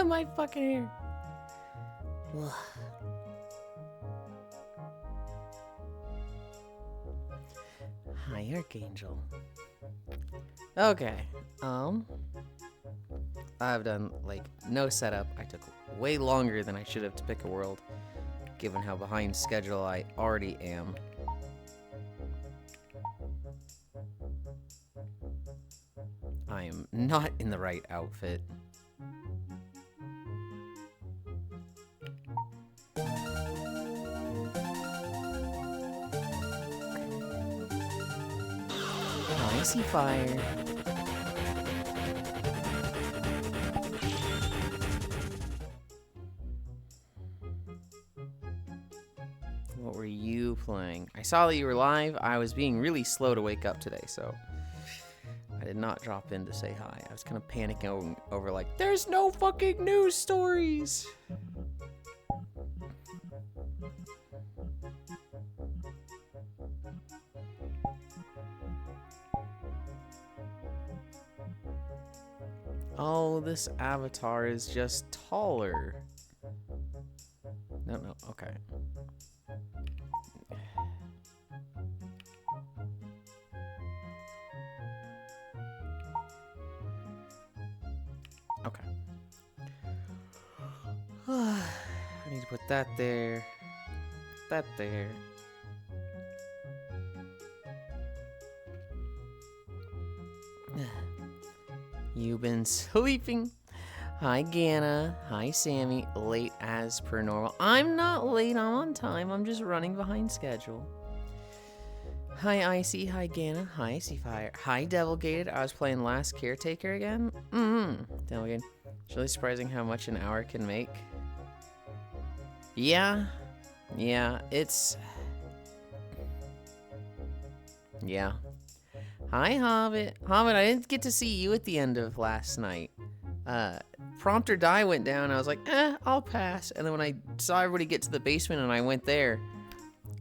My fucking hair. Hi, Archangel. Okay. I've done like no setup. I took way longer than I should have to pick a world, given how behind schedule I already am. I am not in the right outfit. I see fire. What were you playing? I saw that you were live. I was being really slow to wake up today, so I did not drop in to say hi. I was kind of panicking over like, there's no fucking news stories. Oh, this avatar is just taller. No, okay. Okay. I need to put that there. That there. You've been sleeping. Hi, Ganna. Hi, Sammy. Late as per normal. I'm not late. I'm on time. I'm just running behind schedule. Hi, Icy. Hi, Ganna. Hi, Icy Fire. Hi, Devilgated. I was playing Last Caretaker again. Devilgated. It's really surprising how much an hour can make. Yeah, it's... Yeah. Hi, Hobbit. Hobbit, I didn't get to see you at the end of last night. Prompt or Die went down. I was like, I'll pass. And then when I saw everybody get to the basement and I went there,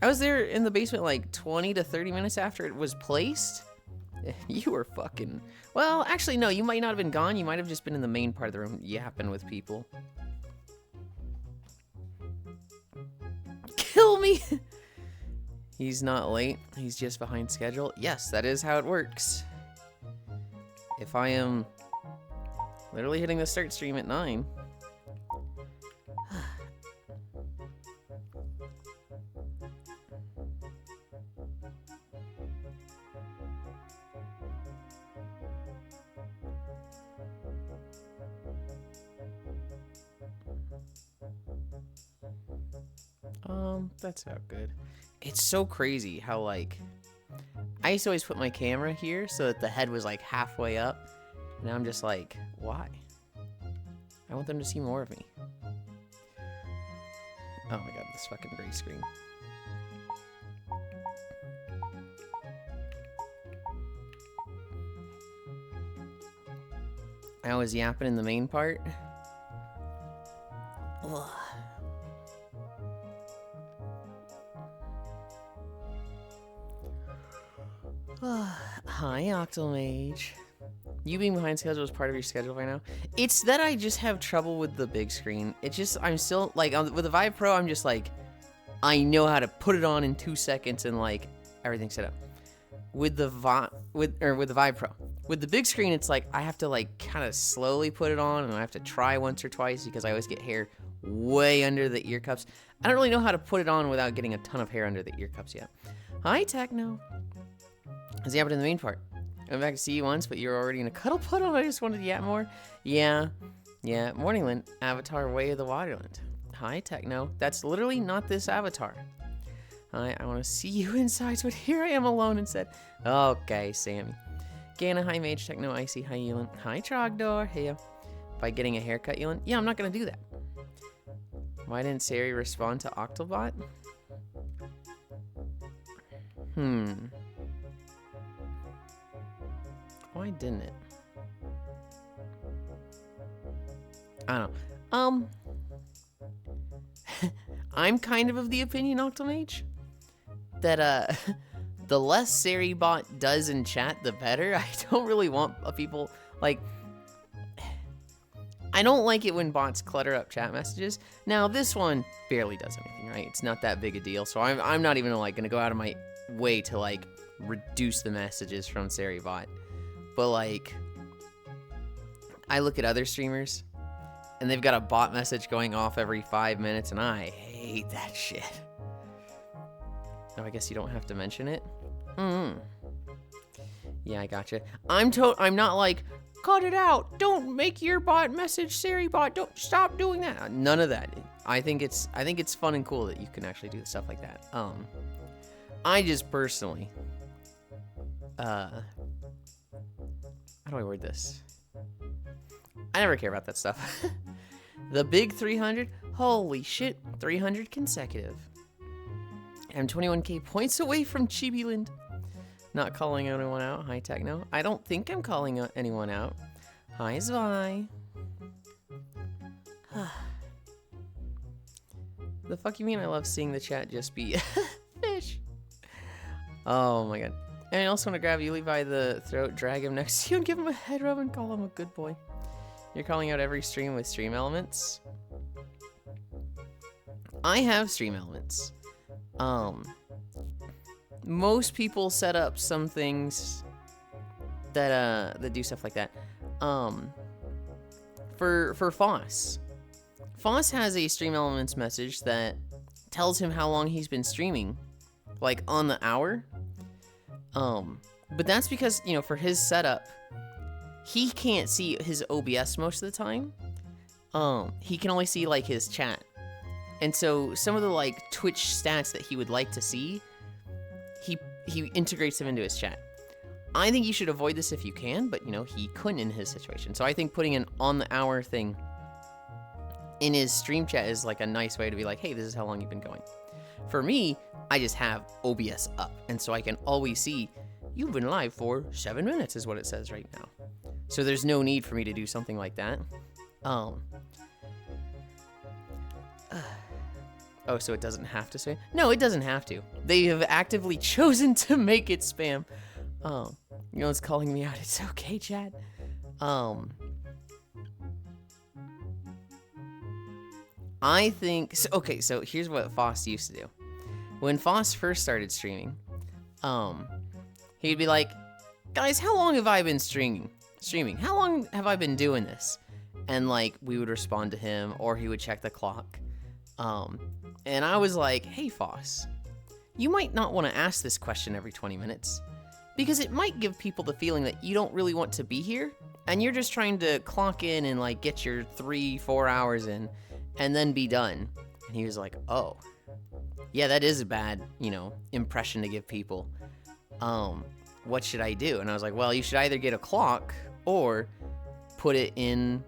I was there in the basement like 20 to 30 minutes after it was placed. You were fucking... Well, actually, no, you might not have been gone. You might have just been in the main part of the room yapping with people. Kill me! He's not late. He's just behind schedule. Yes, that is how it works. If I am literally hitting the start stream at 9. That's about good. It's so crazy how, like, I used to always put my camera here so that the head was, like, halfway up. Now I'm just like, why? I want them to see more of me. Oh my god, this fucking gray screen. I was yapping in the main part. Ugh. Hi, Octomage. You being behind schedule is part of your schedule right now. It's that I just have trouble with the big screen. It's just, I'm still, like, with the Vive Pro, I'm just like, I know how to put it on in 2 seconds and, like, everything's set up. With the Vive Pro. With the big screen, it's like, I have to, like, kind of slowly put it on, and I have to try once or twice because I always get hair way under the ear cups. I don't really know how to put it on without getting a ton of hair under the ear cups yet. Hi, Techno. Is he happening in the main part? I'm back to see you once, but you're already in a cuddle puddle. I just wanted to yap more. Yeah. Morningland, Avatar Way of the Waterland. Hi, Techno. That's literally not this avatar. Hi, I want to see you inside, but here I am alone instead. Okay, Sammy. Ganna, hi, Mage, Techno, Icy, hi, Yulind. Hi, Trogdor. Hey, by getting a haircut, Yulind? Yeah, I'm not going to do that. Why didn't Sari respond to Octobot? Why didn't it? I don't know. I'm kind of the opinion, Octomage, that the less Sari bot does in chat, the better. I don't really want people, like, I don't like it when bots clutter up chat messages. Now, this one barely does anything, right? It's not that big a deal, so I'm not even, like, gonna go out of my way to, like, reduce the messages from SariBot. But, like, I look at other streamers, and they've got a bot message going off every 5 minutes, and I hate that shit. Oh, I guess you don't have to mention it? Yeah, I gotcha. I'm not like, cut it out. Don't make your bot message SariBot. Don't stop doing that. None of that. I think it's fun and cool that you can actually do stuff like that. I just personally, how do I word this? I never care about that stuff. The big 300, holy shit, 300 consecutive. I'm 21k points away from Yulind. Not calling anyone out. Hi, Techno. I don't think I'm calling anyone out. Hi, Zvi. The fuck you mean I love seeing the chat just be fish? Oh my god. And I also want to grab Yulind by the throat, drag him next to you, and give him a head rub and call him a good boy. You're calling out every stream with stream elements? I have stream elements. Most people set up some things that do stuff like that. For Foss. Foss has a stream elements message that tells him how long he's been streaming, like on the hour. But that's because, you know, for his setup, he can't see his OBS most of the time. He can only see like his chat. And so some of the like Twitch stats that he would like to see, he integrates them into his chat. I think you should avoid this if you can, but you know, he couldn't in his situation. So I think putting an on the hour thing in his stream chat is like a nice way to be like, hey, this is how long you've been going. For me, I just have OBS up, and so I can always see you've been live for 7 minutes is what it says right now. So there's no need for me to do something like that. Oh, so it doesn't have to spam? No, it doesn't have to. They have actively chosen to make it spam. You know, it's calling me out. It's okay, chat. I think, so, okay, so here's what Foss used to do. When Foss first started streaming, he'd be like, guys, how long have I been streaming? How long have I been doing this? And like, we would respond to him, or he would check the clock. And I was like, hey, Foss, you might not want to ask this question every 20 minutes, because it might give people the feeling that you don't really want to be here, and you're just trying to clock in and like get your 3-4 hours in, and then be done. And he was like, oh, yeah, that is a bad, you know, impression to give people. What should I do? And I was like, well, you should either get a clock or put it in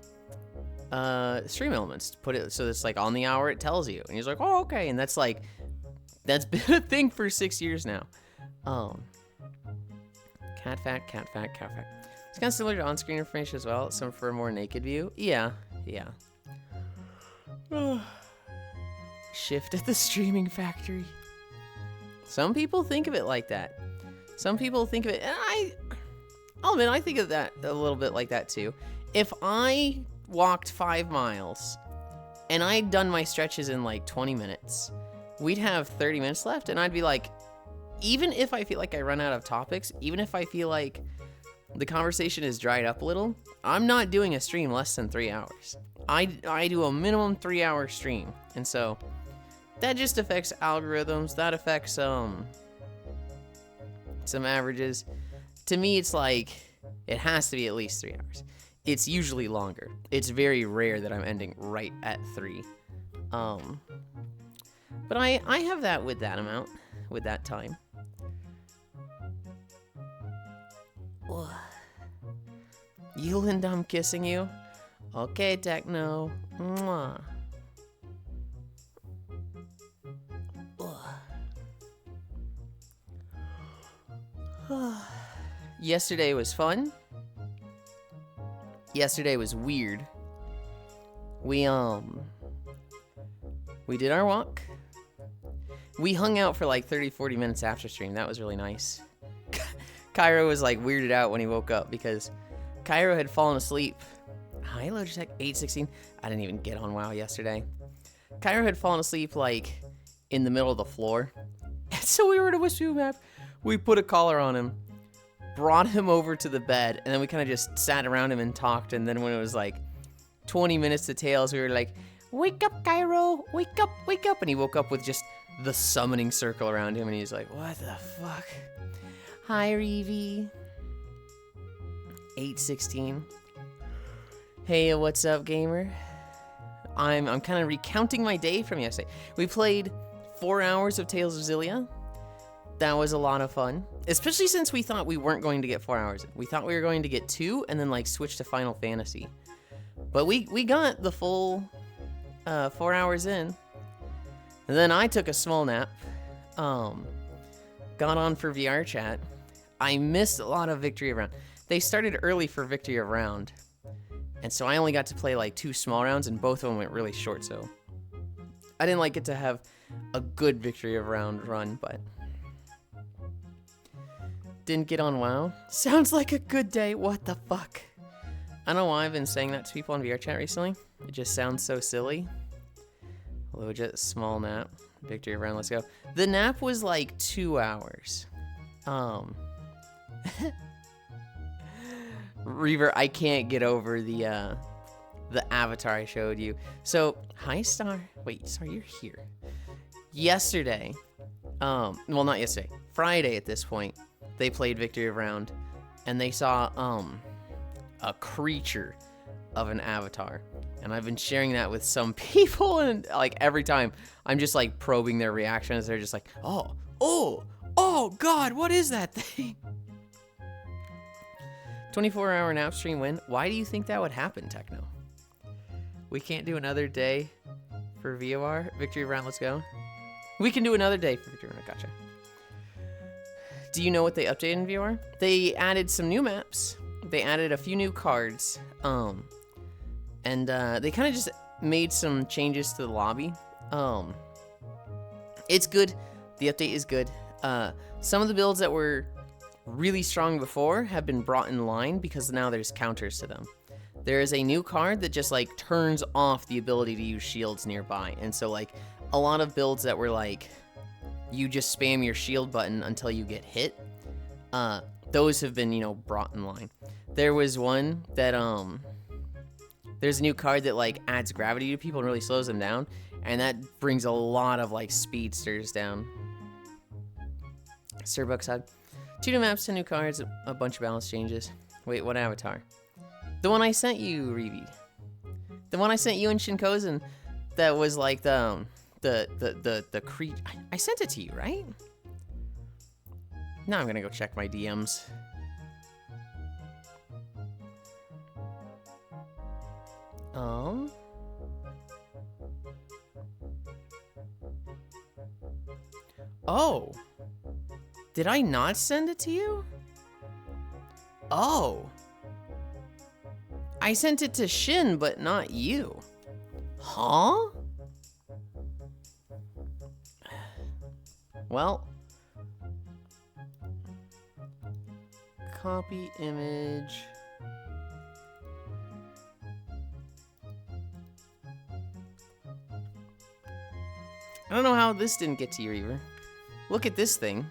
stream elements. Put it so it's like on the hour it tells you. And he's like, oh, okay. And that's like, that's been a thing for 6 years now. Cat fact. It's kind of similar to on-screen information as well. Some for a more naked view. Yeah. Shift at the streaming factory. Some people think of it like that. Some people think of it, and I'll admit, I think of that a little bit like that too. If I walked 5 miles and I'd done my stretches in like 20 minutes, we'd have 30 minutes left, and I'd be like, even if I feel like I run out of topics, even if I feel like the conversation is dried up a little, I'm not doing a stream less than 3 hours. I do a minimum 3-hour stream, and so that just affects algorithms. That affects some averages. To me, it's like it has to be at least 3 hours. It's usually longer. It's very rare that I'm ending right at 3. But I have that with that amount, with that time. Yulind, I'm kissing you. Okay, Techno. Mwah. Yesterday was fun. Yesterday was weird. We did our walk. We hung out for like 30-40 minutes after stream. That was really nice. Cairo was like weirded out when he woke up because Cairo had fallen asleep. Hi, Hi, Logitech 816. I didn't even get on WoW yesterday. Cairo had fallen asleep, like, in the middle of the floor. And so we were at a Wispy map. We put a collar on him, brought him over to the bed, and then we kind of just sat around him and talked. And then when it was like 20 minutes to tails, we were like, wake up, Cairo, wake up, wake up. And he woke up with just the summoning circle around him, and he's like, what the fuck? Hi, Reevy. 816. Hey, what's up, gamer? I'm kind of recounting my day from yesterday. We played 4 hours of Tales of Xillia. That was a lot of fun, especially since we thought we weren't going to get 4 hours in. We thought we were going to get 2 and then like switch to Final Fantasy. But we got the full 4 hours in. And then I took a small nap. Got on for VR chat. I missed a lot of Victory of Round. They started early for Victory of Round. And so I only got to play like 2 small rounds, and both of them went really short, so I didn't like get to have a good Victory of Round run, but didn't get on WoW. Sounds like a good day. What the fuck? I don't know why I've been saying that to people on VR chat recently. It just sounds so silly. Legit small nap. Victory of Round, let's go. The nap was like 2 hours. Reaver, I can't get over the avatar I showed you. So, hi, Star. Wait, Star, you're here. Yesterday, well, not yesterday, Friday at this point, they played Victory of Round, and they saw, a creature of an avatar. And I've been sharing that with some people, and, like, every time, I'm just, like, probing their reactions. They're just like, oh, God, what is that thing? 24-hour nap stream win. Why do you think that would happen, Techno? We can't do another day for VOR? Victory of Round, let's go. We can do another day for Victory of Round, gotcha. Do you know what they updated in VOR? They added some new maps. They added a few new cards. And they kind of just made some changes to the lobby. It's good. The update is good. Some of the builds that were really strong before have been brought in line because now there's counters to them. There is a new card that just like turns off the ability to use shields nearby. And so like a lot of builds that were like you just spam your shield button until you get hit, those have been, you know, brought in line. There was one that there's a new card that like adds gravity to people and really slows them down, and that brings a lot of like speedsters down. Starbucks had 2 new maps, 10 new cards, a bunch of balance changes. Wait, what avatar? The one I sent you, Reevy. The one I sent you and Shinkozen that was like the creep. I sent it to you, right? Now I'm gonna go check my DMs. Oh. Did I not send it to you? Oh. I sent it to Shin, but not you. Huh? Well. Copy image. I don't know how this didn't get to you, Reaver. Look at this thing.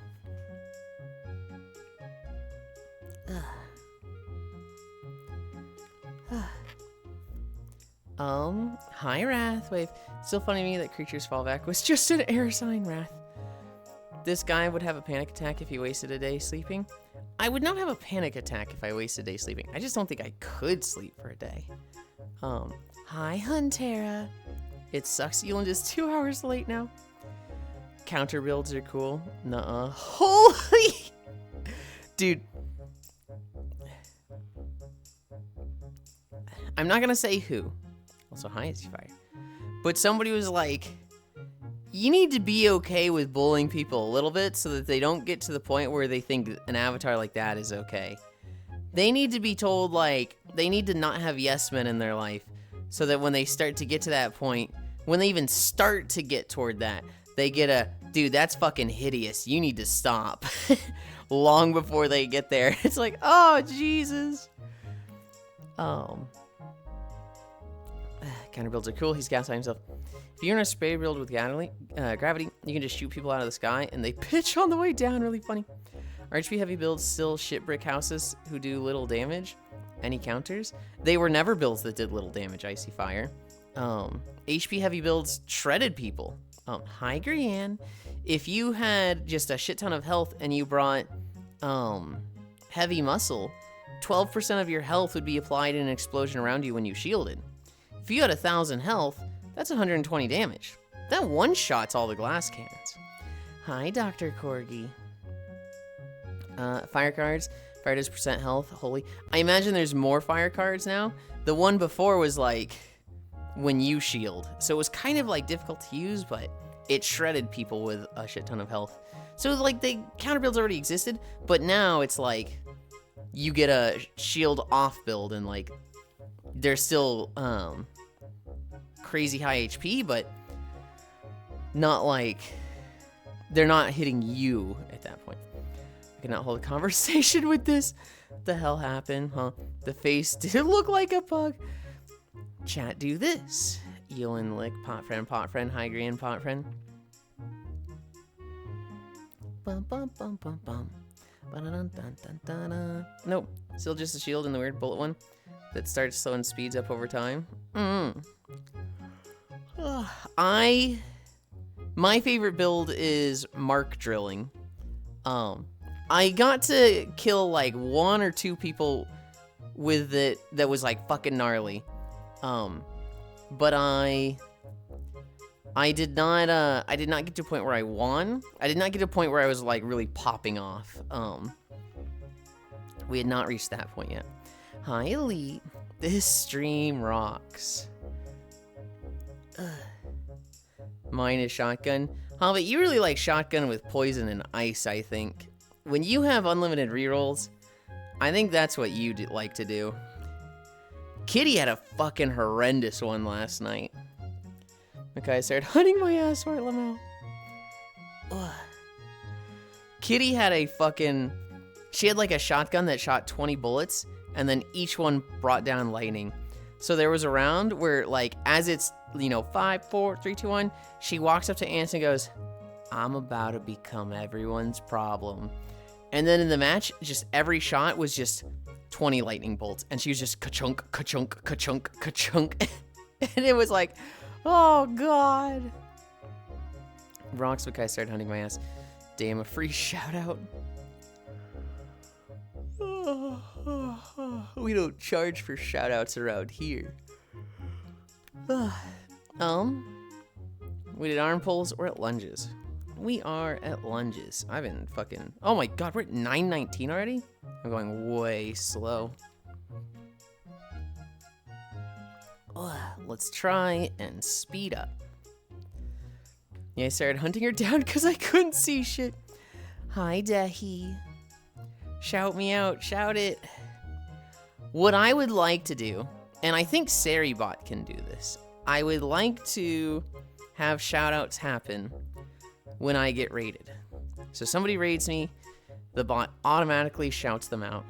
Hi, Wrathwave. Still funny to me that Creatures Fall Back was just an air sign, Wrath. This guy would have a panic attack if he wasted a day sleeping. I would not have a panic attack if I wasted a day sleeping. I just don't think I could sleep for a day. Hi, Huntera. It sucks Yulind is 2 hours late now. Counter builds are cool. Nuh-uh. Holy... Dude. I'm not gonna say who. Also, hi, it's fire. But somebody was like, you need to be okay with bullying people a little bit so that they don't get to the point where they think an avatar like that is okay. They need to be told, like, they need to not have yes men in their life so that when they start to get to that point, when they even start to get toward that, they get a, dude, that's fucking hideous. You need to stop. Long before they get there. It's like, oh, Jesus. Counter builds are cool. He's gaslighting himself. If you're in a spray build with gravity, you can just shoot people out of the sky and they pitch on the way down. Really funny. HP heavy builds still shit brick houses who do little damage. Any counters? They were never builds that did little damage. Icy fire. HP heavy builds shredded people. Hi Grianne. If you had just a shit ton of health and you brought heavy muscle, 12% of your health would be applied in an explosion around you when you shielded. If you had 1,000 health, that's 120 damage. That one-shots all the glass cannons. Hi, Dr. Corgi. Fire cards. Fire does percent health. Holy. I imagine there's more fire cards now. The one before was like when you shield. So it was kind of like difficult to use, but it shredded people with a shit ton of health. So like the counter builds already existed, but now it's like you get a shield off build and like they're still crazy high HP, but not like they're not hitting you at that point. I cannot hold a conversation with this. What the hell happened, huh? The face did look like a bug. Chat, do this. Yulind lick, pot friend, high green, pot friend. Bum bum bum bum bum. Nope, still just a shield and the weird bullet one that starts slow and speeds up over time. My favorite build is mark drilling. I got to kill like 1 or 2 people with it that was like fucking gnarly. But I did not get to a point where I won. I did not get to a point where I was like really popping off. We had not reached that point yet. Hi, Elite. This stream rocks. Mine is shotgun. Huh, but you really like shotgun with poison and ice, I think. When you have unlimited rerolls, I think that's what you like to do. Kitty had a fucking horrendous one last night. Okay, I started hunting my ass for it, Lamau. Kitty had a fucking... She had like a shotgun that shot 20 bullets, and then each one brought down lightning. So there was a round where, like, as it's, 5, 4, 3, 2, 1, she walks up to Ants and goes, I'm about to become everyone's problem. And then in the match, just every shot was just 20 lightning bolts. And she was just ka-chunk, ka-chunk, ka-chunk, ka-chunk. And it was like, oh, God. Rocks, because I started hunting my ass. Damn, a free shout-out. We don't charge for shout-outs around here. We did arm pulls or at lunges. We are at lunges. I've been fucking... Oh my god, we're at 9:19 already? I'm going way slow. Let's try and speed up. Yeah, I started hunting her down because I couldn't see shit. Hi, Dehi. Shout me out. Shout it. What I would like to do, and I think Saribot can do this, I would like to have shoutouts happen when I get raided. So somebody raids me, the bot automatically shouts them out.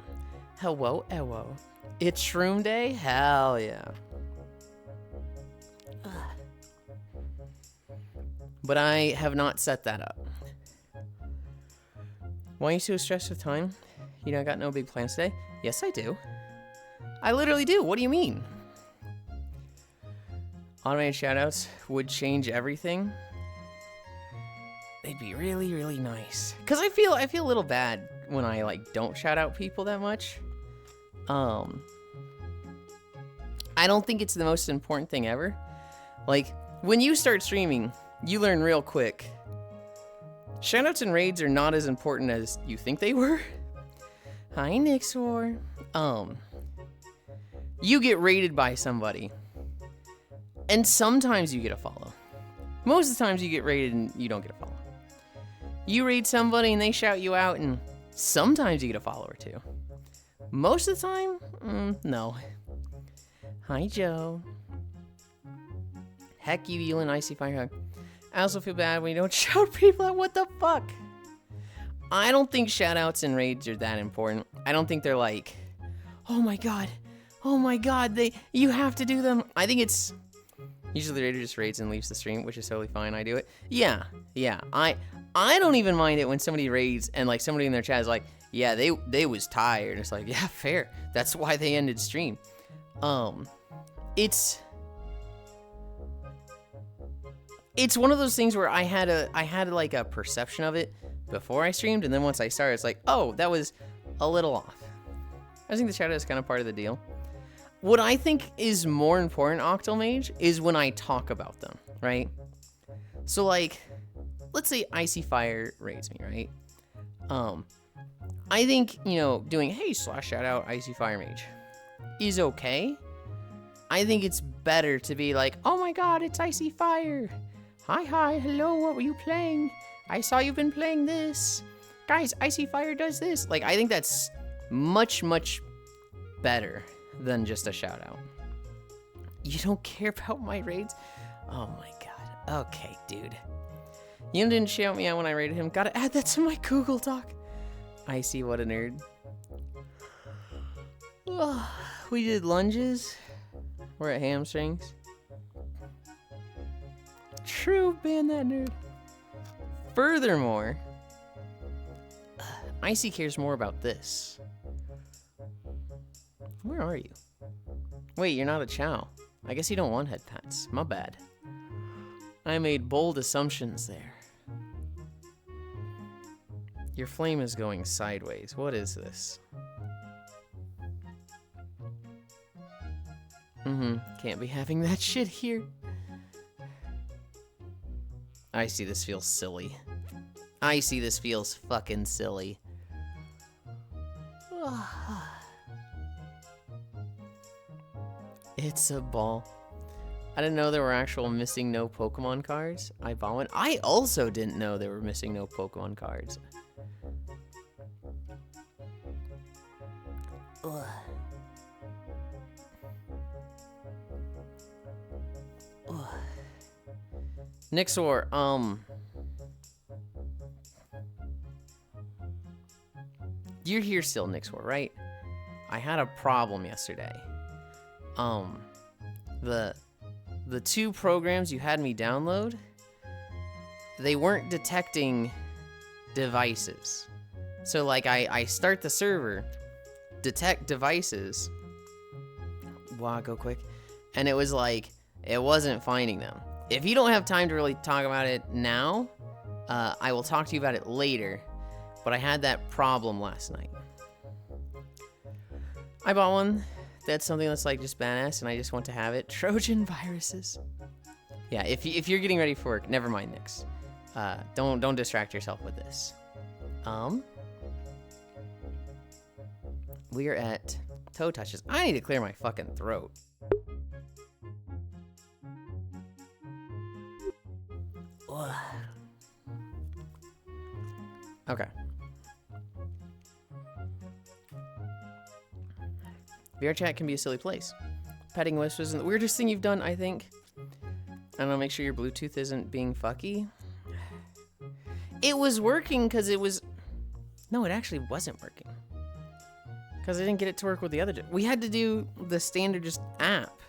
Hello, hello. It's Shroom Day? Hell yeah. But I have not set that up. Why are you so stressed with time? You know, I got no big plans today? Yes, I do. I literally do. What do you mean? Automated shoutouts would change everything. They'd be really, really nice. Cause I feel a little bad when I like don't shout out people that much. I don't think it's the most important thing ever. Like when you start streaming, you learn real quick. Shoutouts and raids are not as important as you think they were. Hi, Nixwar. You get raided by somebody. And sometimes you get a follow. Most of the times you get raided and you don't get a follow. You raid somebody and they shout you out and sometimes you get a follow or two. Most of the time, no. Hi, Joe. Heck you, Yulind, Icy Fire Hug. I also feel bad when you don't shout people out. What the fuck? I don't think shoutouts and raids are that important. I don't think they're like, oh my god, you have to do them. I think it's Usually the raider just raids and leaves the stream, which is totally fine. I do it. Yeah. I don't even mind it when somebody raids and like somebody in their chat is like, yeah, they was tired. It's like, yeah, fair. That's why they ended stream. It's one of those things where I had like a perception of it before I streamed, and then once I started, it's like, oh, that was a little off. I think the shadow is kind of part of the deal. What I think is more important, Octal Mage, is when I talk about them, right? So like, let's say Icy Fire raids me, right? I think, you know, doing, hey, /shout out Icy Fire Mage is okay. I think it's better to be like, oh my god, it's Icy Fire. Hi, hello, what were you playing? I saw you've been playing this. Guys, Icy Fire does this. Like, I think that's much, much better than just a shout out. You don't care about my raids? Oh my god. Okay, dude. You didn't shout me out when I raided him. Gotta add that to my Google Doc. Icy, what a nerd. We did lunges. We're at hamstrings. True, ban that nerd. Furthermore, Icy cares more about this. Where are you? Wait, you're not a Chow. I guess you don't want head pats. My bad. I made bold assumptions there. Your flame is going sideways. What is this? Can't be having that shit here. I see this feels silly. I see this feels fucking silly. It's a ball. I didn't know there were actual missing no Pokemon cards. I bought one. I also didn't know there were missing no Pokemon cards. Ugh. Ugh. Nixor, you're here still, Nixor, right? I had a problem yesterday. The two programs you had me download, they weren't detecting devices. So like I start the server, detect devices. Wow, go quick. And it was like, it wasn't finding them. If you don't have time to really talk about it now, I will talk to you about it later. But I had that problem last night. I bought one. That's something that's like just badass, and I just want to have it. Trojan viruses. Yeah, if you're getting ready for work, never mind, Nix. Don't distract yourself with this. We are at toe touches. I need to clear my fucking throat. Ugh. Okay. VR chat can be a silly place. Petting whispers is the weirdest thing you've done, I think. I don't know, make sure your Bluetooth isn't being fucky. It was working because it was... No, it actually wasn't working. Because I didn't get it to work with the other... We had to do the standard just app.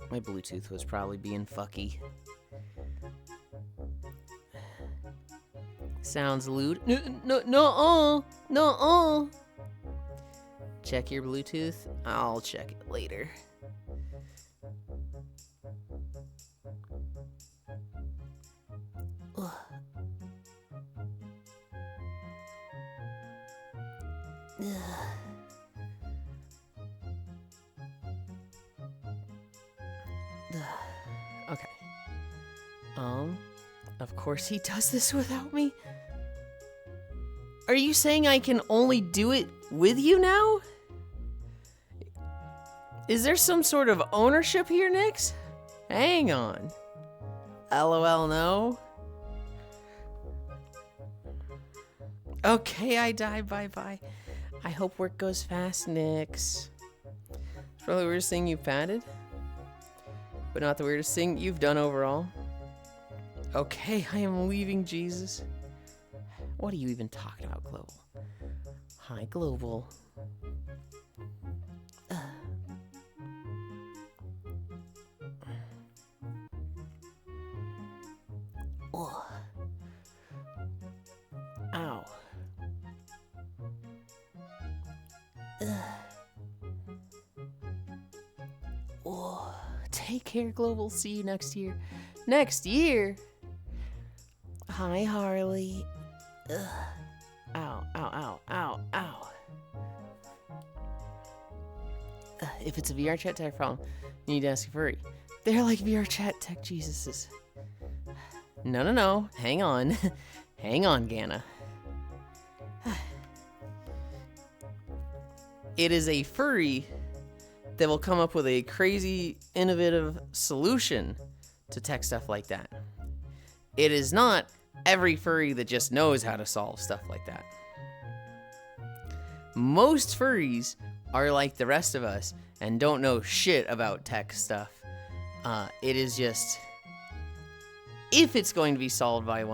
My Bluetooth was probably being fucky. Sounds lewd. No. Check your Bluetooth. I'll check it later. Ugh. Okay. Of course he does this without me. Are you saying I can only do it with you now? Is there some sort of ownership here, Nix? Hang on. LOL, no. Okay, I die, bye-bye. I hope work goes fast, Nix. It's probably the weirdest thing you've padded, but not the weirdest thing you've done overall. Okay, I am leaving, Jesus. What are you even talking about, Global? Hi, Global. Oh. Ow. Oh. Take care, Global. See you next year. Next year? Hi, Harley. Ugh. Ow, ow, ow, ow, ow. If it's a VR chat tech problem, you need to ask a furry. They're like VR chat tech Jesuses. No, no, no. Hang on. Hang on, Ganna. It is a furry that will come up with a crazy, innovative solution to tech stuff like that. It is not every furry that just knows how to solve stuff like that. Most furries are like the rest of us and don't know shit about tech stuff. It is just, if it's going to be solved by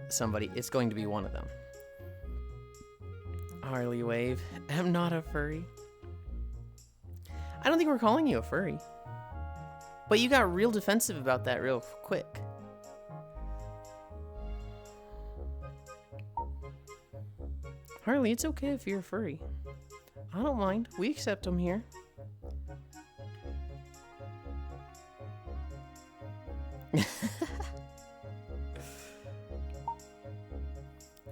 somebody, it's going to be one of them. Harley Wave. I'm not a furry. I don't think we're calling you a furry. But you got real defensive about that real quick. Harley, it's okay if you're a furry. I don't mind. We accept them here.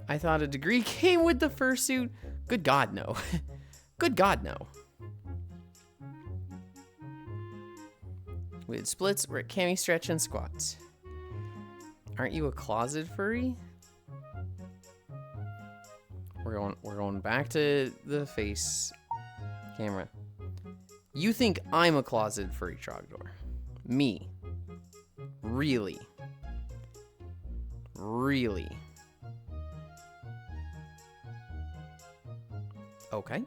I thought a degree came with the fursuit. Good God, no. Good God, no. We had splits, we're at cami stretch and squats. Aren't you a closet furry? We're going back to the face camera. You think I'm a closet furry Trogdor? Me? Really? Really? Okay.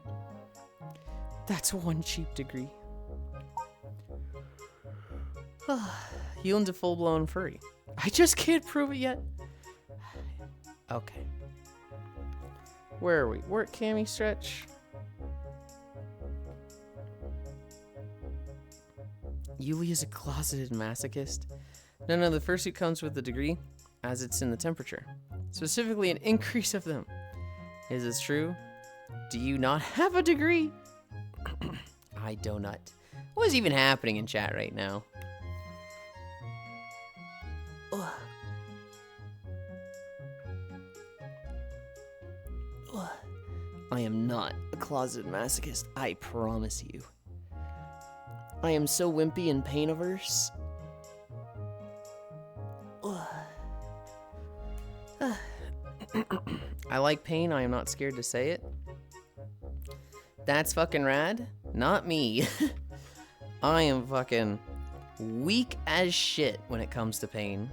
That's one cheap degree. Yulind a full-blown furry. I just can't prove it yet. Okay. Where are we? We're at cami stretch. Yuli is a closeted masochist. No, the fursuit comes with the degree, as it's in the temperature. Specifically, an increase of them. Is this true? Do you not have a degree? I do not. What is even happening in chat right now? Ugh. Ugh. I am not a closeted masochist, I promise you. I am so wimpy and pain-averse. I like pain, I am not scared to say it. That's fucking rad. Not me. I am fucking weak as shit when it comes to pain.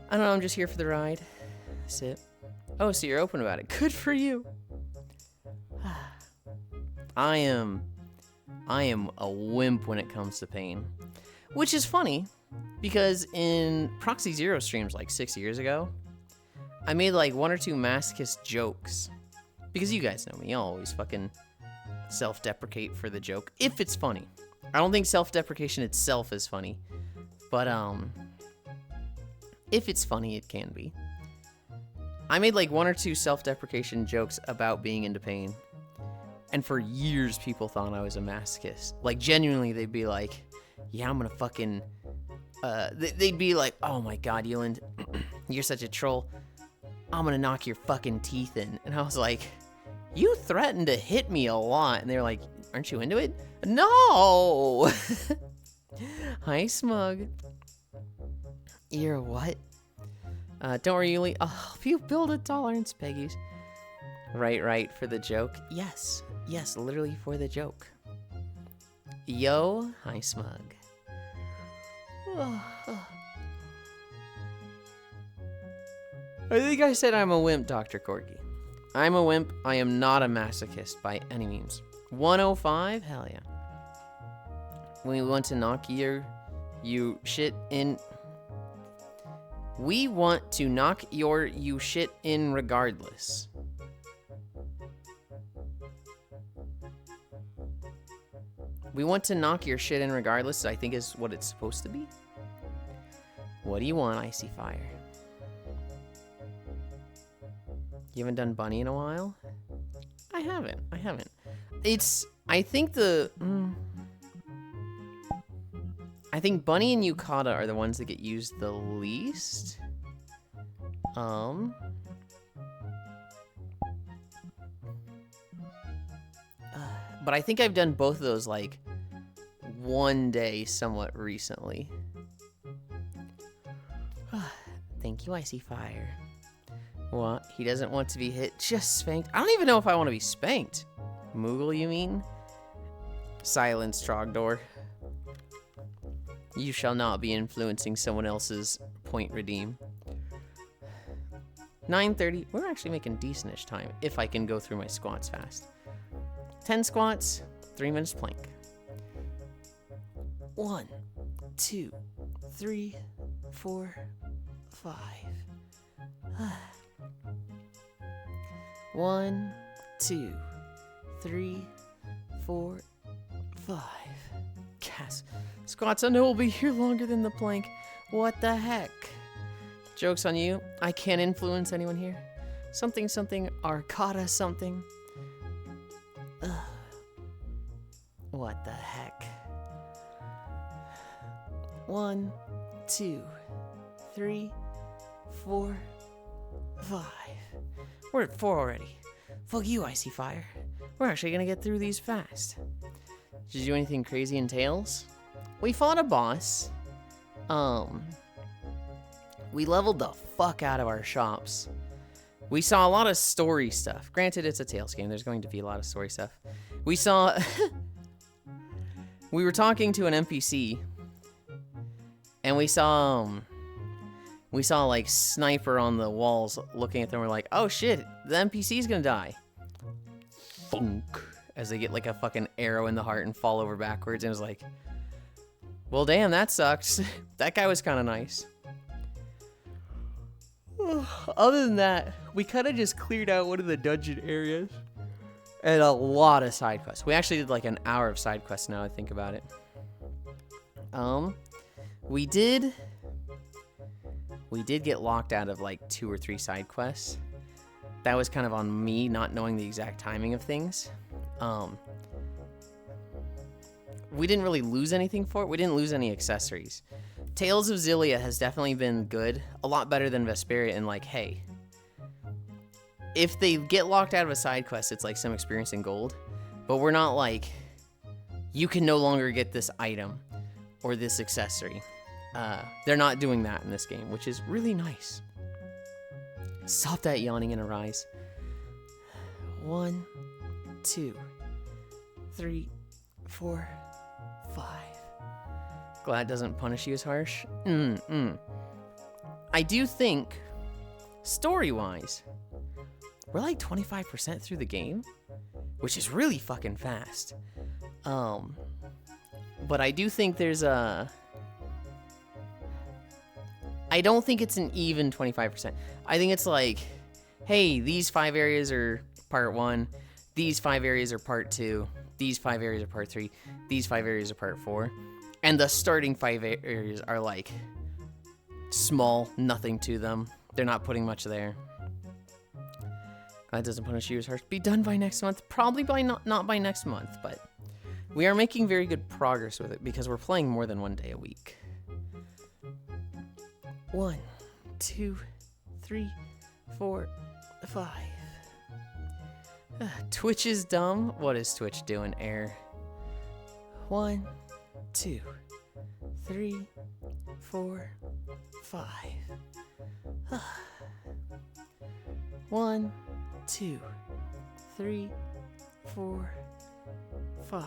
I don't know, I'm just here for the ride. Sit. Oh, so you're open about it. Good for you. I am a wimp when it comes to pain. Which is funny, because in Proxy Zero streams like 6 years ago, I made like 1 or 2 masochist jokes. Because you guys know me, I'll always fucking self-deprecate for the joke, if it's funny. I don't think self-deprecation itself is funny, but if it's funny, it can be. I made like 1 or 2 self-deprecation jokes about being into pain, and for years people thought I was a masochist. Like genuinely, they'd be like, yeah, I'm gonna fucking, they'd be like, oh my god, Yulind, you're such a troll. I'm gonna knock your fucking teeth in. And I was like, you threatened to hit me a lot. And they were like, aren't you into it? No! Hi, Smug. You're what? Don't worry, Yuli. I'll help you build a tolerance, Peggies. Right, for the joke. Yes, literally for the joke. Yo, hi, Smug. I think I said I'm a wimp, Dr. Corgi. I'm a wimp. I am not a masochist by any means. 105? Hell yeah. We want to knock you shit in. We want to knock you shit in regardless. We want to knock your shit in regardless, I think is what it's supposed to be. What do you want, Icy Fire? You haven't done bunny in a while? I haven't. I think bunny and yukata are the ones that get used the least. But I think I've done both of those like one day somewhat recently. Thank you, Icy Fire. What? He doesn't want to be hit, just spanked. I don't even know if I want to be spanked. Moogle, you mean? Silence, Trogdor. You shall not be influencing someone else's point redeem. 9:30. We're actually making decent-ish time if I can go through my squats fast. 10 squats, 3 minutes plank. 1, 2, 3, 4, 5. 1, 2, 3, 4, 5. Gas. Squats, I know we'll be here longer than the plank. What the heck? Joke's on you. I can't influence anyone here. Something, something, arcada, something. What the heck? 1, 2, 3, 4, 5. We're at 4 already. Fuck you, Icy Fire. We're actually gonna get through these fast. Did you do anything crazy in Tails? We fought a boss. We leveled the fuck out of our shops. We saw a lot of story stuff. Granted, it's a Tails game. There's going to be a lot of story stuff. We saw... we were talking to an NPC. And we saw like Sniper on the walls looking at them. We're like, oh shit, the NPC's gonna die. Funk. As they get like a fucking arrow in the heart and fall over backwards. And it was like, well, damn, that sucks. That guy was kind of nice. Other than that, we kind of just cleared out one of the dungeon areas. And a lot of side quests. We actually did like an hour of side quests now I think about it. We did get locked out of like 2 or 3 side quests. That was kind of on me not knowing the exact timing of things. We didn't really lose anything for it. We didn't lose any accessories. Tales of Xillia has definitely been good. A lot better than Vesperia in like, hey, if they get locked out of a side quest, it's like some experience in gold. But we're not like, you can no longer get this item or this accessory. They're not doing that in this game, which is really nice. Stop that yawning and arise. 1, 2, 3, 4, 5. Glad it doesn't punish you as harsh. I do think, story-wise, we're like 25% through the game, which is really fucking fast. But I do think there's a... I don't think it's an even 25%. I think it's like, hey, these 5 areas are part 1, these 5 areas are part 2, these 5 areas are part 3, these 5 areas are part 4, and the starting 5 areas are like small, nothing to them. They're not putting much there. That doesn't punish you as harsh. Be done by next month. Probably by not by next month, but we are making very good progress with it because we're playing more than 1 day a week. 1, 2, 3, 4, 5. Twitch is dumb. What is Twitch doing, Air? 1, 2, 3, 4, 5. 1, 2, 3, 4, 5.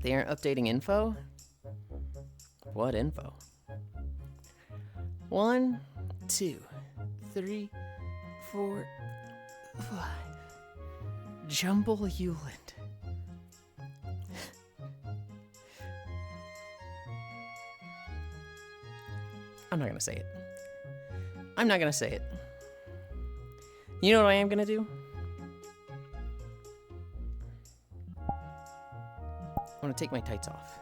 They aren't updating info? What info? 1, 2, 3, 4, 5. Jumble Yulind. I'm not gonna say it. I'm not gonna say it. You know what I am gonna do? I'm gonna take my tights off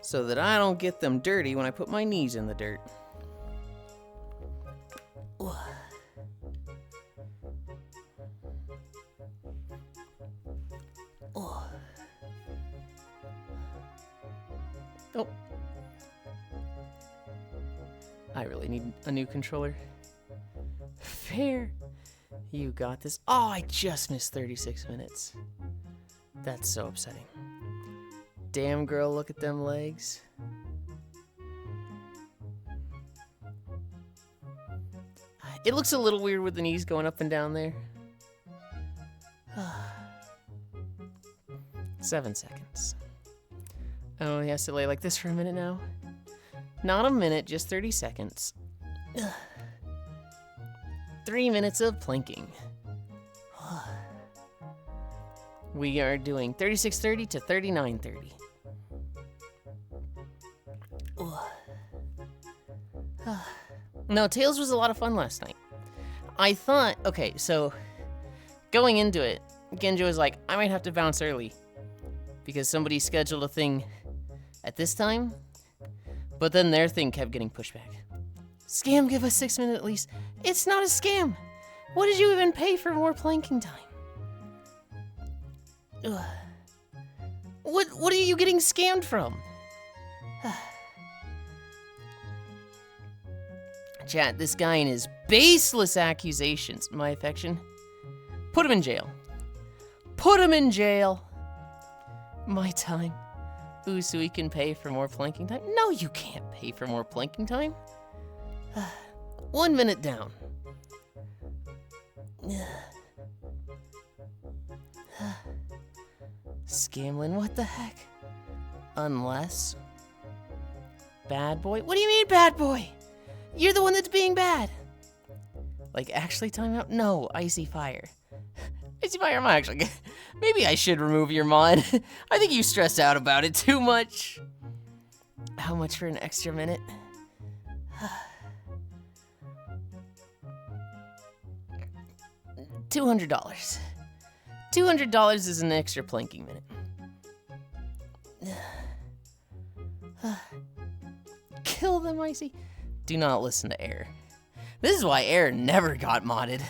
so that I don't get them dirty when I put my knees in the dirt. Oh. I really need a new controller. Fair. You got this. Oh, I just missed 36 minutes. That's so upsetting. Damn, girl, look at them legs. It looks a little weird with the knees going up and down there. 7 seconds. Oh, he has to lay like this for a minute now. Not a minute, just 30 seconds. 3 minutes of planking. We are doing 36:30 to 39:30. No, Tails was a lot of fun last night. I thought, okay, so going into it, Genjo was like, I might have to bounce early because somebody scheduled a thing at this time, but then their thing kept getting pushed back. Scam, give us 6 minutes at least. It's not a scam. What did you even pay for more planking time? Ugh. What are you getting scammed from? Chat, this guy and his baseless accusations. My affection. Put him in jail. Put him in jail. My time. Ooh, so he can pay for more planking time? No, you can't pay for more planking time. 1 minute down. Scamlin, what the heck? Unless... Bad boy? What do you mean, bad boy? You're the one that's being bad. Like, actually timeout? No, Icy Fire. Icy Fire, I'm actually... Maybe I should remove your mod. I think you stressed out about it too much. How much for an extra minute? $200. $200 is an extra planking minute. Kill them, Icy. Do not listen to Air. This is why Air never got modded.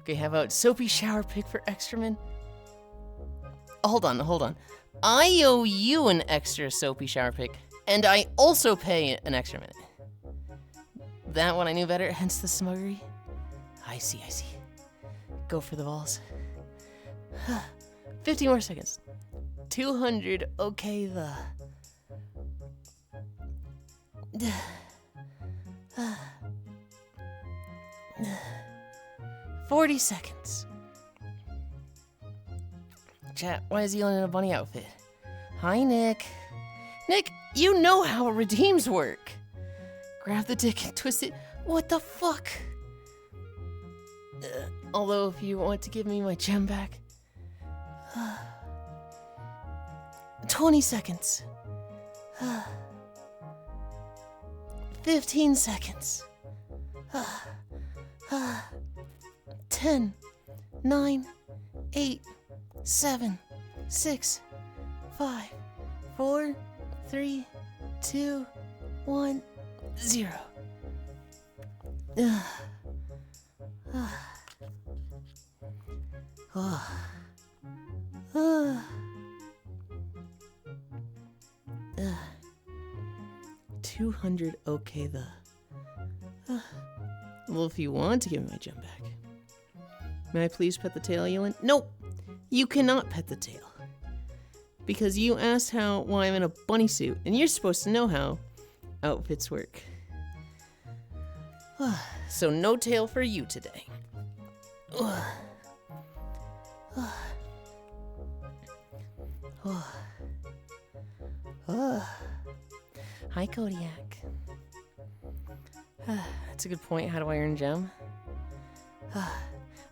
Okay, how about Soapy Shower Pick for Extraman? Hold on. I owe you an extra Soapy Shower Pick, and I also pay an extra minute. That one I knew better, hence the smuggery. I see. Go for the balls. 50 more seconds. 200, okay, the... 40 seconds. Chat, why is he in a bunny outfit? Hi, Nick. Nick, you know how redeems work. Grab the dick and twist it. What the fuck? Although, if you want to give me my gem back... 20 seconds. 15 seconds. 10, 9, 8, 7, 6, 5, 4, 3, 2, 1, 0. $200, okay, the... Well, if you want to give me my gem back. May I please pet the tail, Yulind? Nope! You cannot pet the tail. Because you asked why I'm in a bunny suit, and you're supposed to know how outfits work. So no tail for you today. Hi, Kodiak. That's a good point. How do I earn gem?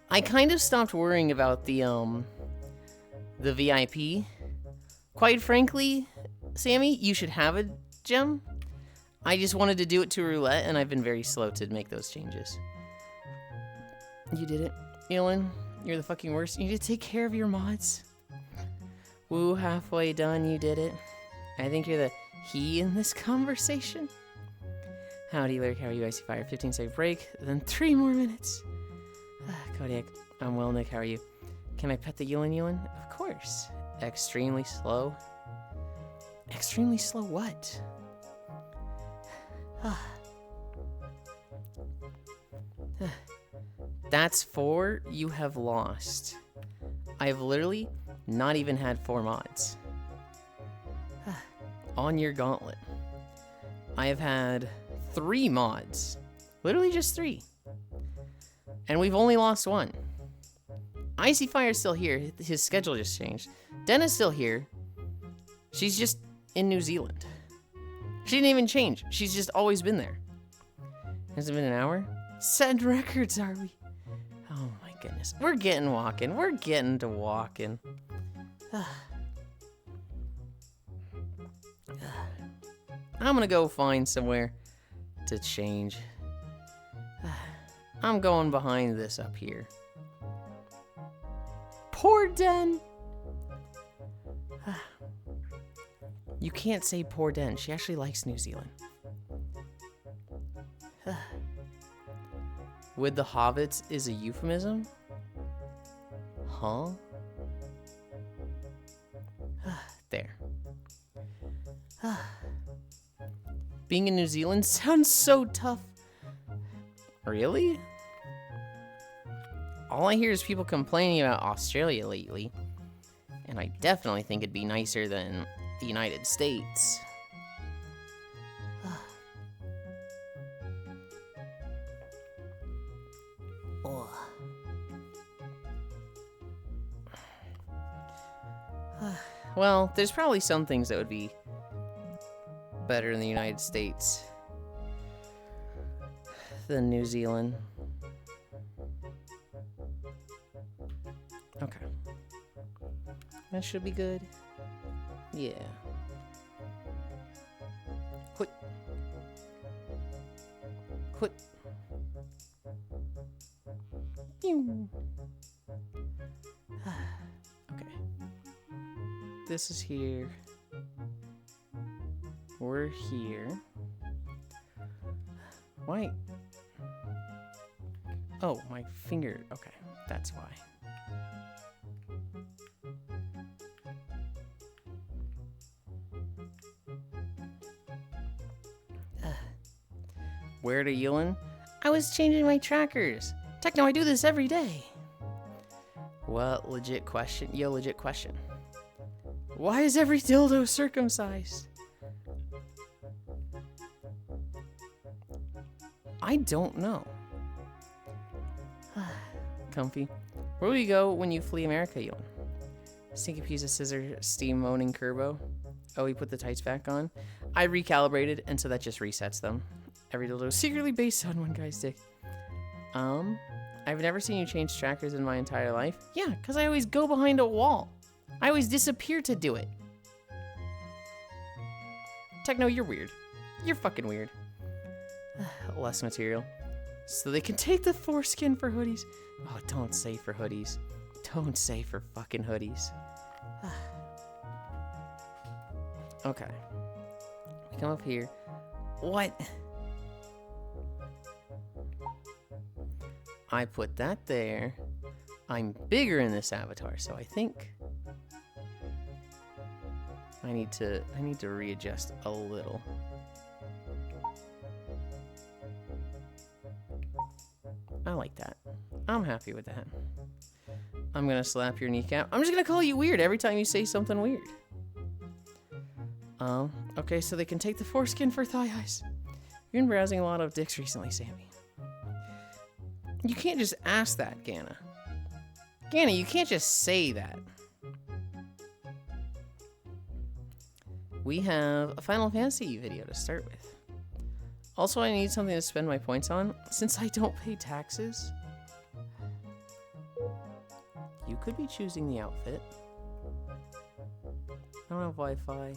I kind of stopped worrying about the VIP. Quite frankly, Sammy, you should have a gem. I just wanted to do it to roulette, and I've been very slow to make those changes. You did it. Yulind, you're the fucking worst. You need to take care of your mods. Woo, halfway done, you did it. I think you're the he in this conversation. Howdy, Lyric, how are you? Icy Fire, 15-second break, then 3 more minutes. Kodiak, I'm well, Nick, how are you? Can I pet the Yulind? Of course. Extremely slow. Extremely slow what? That's 4 you have lost. I've literally not even had 4 mods. On your gauntlet. I have had 3 mods. Literally just 3. And we've only lost 1. Icy Fire's still here. His schedule just changed. Denna's still here. She's just in New Zealand. She didn't even change. She's just always been there. Has it been an hour? Setting records, are we? Oh my goodness. We're getting walking. We're getting to walking. I'm gonna go find somewhere to change. I'm going behind this up here. Poor Den! You can't say poor Den. She actually likes New Zealand. With the hobbits is a euphemism? Huh? There. Being in New Zealand sounds so tough. Really? All I hear is people complaining about Australia lately. And I definitely think it'd be nicer than the United States. Well, there's probably some things that would be better in the United States than New Zealand. Okay. That should be good. Yeah. Quit. Quit. Okay. This is here. We're here. Why? Oh, my finger. Okay, that's why. Where to Yulind? I was changing my trackers. Techno, I do this every day. What legit question? Yo, legit question. Why is every dildo circumcised? I don't know. Comfy. Where will you go when you flee America, Yulind? Stinky piece of scissor, steam moaning Kerbo. Oh, he put the tights back on. I recalibrated, and so that just resets them. Every dildo is secretly based on one guy's dick. I've never seen you change trackers in my entire life. Yeah, because I always go behind a wall. I always disappear to do it. Techno, you're weird. You're fucking weird. Less material. So they can take the foreskin for hoodies. Oh, don't say for hoodies. Don't say for fucking hoodies. Okay. We come up here. What? I put that there. I'm bigger in this avatar, so I think I need to readjust a little. I like that. I'm happy with that. I'm gonna slap your kneecap. I'm just gonna call you weird every time you say something weird. Okay, so they can take the foreskin for thigh highs. You've been browsing a lot of dicks recently, Sammy. You can't just ask that, Ganna. Ganna, you can't just say that. We have a Final Fantasy video to start with. Also, I need something to spend my points on, since I don't pay taxes. You could be choosing the outfit. I don't have Wi-Fi.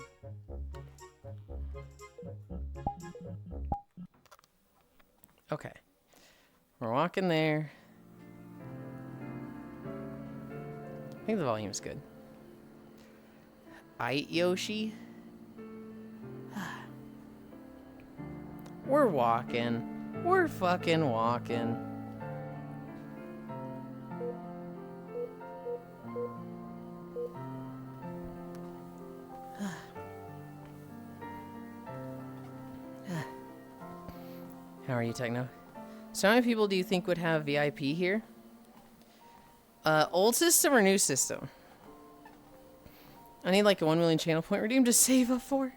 Okay. We're walking there. I think the volume's good. Aight, Yoshi. We're walking. We're fucking walking. you, Techno? So how many people do you think would have VIP here? Old system or new system? I need like a 1 million channel point redeem to save up for.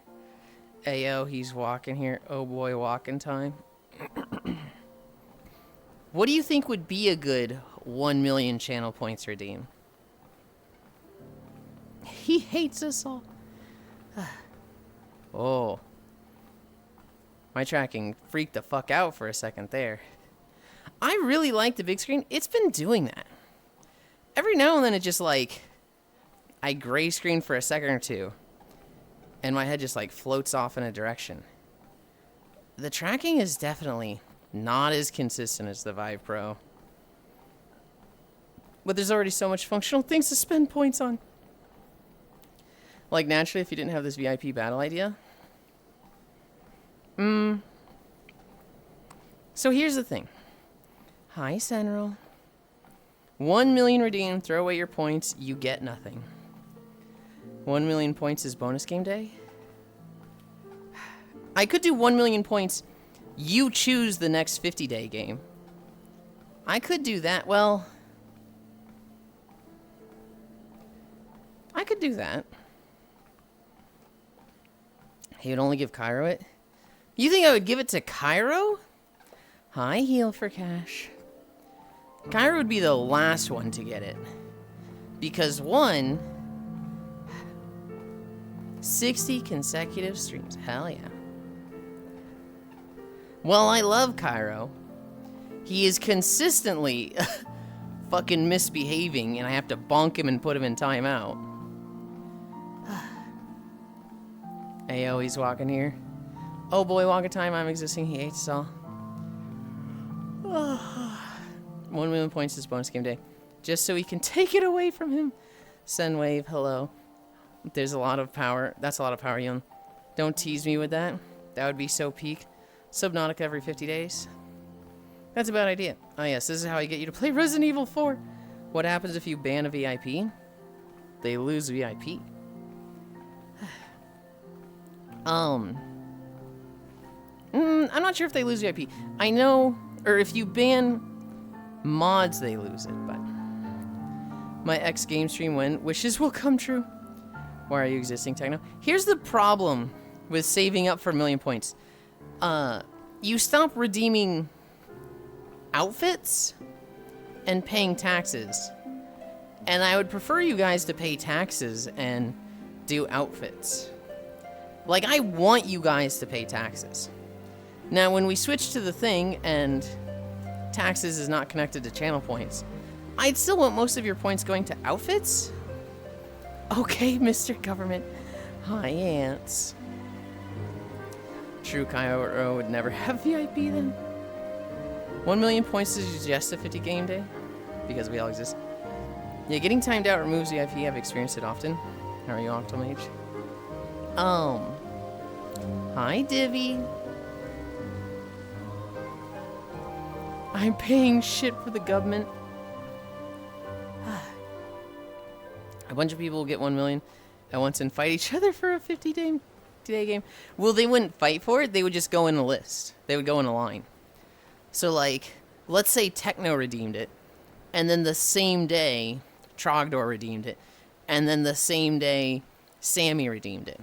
Ayo, he's walking here. Oh boy, walking time. What do you think would be a good 1 million channel points redeem? He hates us all. Oh. My tracking freaked the fuck out for a second there. I really like the big screen. It's been doing that. Every now and then it just like... I gray screen for a second or two. And my head just like floats off in a direction. The tracking is definitely not as consistent as the Vive Pro. But there's already so much functional things to spend points on. Like naturally, if you didn't have this VIP battle idea. So here's the thing. Hi, Central. 1 million redeemed, throw away your points, you get nothing. 1 million points is bonus game day? I could do 1 million points, you choose the next 50-day game. I could do that, well... I could do that. He would only give Cairo it? You think I would give it to Cairo? Hi, heal for cash. Cairo would be the last one to get it. Because one... 60 consecutive streams. Hell yeah. Well, I love Cairo. He is consistently fucking misbehaving, and I have to bonk him and put him in timeout. Ayo, he's walking here. Oh boy, walking time, I'm existing. He hates us all. 1 million points is bonus game day. Just so we can take it away from him. Send wave, hello. There's a lot of power. That's a lot of power, Yulind. Don't tease me with that. That would be so peak. Subnautica every 50 days. That's a bad idea. Oh yes, this is how I get you to play Resident Evil 4. What happens if you ban a VIP? They lose VIP. I'm not sure if they lose VIP. I know, or if you ban mods, they lose it, but... My ex game stream when wishes will come true. Why are you existing, Techno? Here's the problem with saving up for 1 million points. You stop redeeming outfits and paying taxes. And I would prefer you guys to pay taxes and do outfits. Like, I want you guys to pay taxes. Now, when we switch to the thing and taxes is not connected to channel points, I'd still want most of your points going to outfits. Okay, Mr. Government. Hi, ants. True Cairo would never have VIP then. 1 million points is just a 50 game day. Because we all exist. Yeah, getting timed out removes VIP. I've experienced it often. How are you, Octomage? Hi, Divvy. I'm paying shit for the government. A bunch of people will get 1 million at once and fight each other for a 50-day game. Well, they wouldn't fight for it. They would just go in a list. They would go in a line. So, like, let's say Techno redeemed it. And then the same day, Trogdor redeemed it. And then the same day, Sammy redeemed it.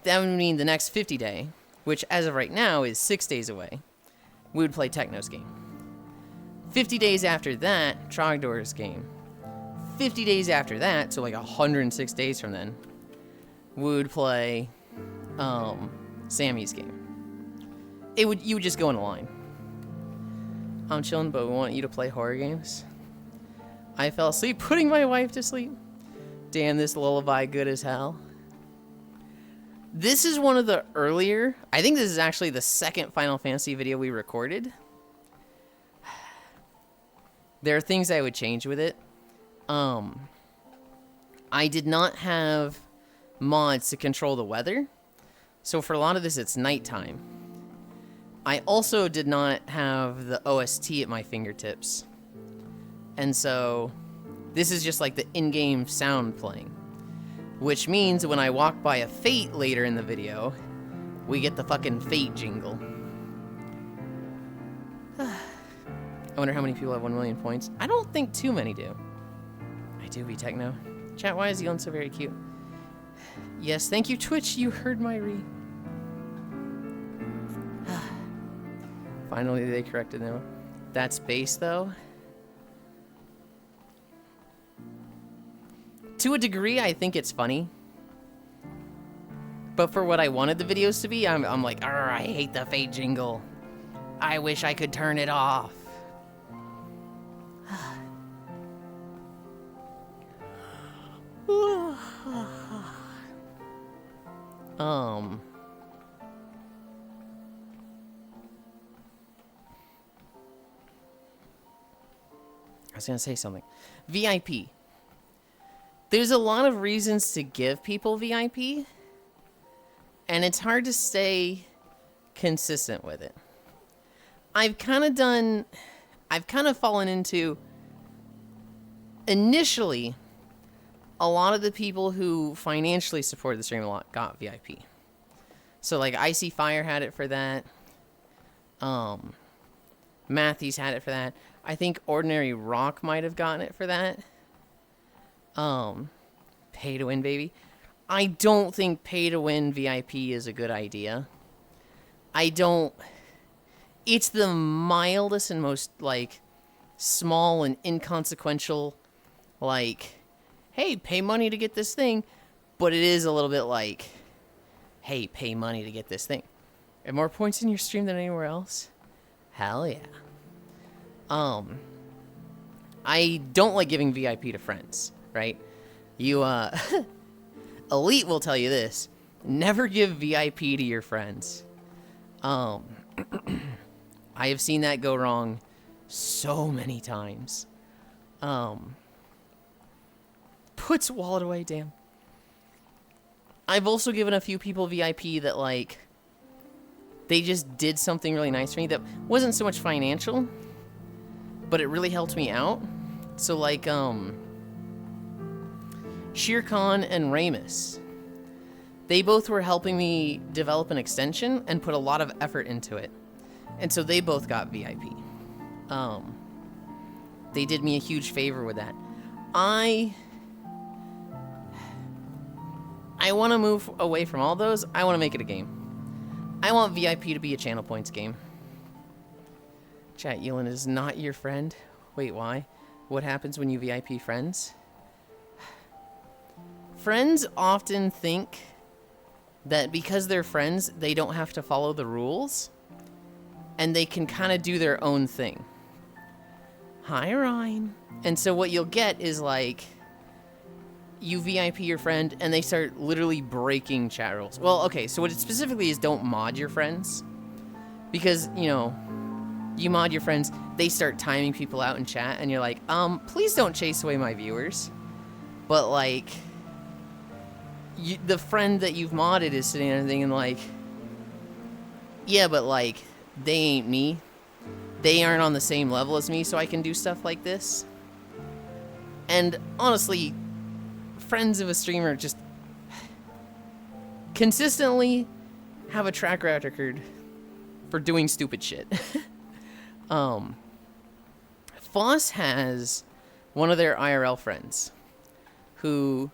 That would mean the next 50-day, which as of right now is 6 days away, we would play Techno's game. 50 days after that, Trogdor's game. 50 days after that, so like 106 days from then, we would play Sammy's game. You would just go in a line. I'm chilling, but we want you to play horror games. I fell asleep putting my wife to sleep. Damn, this lullaby good as hell. This is one of the earlier... I think this is actually the second Final Fantasy video we recorded. There are things I would change with it. I did not have mods to control the weather. So for a lot of this, it's nighttime. I also did not have the OST at my fingertips. And so this is just like the in-game sound playing. Which means when I walk by a Fate later in the video, we get the fucking Fate jingle. I wonder how many people have 1 million points. I don't think too many do. I do be techno. Chat, why is Yulind so very cute? Yes, thank you, Twitch. You heard my re. Finally, they corrected them. That's base, though. To a degree, I think it's funny. But for what I wanted the videos to be, I'm like, I hate the fade jingle. I wish I could turn it off. I was gonna say something. VIP. There's a lot of reasons to give people VIP, and it's hard to stay consistent with it. I've kind of fallen into, initially, a lot of the people who financially supported the stream a lot got VIP. So like Icy Fire had it for that. Matthews had it for that. I think Ordinary Rock might have gotten it for that. Pay to win, baby. I don't think pay to win VIP is a good idea. It's the mildest and most, like, small and inconsequential, like, hey, pay money to get this thing. But it is a little bit like, hey, pay money to get this thing. Have more points in your stream than anywhere else? Hell yeah. I don't like giving VIP to friends, right? You, Elite will tell you this. Never give VIP to your friends. I have seen that go wrong so many times. Puts wallet away, damn. I've also given a few people VIP that, like, they just did something really nice for me that wasn't so much financial, but it really helped me out. So, like, Shere Khan and Ramus. They both were helping me develop an extension and put a lot of effort into it. And so they both got VIP. They did me a huge favor with that. I want to move away from all those. I want to make it a game. I want VIP to be a channel points game. Chat, Yulind is not your friend. Wait, why? What happens when you VIP friends? Friends often think that because they're friends, they don't have to follow the rules. And they can kind of do their own thing. Hi, Ryan. And so what you'll get is, like, you VIP your friend, and they start literally breaking chat rules. Well, okay, so what it specifically is, don't mod your friends. Because, you know, you mod your friends, they start timing people out in chat, and you're like, please don't chase away my viewers. But, like, the friend that you've modded is sitting there thinking, like, yeah, but, like, they ain't me. They aren't on the same level as me, so I can do stuff like this. And, honestly, friends of a streamer just consistently have a track record for doing stupid shit. Foss has one of their IRL friends who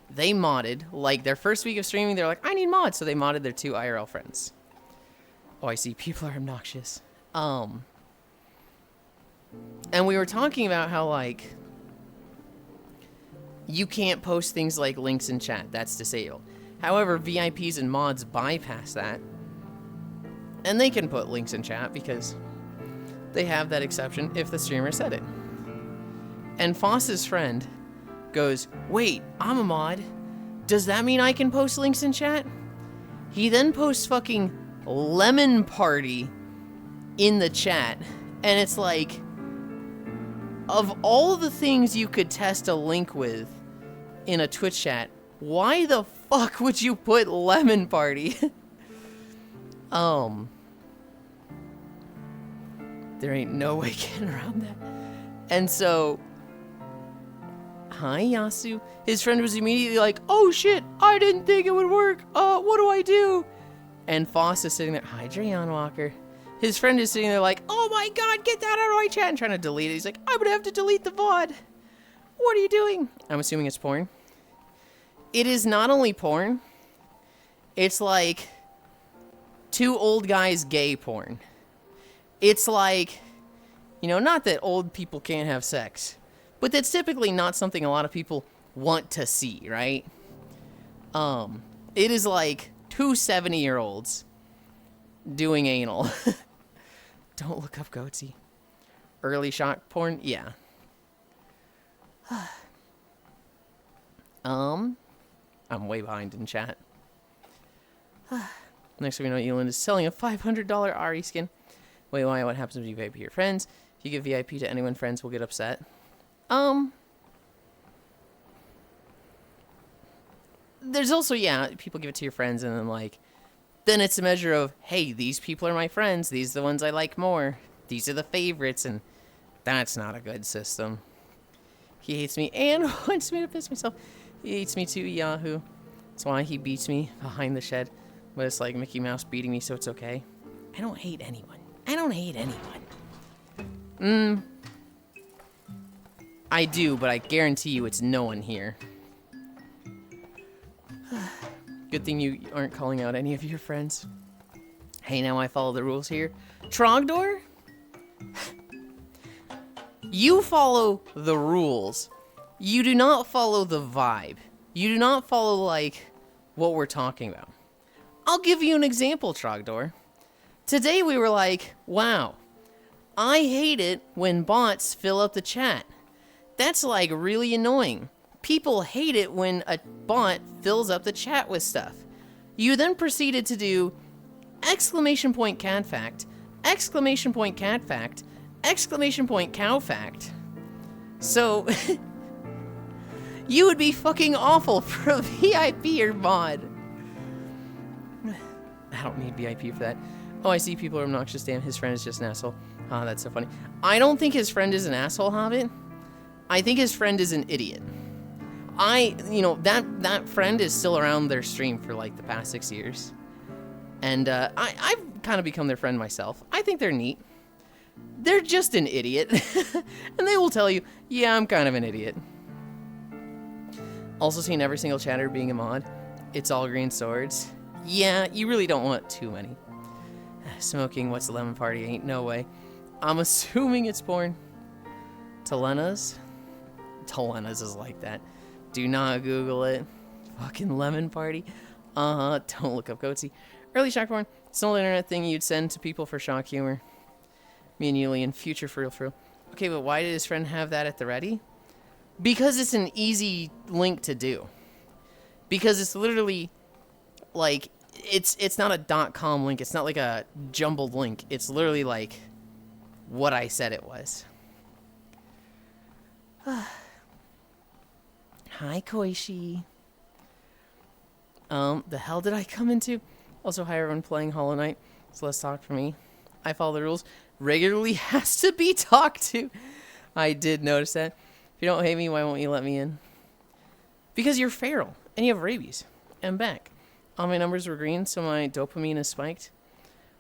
they modded, like, their first week of streaming, they're like, I need mods, so they modded their 2 IRL friends. Oh, I see, people are obnoxious. And we were talking about how, like, you can't post things like links in chat. That's disabled. However, VIPs and mods bypass that. And they can put links in chat because they have that exception if the streamer said it. And Foss's friend goes, wait, I'm a mod. Does that mean I can post links in chat? He then posts fucking Lemon Party in the chat. And it's like, of all the things you could test a link with in a Twitch chat, why the fuck would you put Lemon Party? There ain't no way getting around that. And so, hi Yasu. His friend was immediately like, oh shit, I didn't think it would work. What do I do? And Foss is sitting there, hi Drayon Walker. His friend is sitting there like, oh my god, get that out of my chat, and trying to delete it. He's like, I'm gonna have to delete the VOD. What are you doing? I'm assuming it's porn. It is not only porn, it's like 2 old guys gay porn. It's like, you know, not that old people can't have sex, but that's typically not something a lot of people want to see, right? It is like 2 70-year-olds doing anal. Don't look up goatsy. Early shock porn? Yeah. I'm way behind in chat. Next thing we know, Yulind is selling a $500 Ari skin. Wait, why? What happens if you VIP your friends? If you give VIP to anyone, friends will get upset. There's also, yeah, people give it to your friends and then, like, then it's a measure of, hey, these people are my friends. These are the ones I like more. These are the favorites, and that's not a good system. He hates me and wants me to piss myself. He hates me too, Yahoo. That's why he beats me behind the shed. But it's like Mickey Mouse beating me, so it's okay. I don't hate anyone. I don't hate anyone. I do, but I guarantee you it's no one here. Good thing you aren't calling out any of your friends. Hey, now I follow the rules here. Trogdor? You follow the rules. You do not follow the vibe. You do not follow, like, what we're talking about. I'll give you an example, Trogdor. Today we were like, wow, I hate it when bots fill up the chat. That's, like, really annoying. People hate it when a bot fills up the chat with stuff. You then proceeded to do exclamation point cat fact, exclamation point cat fact, exclamation point cow fact. So, you would be fucking awful for a VIP or mod. I don't need VIP for that. Oh, I see people are obnoxious. Damn, his friend is just an asshole. Ah, that's so funny. I don't think his friend is an asshole, Hobbit. I think his friend is an idiot. You know, that friend is still around their stream for like the past 6 years. And I've kind of become their friend myself. I think they're neat. They're just an idiot. And they will tell you, yeah, I'm kind of an idiot. Also seen every single chatter being a mod. It's all green swords. Yeah, you really don't want too many. Smoking what's the lemon party ain't no way. I'm assuming it's porn. Telena's is like that. Do not Google it. Fucking lemon party. Don't look up goatsy. Early shock porn. It's an old internet thing you'd send to people for shock humor. Me and Yulind, future for real. Okay, but why did his friend have that at the ready? Because it's an easy link to do. Because it's literally, like, it's not a .com link. It's not like a jumbled link. It's literally like what I said it was. Hi, Koishi. The hell did I come into? Also, hi everyone playing Hollow Knight. So let's talk for me. I follow the rules. Regularly has to be talked to. I did notice that. If you don't hate me, why won't you let me in? Because you're feral and you have rabies. I'm back. All my numbers were green, so my dopamine is spiked.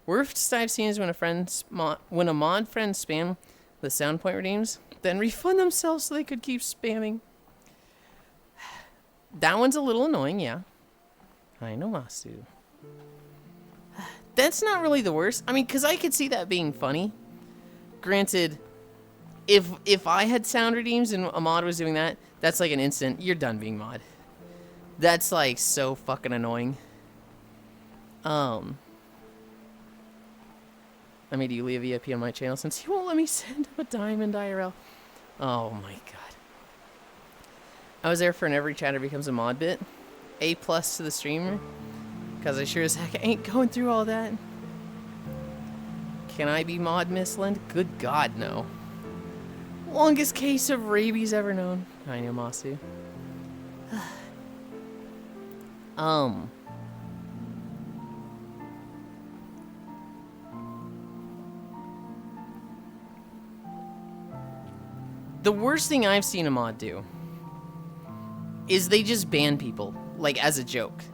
Worst I've seen is when a mod friend spam the sound point redeems, then refund themselves so they could keep spamming. That one's a little annoying, yeah. I know, Masu. That's not really the worst. I mean, because I could see that being funny. Granted, if I had sound redeems and a mod was doing that, that's like an instant, you're done being mod. That's like so fucking annoying. I made Yulia VIP on my channel since he won't let me send him a diamond IRL. Oh my god. I was there for an every chatter becomes a mod bit. A+ to the streamer. Because I sure as heck ain't going through all that. Can I be mod, Miss Lind? Good god, no. Longest case of rabies ever known. I know, Masu. The worst thing I've seen a mod do is they just ban people, like, as a joke.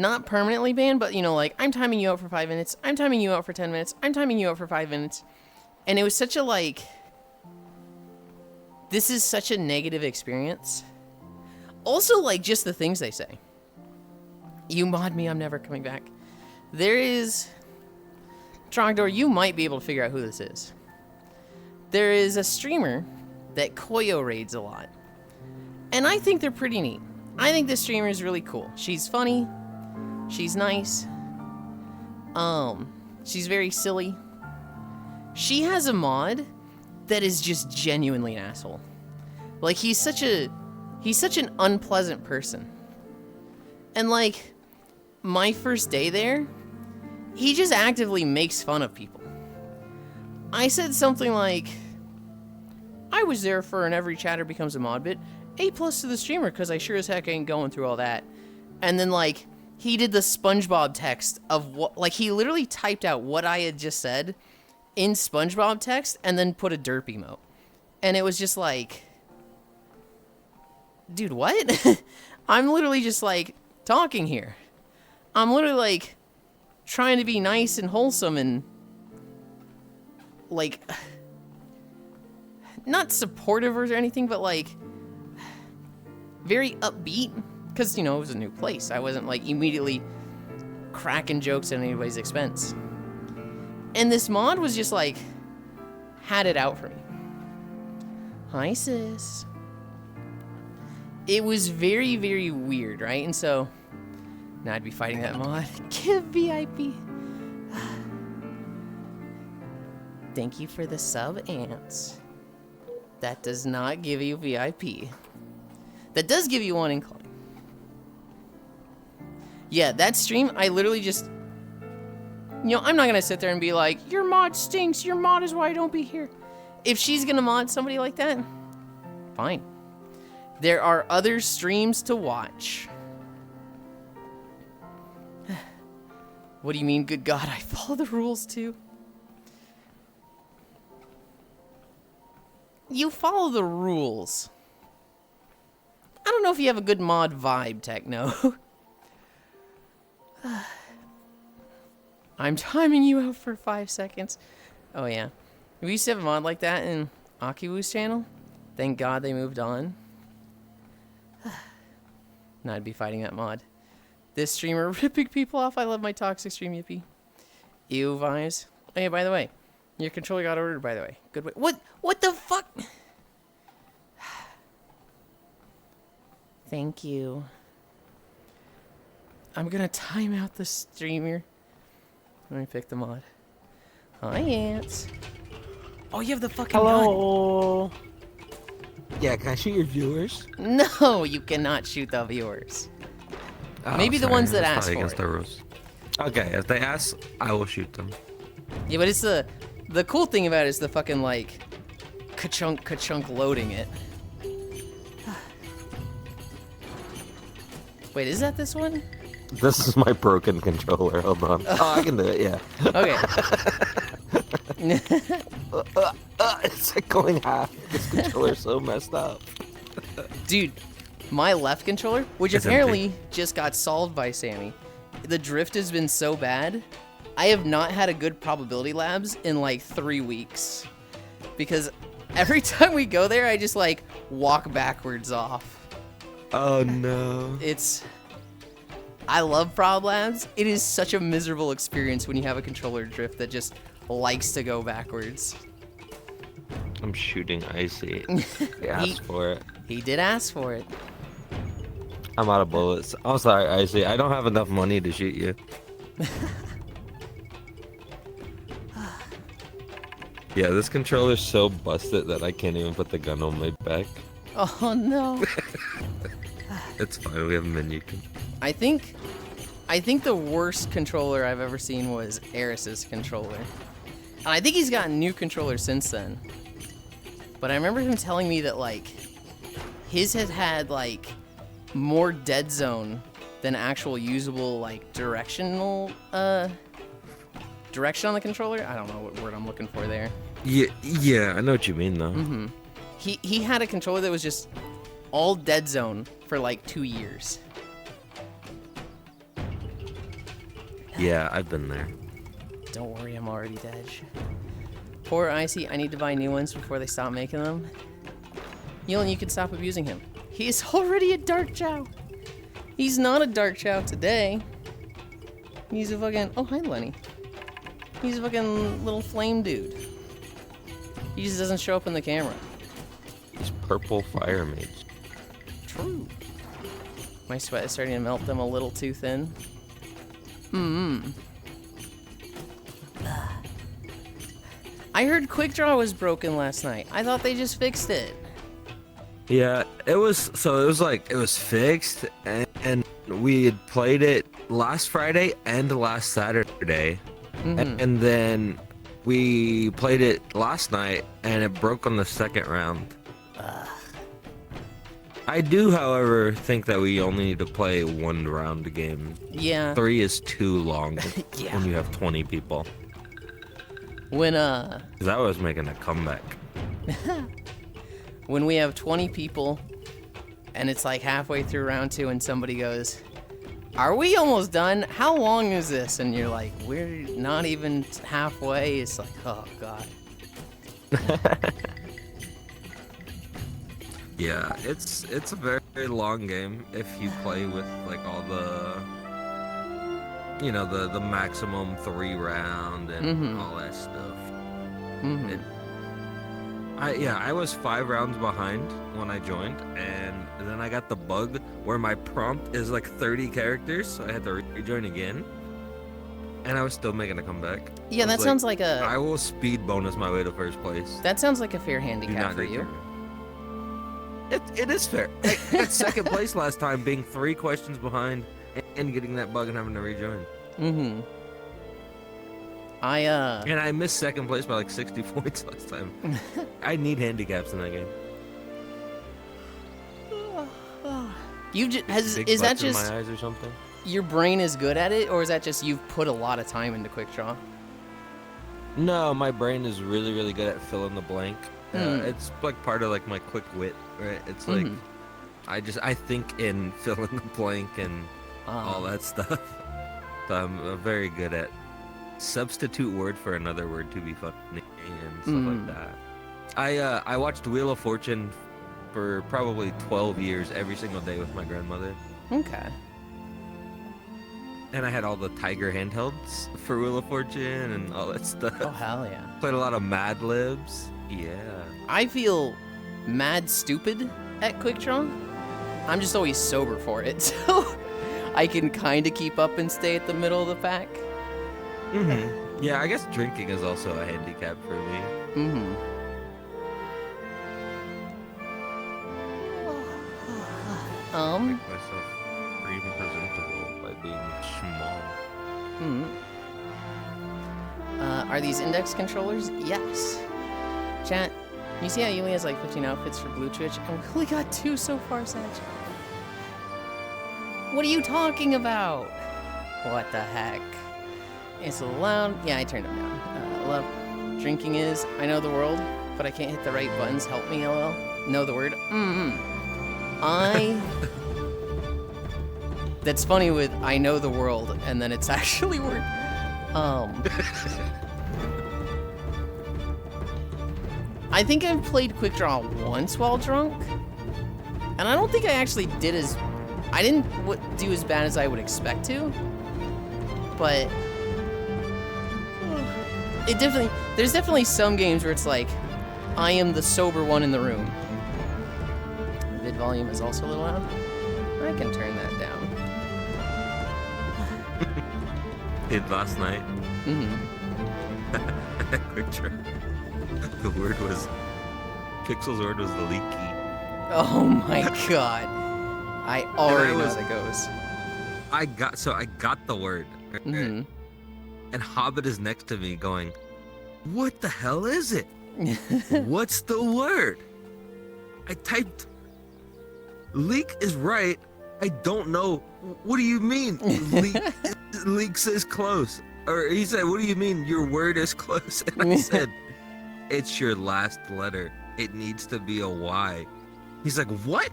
not permanently banned, but, you know, like, I'm timing you out for 5 minutes, I'm timing you out for 10 minutes, I'm timing you out for 5 minutes. And it was such a, like, this is such a negative experience. Also, like, just the things they say. You mod me, I'm never coming back. There is... Trogdor, you might be able to figure out who this is. There is a streamer that Koyo raids a lot. And I think they're pretty neat. I think this streamer is really cool. She's funny. She's nice. She's very silly. She has a mod that is just genuinely an asshole. Like, he's such an unpleasant person. And, like, my first day there, he just actively makes fun of people. I said something like, I was there for an every chatter becomes a mod bit. A+ to the streamer, because I sure as heck ain't going through all that. And then, like, he did the SpongeBob text of what, like, he literally typed out what I had just said in SpongeBob text and then put a derp emote. And it was just like, dude, what? I'm literally just, like, talking here. I'm literally, like, trying to be nice and wholesome and, like, not supportive or anything, but, like, very upbeat, because, you know, it was a new place. I wasn't, like, immediately cracking jokes at anybody's expense. And this mod was just, like, had it out for me. Hi, sis. It was very, very weird, right? And so, now I'd be fighting that mod. Give VIP. Thank you for the sub, Ants. That does not give you VIP. That does give you one incline. Yeah, that stream, I literally just... You know, I'm not going to sit there and be like, your mod stinks, your mod is why I don't be here. If she's going to mod somebody like that, fine. There are other streams to watch. What do you mean, good God, I follow the rules too? You follow the rules. I don't know if you have a good mod vibe, Techno. I'm timing you out for 5 seconds. Oh yeah. We used to have a mod like that in Akiwu's channel. Thank God they moved on. Now I'd be fighting that mod. This streamer ripping people off. I love my toxic stream, yippee. Ew vibes. Hey, by the way, your controller got ordered, by the way. Good way. What the fuck? Thank you. I'm gonna time out the streamer. Let me pick the mod. Hi, Ants. Oh, you have the fucking Hello. gun. Yeah, can I shoot your viewers? No, you cannot shoot the viewers. Oh, Maybe the ones that ask for against it. the rules. Okay, if they ask, I will shoot them. Yeah, but it's the cool thing about it is the fucking, like, ka-chunk loading it. Wait, is that this one? This is my broken controller. Hold on. Oh, I can do it, yeah. Okay. It's like going half. This controller's so messed up. Dude, my left controller, which It's apparently empty. just got solved by Sammy, the drift has been so bad, I have not had a good probability labs in like 3 weeks. Because every time we go there, I just like walk backwards off. Oh no. I love prob labs. It is such a miserable experience when you have a controller drift that just likes to go backwards. I'm shooting Icy. He asked for it. He did ask for it. I'm out of bullets. I'm sorry, Icy. I don't have enough money to shoot you. Yeah, this controller's so busted that I can't even put the gun on my back. Oh no. It's fine, we have a menu. I think the worst controller I've ever seen was Eris's controller. And I think he's gotten new controllers since then. But I remember him telling me that, like, his had like, more dead zone than actual usable, like, direction on the controller. I don't know what word I'm looking for there. Yeah, I know what you mean though. Mm-hmm. He had a controller that was just all dead zone for like 2 years. Yeah, I've been there. Don't worry, I'm already dead. Poor Icy, I need to buy new ones before they stop making them. Yulind, you can stop abusing him. He's already a Dark Chow. He's not a Dark Chow today. He's a fucking... Oh, hi, Lenny. He's a fucking little flame dude. He just doesn't show up in the camera. He's purple fire mage. True. My sweat is starting to melt them a little too thin. I heard Quick Draw was broken last night. I thought they just fixed it. Yeah, it was fixed, and we had played it last Friday and last Saturday, and then we played it last night, and it broke on the second round. I do, however, think that we only need to play one round game. Yeah. 3 is too long Yeah. when you have 20 people. When 'Cause I was making a comeback. when we have 20 people and it's like halfway through round 2 and somebody goes, "Are we almost done? How long is this?" And you're like, "We're not even halfway." It's like, oh god. Yeah, it's a very, very long game if you play with like all the, you know, the maximum 3 round and all that stuff. I was 5 rounds behind when I joined, and then I got the bug where my prompt is like 30 characters, so I had to rejoin again, and I was still making a comeback. Yeah, that sounds like a... I will speed bonus my way to first place. That sounds like a fair Do handicap not for take you. care. It is fair. I got second place last time, being 3 questions behind and getting that bug and having to rejoin. And I missed second place by like 60 points last time. I need handicaps in that game. you just Big is that butts in just my eyes or something? your brain is good at it, or is that just you've put a lot of time into Quick Draw? No, my brain is really, really good at fill in the blank. It's like part of like my quick wit, right? It's like I think in fill in the blank and all that stuff. So I'm very good at substitute word for another word to be funny and stuff like that. I watched Wheel of Fortune for probably 12 years every single day with my grandmother. Okay. And I had all the Tiger handhelds for Wheel of Fortune and all that stuff. Oh hell yeah. Played a lot of Mad Libs. Yeah. I feel mad stupid at Quick Draw. I'm just always sober for it, so I can kind of keep up and stay at the middle of the pack. Yeah, I guess drinking is also a handicap for me. Make myself pretty presentable by being small. Are these index controllers? Yes. Chat, you see how Yulind has like 15 outfits for Blue Twitch? And we only got 2 so far, Sag. What are you talking about? What the heck? It's loud. Yeah, I turned them down. Love. Drinking is, I know the world, but I can't hit the right buttons. Help me, LL. Know the word. That's funny with I know the world, and then it's actually word. I think I've played Quick Draw once while drunk, and I don't think I actually did as... I didn't do as bad as I would expect to, but... It definitely... There's definitely some games where it's like, I am the sober one in the room. Vid volume is also a little loud. I can turn that down. Did last night. Quick Draw. The word was... Pixel's word was the leaky. Oh my god. I already know how that goes. I got the word. And Hobbit is next to me going, "What the hell is it? What's the word?" I typed, "Leak is right. I don't know. What do you mean? Leak says close." Or he said, "What do you mean your word is close?" And I said, "It's your last letter. It needs to be a Y." He's like, "What?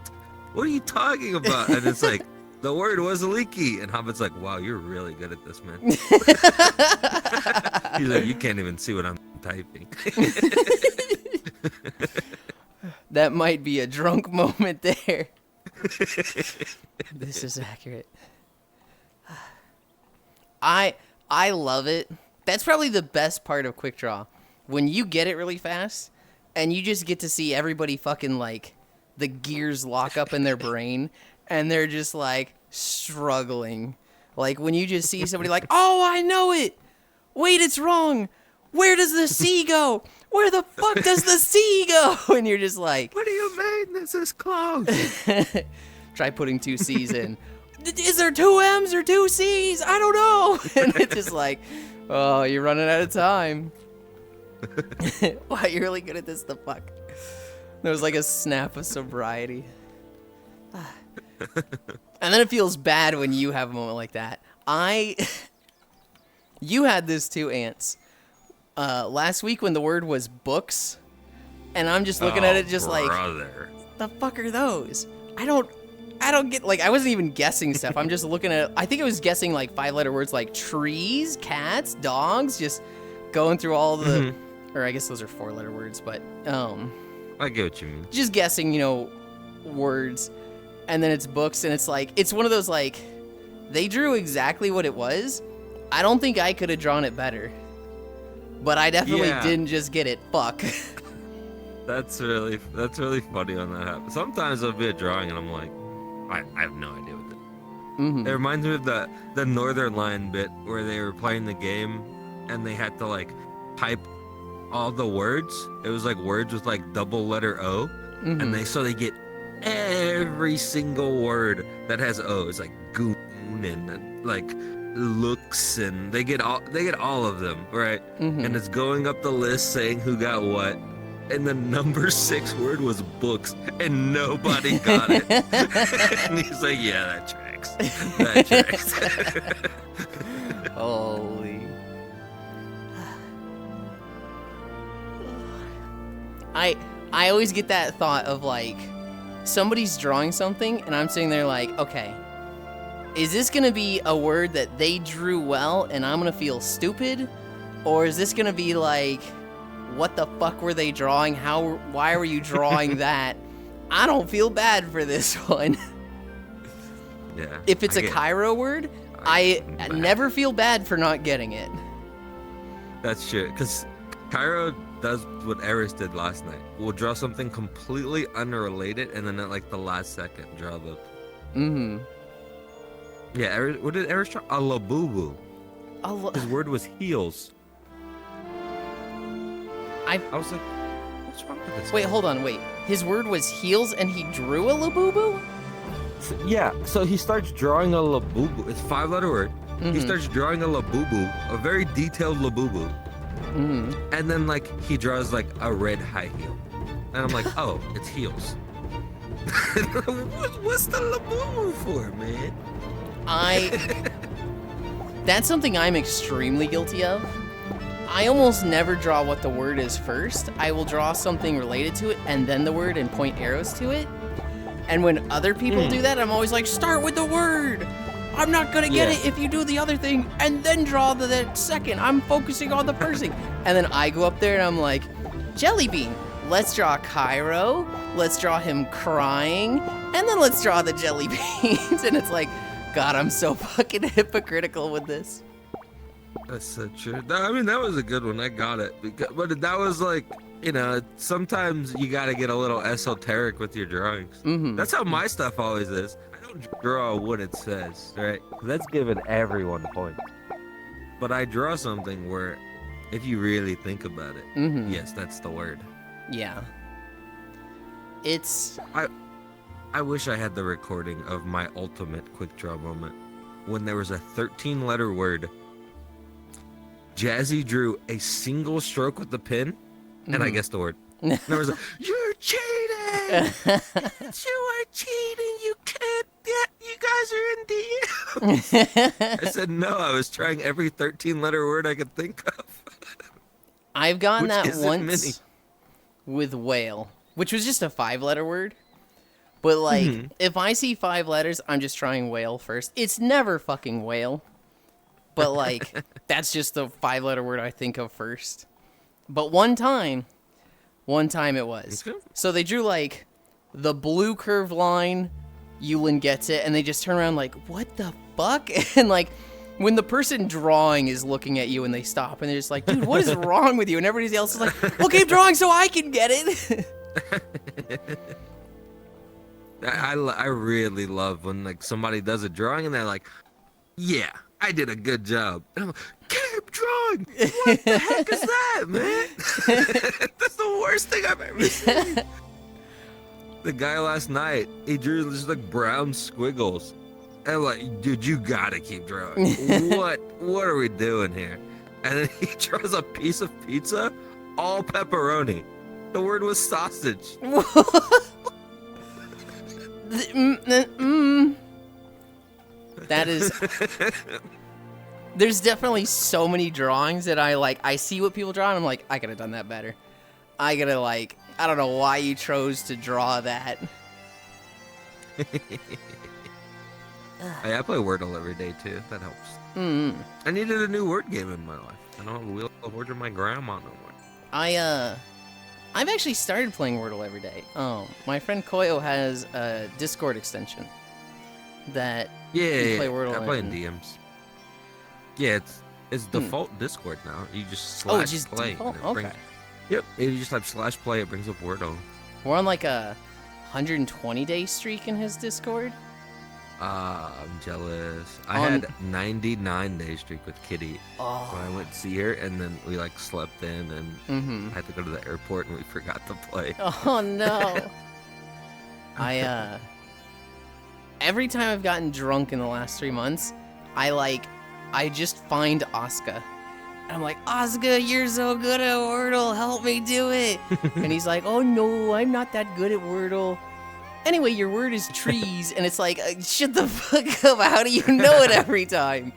What are you talking about?" And it's like, The word was leaky. And Hobbit's like, wow, you're really good at this, man. He's like, you can't even see what I'm typing. That might be a drunk moment there. This is accurate. I love it. That's probably the best part of Quick Draw. When you get it really fast and you just get to see everybody fucking like the gears lock up in their brain and they're just like struggling. Like when you just see somebody like, "Oh, I know it. Wait, it's wrong. Where does the C go? Where the fuck does the C go?" And you're just like, "What do you mean this is close?" Try putting 2 C's in. Is there 2 M's or 2 C's? I don't know. And it's just like, oh, you're running out of time. Wow, you're really good at this. The fuck? There was like a snap of sobriety. And then it feels bad when you have a moment like that. You had this too, Ants. Last week when the word was books, and I'm just looking at it just brother. like, the fuck are those? I don't get, like, I wasn't even guessing stuff. I'm just looking at, I think I was guessing like 5-letter words like trees, cats, dogs, just going through all the, or I guess those are 4-letter words, but, I get what you mean. just guessing, words. And then it's books, and it's like, it's one of those, like, they drew exactly what it was. I don't think I could have drawn it better. But I definitely didn't just get it. Fuck. That's really funny when that happens. Sometimes I'll be a drawing and I'm like, I have no idea what it reminds me of the Northern Line bit where they were playing the game and they had to like type all the words. It was like words with like double letter O, and they get every single word that has O. It's like goon and like looks, and they get all of them, right? And it's going up the list saying who got what. And the number 6 word was books, and nobody got it. And he's like, yeah, that tracks. That tracks. Holy. I always get that thought of like, somebody's drawing something, and I'm sitting there like, okay, is this going to be a word that they drew well, and I'm going to feel stupid? Or is this going to be like, what the fuck were they drawing? Why were you drawing that? I don't feel bad for this one. Yeah. If it's a Cairo word, I never feel bad for not getting it. That's true, because Cairo does what Eris did last night. We'll draw something completely unrelated, and then at like the last second, draw the... Yeah, what did Eris draw? A labubu. His word was heels. I was like, what's wrong with this? Wait, hold on, wait. His word was heels and he drew a labubu? Yeah, so he starts drawing a labubu. It's a 5-letter word. He starts drawing a labubu, a very detailed labubu. And then like he draws like a red high heel. And I'm like, oh, it's heels. What's the labubu for, man? That's something I'm extremely guilty of. I almost never draw what the word is first. I will draw something related to it and then the word and point arrows to it. And when other people do that, I'm always like, start with the word. I'm not gonna get it if you do the other thing and then draw the second. I'm focusing on the first thing. And then I go up there and I'm like, jelly bean. Let's draw Cairo. Let's draw him crying. And then let's draw the jelly beans. And it's like, God, I'm so fucking hypocritical with this. That's so true. I mean, that was a good one. I got it. But that was like, sometimes you got to get a little esoteric with your drawings. That's how my stuff always is. I don't draw what it says, right? That's giving everyone points. But I draw something where, if you really think about it, yes, that's the word. Yeah. I wish I had the recording of my ultimate quick draw moment when there was a 13-letter word. Jazzy drew a single stroke with the pen, and I guessed the word. And I was like, "You're cheating! You are cheating! You can't get. You guys are in DMs." I said, "No, I was trying every 13-letter word I could think of." I've gotten that once with whale, which was just a 5-letter word. But like, Mhm. if I see 5 letters, I'm just trying whale first. It's never fucking whale. But like, that's just the 5-letter word I think of first. But one time it was. Okay. So they drew like the blue curved line, Yulind gets it, and they just turn around like, what the fuck? And like, when the person drawing is looking at you and they stop and they're just like, dude, what is wrong with you? And everybody else is like, well, keep drawing so I can get it. I really love when like somebody does a drawing and they're like, yeah, I did a good job. And I'm like, keep drawing. What the heck is that, man? That's the worst thing I've ever seen. The guy last night, he drew just like brown squiggles. And I'm like, dude, you gotta keep drawing. What are we doing here? And then he draws a piece of pizza, all pepperoni. The word was sausage. That is. There's definitely so many drawings that I see what people draw and I'm like, I could have done that better. I gotta like, I don't know why you chose to draw that. I play Wordle every day too. That helps. I needed a new word game in my life. I don't have a Wheel of Fortune my grandma no more. I've actually started playing Wordle every day. My friend Koyo has a Discord extension that you play Wordle I play in in. DMs. Yeah, it's default Discord now. You just Oh, slash just play. default? and it Okay. brings- Yep. You just type slash play. It brings up Wordle. We're on like a 120-day streak in his Discord. I'm jealous. I On- had 99-day streak with Kitty when Oh. I went to see her, and then we like slept in, and I had to go to the airport, and we forgot to play. Oh no. Every time I've gotten drunk in the last 3 months, I just find Asuka. And I'm like, Asuka, you're so good at Wordle, help me do it. And he's like, oh no, I'm not that good at Wordle. Anyway, your word is trees, and it's like, shut the fuck up, how do you know it every time?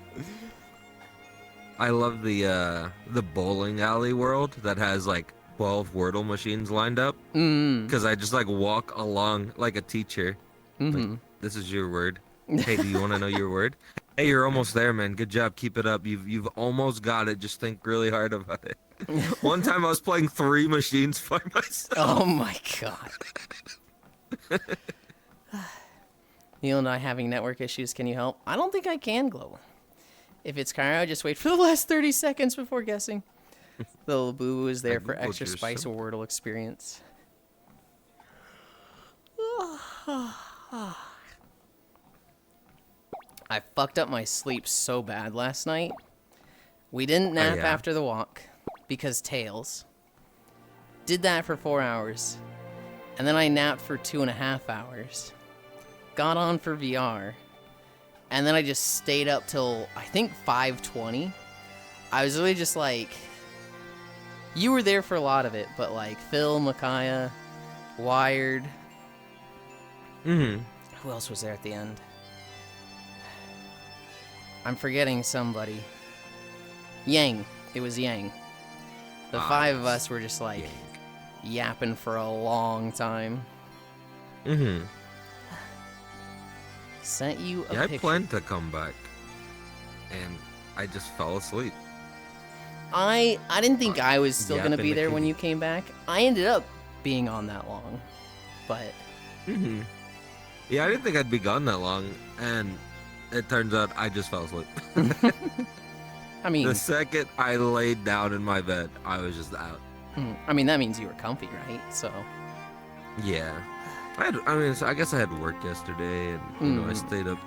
I love the bowling alley world that has like 12 Wordle machines lined up. Because I just like walk along like a teacher. Like, this is your word. Hey, do you want to know your word? Hey, you're almost there, man. Good job. Keep it up. You've almost got it. Just think really hard about it. One time I was playing 3 machines by myself. Oh my god. Neil and I having network issues. Can you help? I don't think I can, Global. If it's Cairo, just wait for the last 30 seconds before guessing. The little boo is there for Googled extra your spice symbol. or Wordle experience. I fucked up my sleep so bad last night. We didn't nap yeah? after the walk because tails. Did that for 4 hours. And then I napped for 2.5 hours. Got on for VR. And then I just stayed up till, I think, 5:20. I was really just like... You were there for a lot of it, but like Phil, Micaiah, Wired. Mm-hmm. Who else was there at the end? I'm forgetting somebody. Yang. It was Yang. The 5 of us were just like yapping for a long time. Mm-hmm. Sent you a Yeah, I picture. planned to come back, and I just fell asleep. I didn't think I was still gonna Yapping be the there when kitty. you came back. I ended up being on that long, but Mm-hmm. Yeah, I didn't think I'd be gone that long, and it turns out I just fell asleep. I mean, The second I laid down in my bed, I was just out. that means you were comfy, right? So Yeah. So I guess I had work yesterday, and you know, I stayed up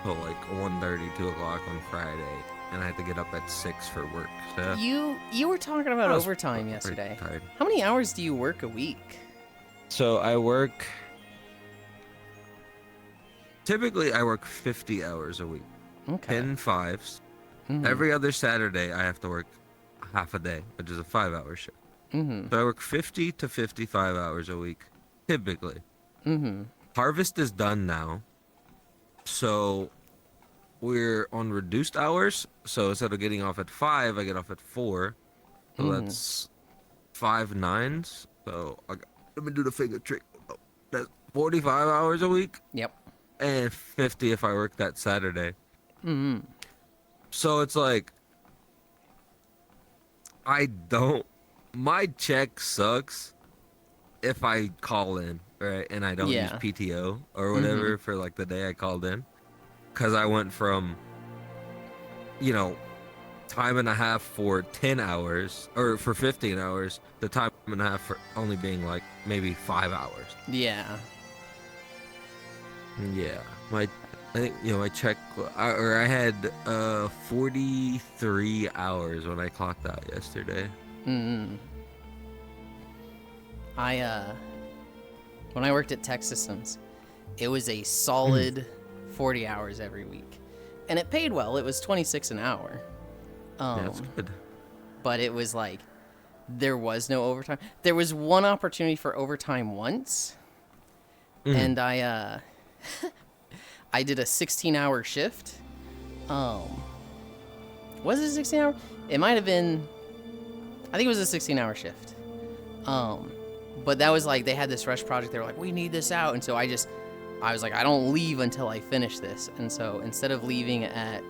till like 1:30, 2 o'clock on Friday, and I had to get up at 6 for work. So you were talking about I was overtime pretty yesterday. tired. How many hours do you work a week? So typically I work 50 hours a week, Okay. 10 5s. Mhm. Every other Saturday I have to work half a day, which is a 5-hour shift. Mhm. So I work 50 to 55 hours a week, typically. Mhm. Harvest is done now, so we're on reduced hours. So instead of getting off at 5, I get off at 4. So that's 5 9s. So let me do the finger trick. Oh, that's 45 hours a week Yep. and 50 if I work that Saturday. Mm-hmm. So it's like, my check sucks if I call in, right? And I don't use Yeah. PTO or whatever for like the day I called in. Because I went from, time and a half for 10 hours or for 15 hours, the time and a half for only being like maybe 5 hours. Yeah. Yeah. I think, my check, I had 43 hours when I clocked out yesterday. Mm-hmm. When I worked at Tech Systems, it was a solid 40 hours every week. And it paid well. It was 26 an hour. That's good. But it was like, there was no overtime. There was one opportunity for overtime once. And I did a 16-hour shift. Was it a 16-hour? It might have been, I think it was a 16-hour shift. But that was like, they had this rush project. They were like, we need this out. And so I was like, I don't leave until I finish this. And so instead of leaving at,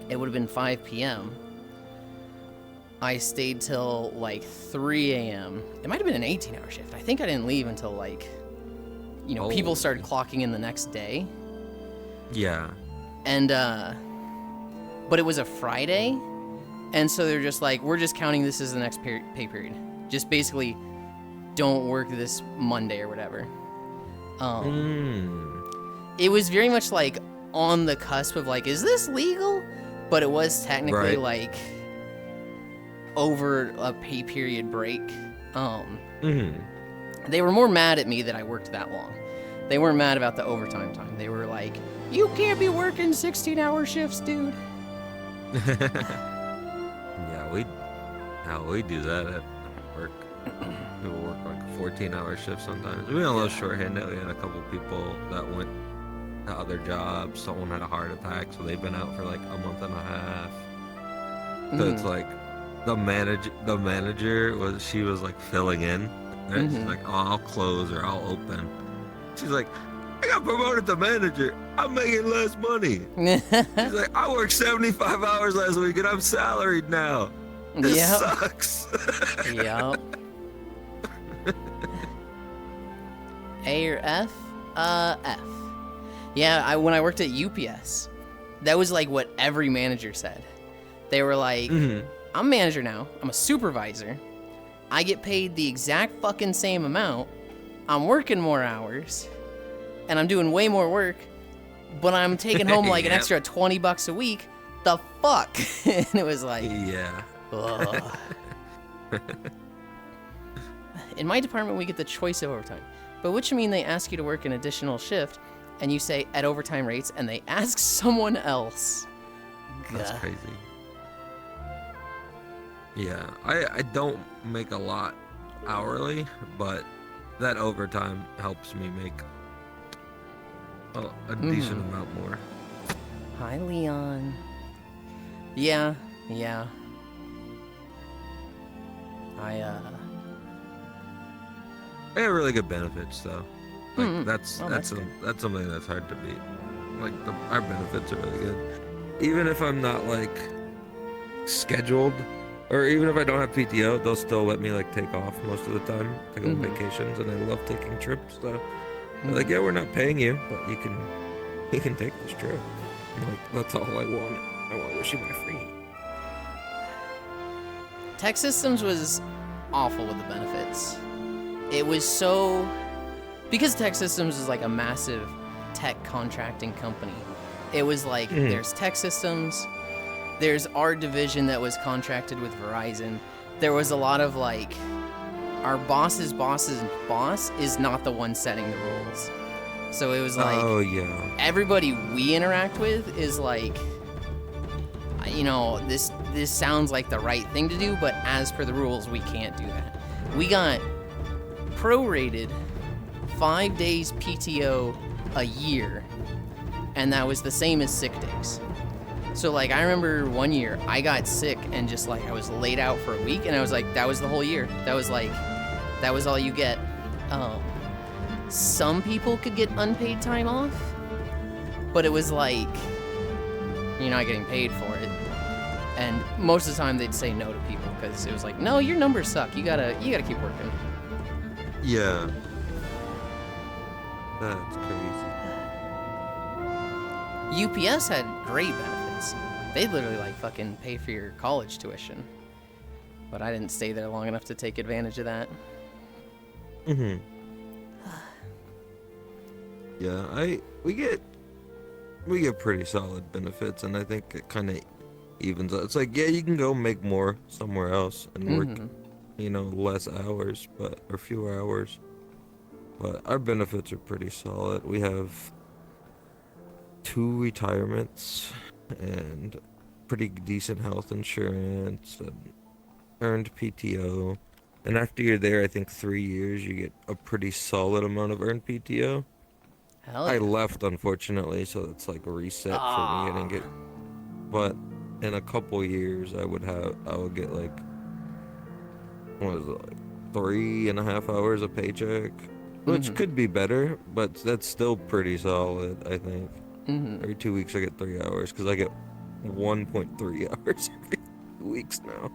it would have been 5 p.m., I stayed till like 3 a.m. It might have been an 18-hour shift. I think I didn't leave until like, people started clocking in the next day. Yeah. And, but it was a Friday. And so they're just like, we're just counting this as the next pay period. Just basically don't work this Monday or whatever. It was very much like on the cusp of like, is this legal? But it was technically like over a pay period break. They were more mad at me that I worked that long. They weren't mad about the overtime time. They were like, you can't be working 16-hour shifts, dude. Yeah, we do that at work. People work like 14-hour shifts sometimes. We had a little shorthanded. We had a couple people that went to other jobs. Someone had a heart attack, so they've been out for like a month and a half. So it's like the manager she was like filling in. Right? She's like, oh, I'll close or I'll open. She's like, I got promoted to manager. I'm making less money. She's like, I worked 75 hours last week and I'm salaried now. This sucks. Yep. A or F? F. Yeah, when I worked at UPS, that was like what every manager said. They were like, I'm a manager now. I'm a supervisor. I get paid the exact fucking same amount. I'm working more hours. And I'm doing way more work. But I'm taking home like an extra $20 a week. The fuck? And it was like... Yeah. Ugh. In my department, we get the choice of overtime. But which mean they ask you to work an additional shift, and you say at overtime rates, and they ask someone else. That's crazy. Yeah, I don't make a lot hourly, but that overtime helps me make a decent amount more. Hi, Leon. Yeah. I They have really good benefits, though. Like that's that's something that's hard to beat. Like our benefits are really good. Even if I'm not like scheduled, or even if I don't have PTO, they'll still let me like take off most of the time, take on vacations, and I love taking trips. So they're like, yeah, we're not paying you, but you can take this trip. I'm like, that's all I want. I want to wish you my free. Tech Systems was awful with the benefits. It was so... Because Tech Systems is like a massive tech contracting company. It was like, there's Tech Systems, there's our division that was contracted with Verizon. There was a lot of like, our boss's boss's boss is not the one setting the rules. So it was like, everybody we interact with is like, this sounds like the right thing to do, but as per the rules, we can't do that. We got prorated 5 days PTO a year, and that was the same as sick days. So like, I remember one year I got sick and just like, I was laid out for a week, and I was like, that was the whole year. That was all you get. Um, some people could get unpaid time off, but it was like, you're not getting paid for it. And most of the time they'd say no to people because it was like, no, your numbers suck. You gotta keep working. Yeah. That's crazy. UPS had great benefits. They'd literally like fucking pay for your college tuition. But I didn't stay there long enough to take advantage of that. Mm-hmm. Yeah, we get pretty solid benefits, and I think it kind of evens out. It's like, yeah, you can go make more somewhere else and work, less hours, or fewer hours. But our benefits are pretty solid. We have 2 retirements and pretty decent health insurance and earned PTO. And after you're there, I think 3 years, you get a pretty solid amount of earned PTO. Hell I yeah. left, unfortunately, so it's like a reset for me. I didn't get, but in a couple years, I would get like, what is it, like 3.5 hours a paycheck, which could be better, but that's still pretty solid, I think. Every 2 weeks, I get 3 hours, because I get 1.3 hours every 2 weeks now.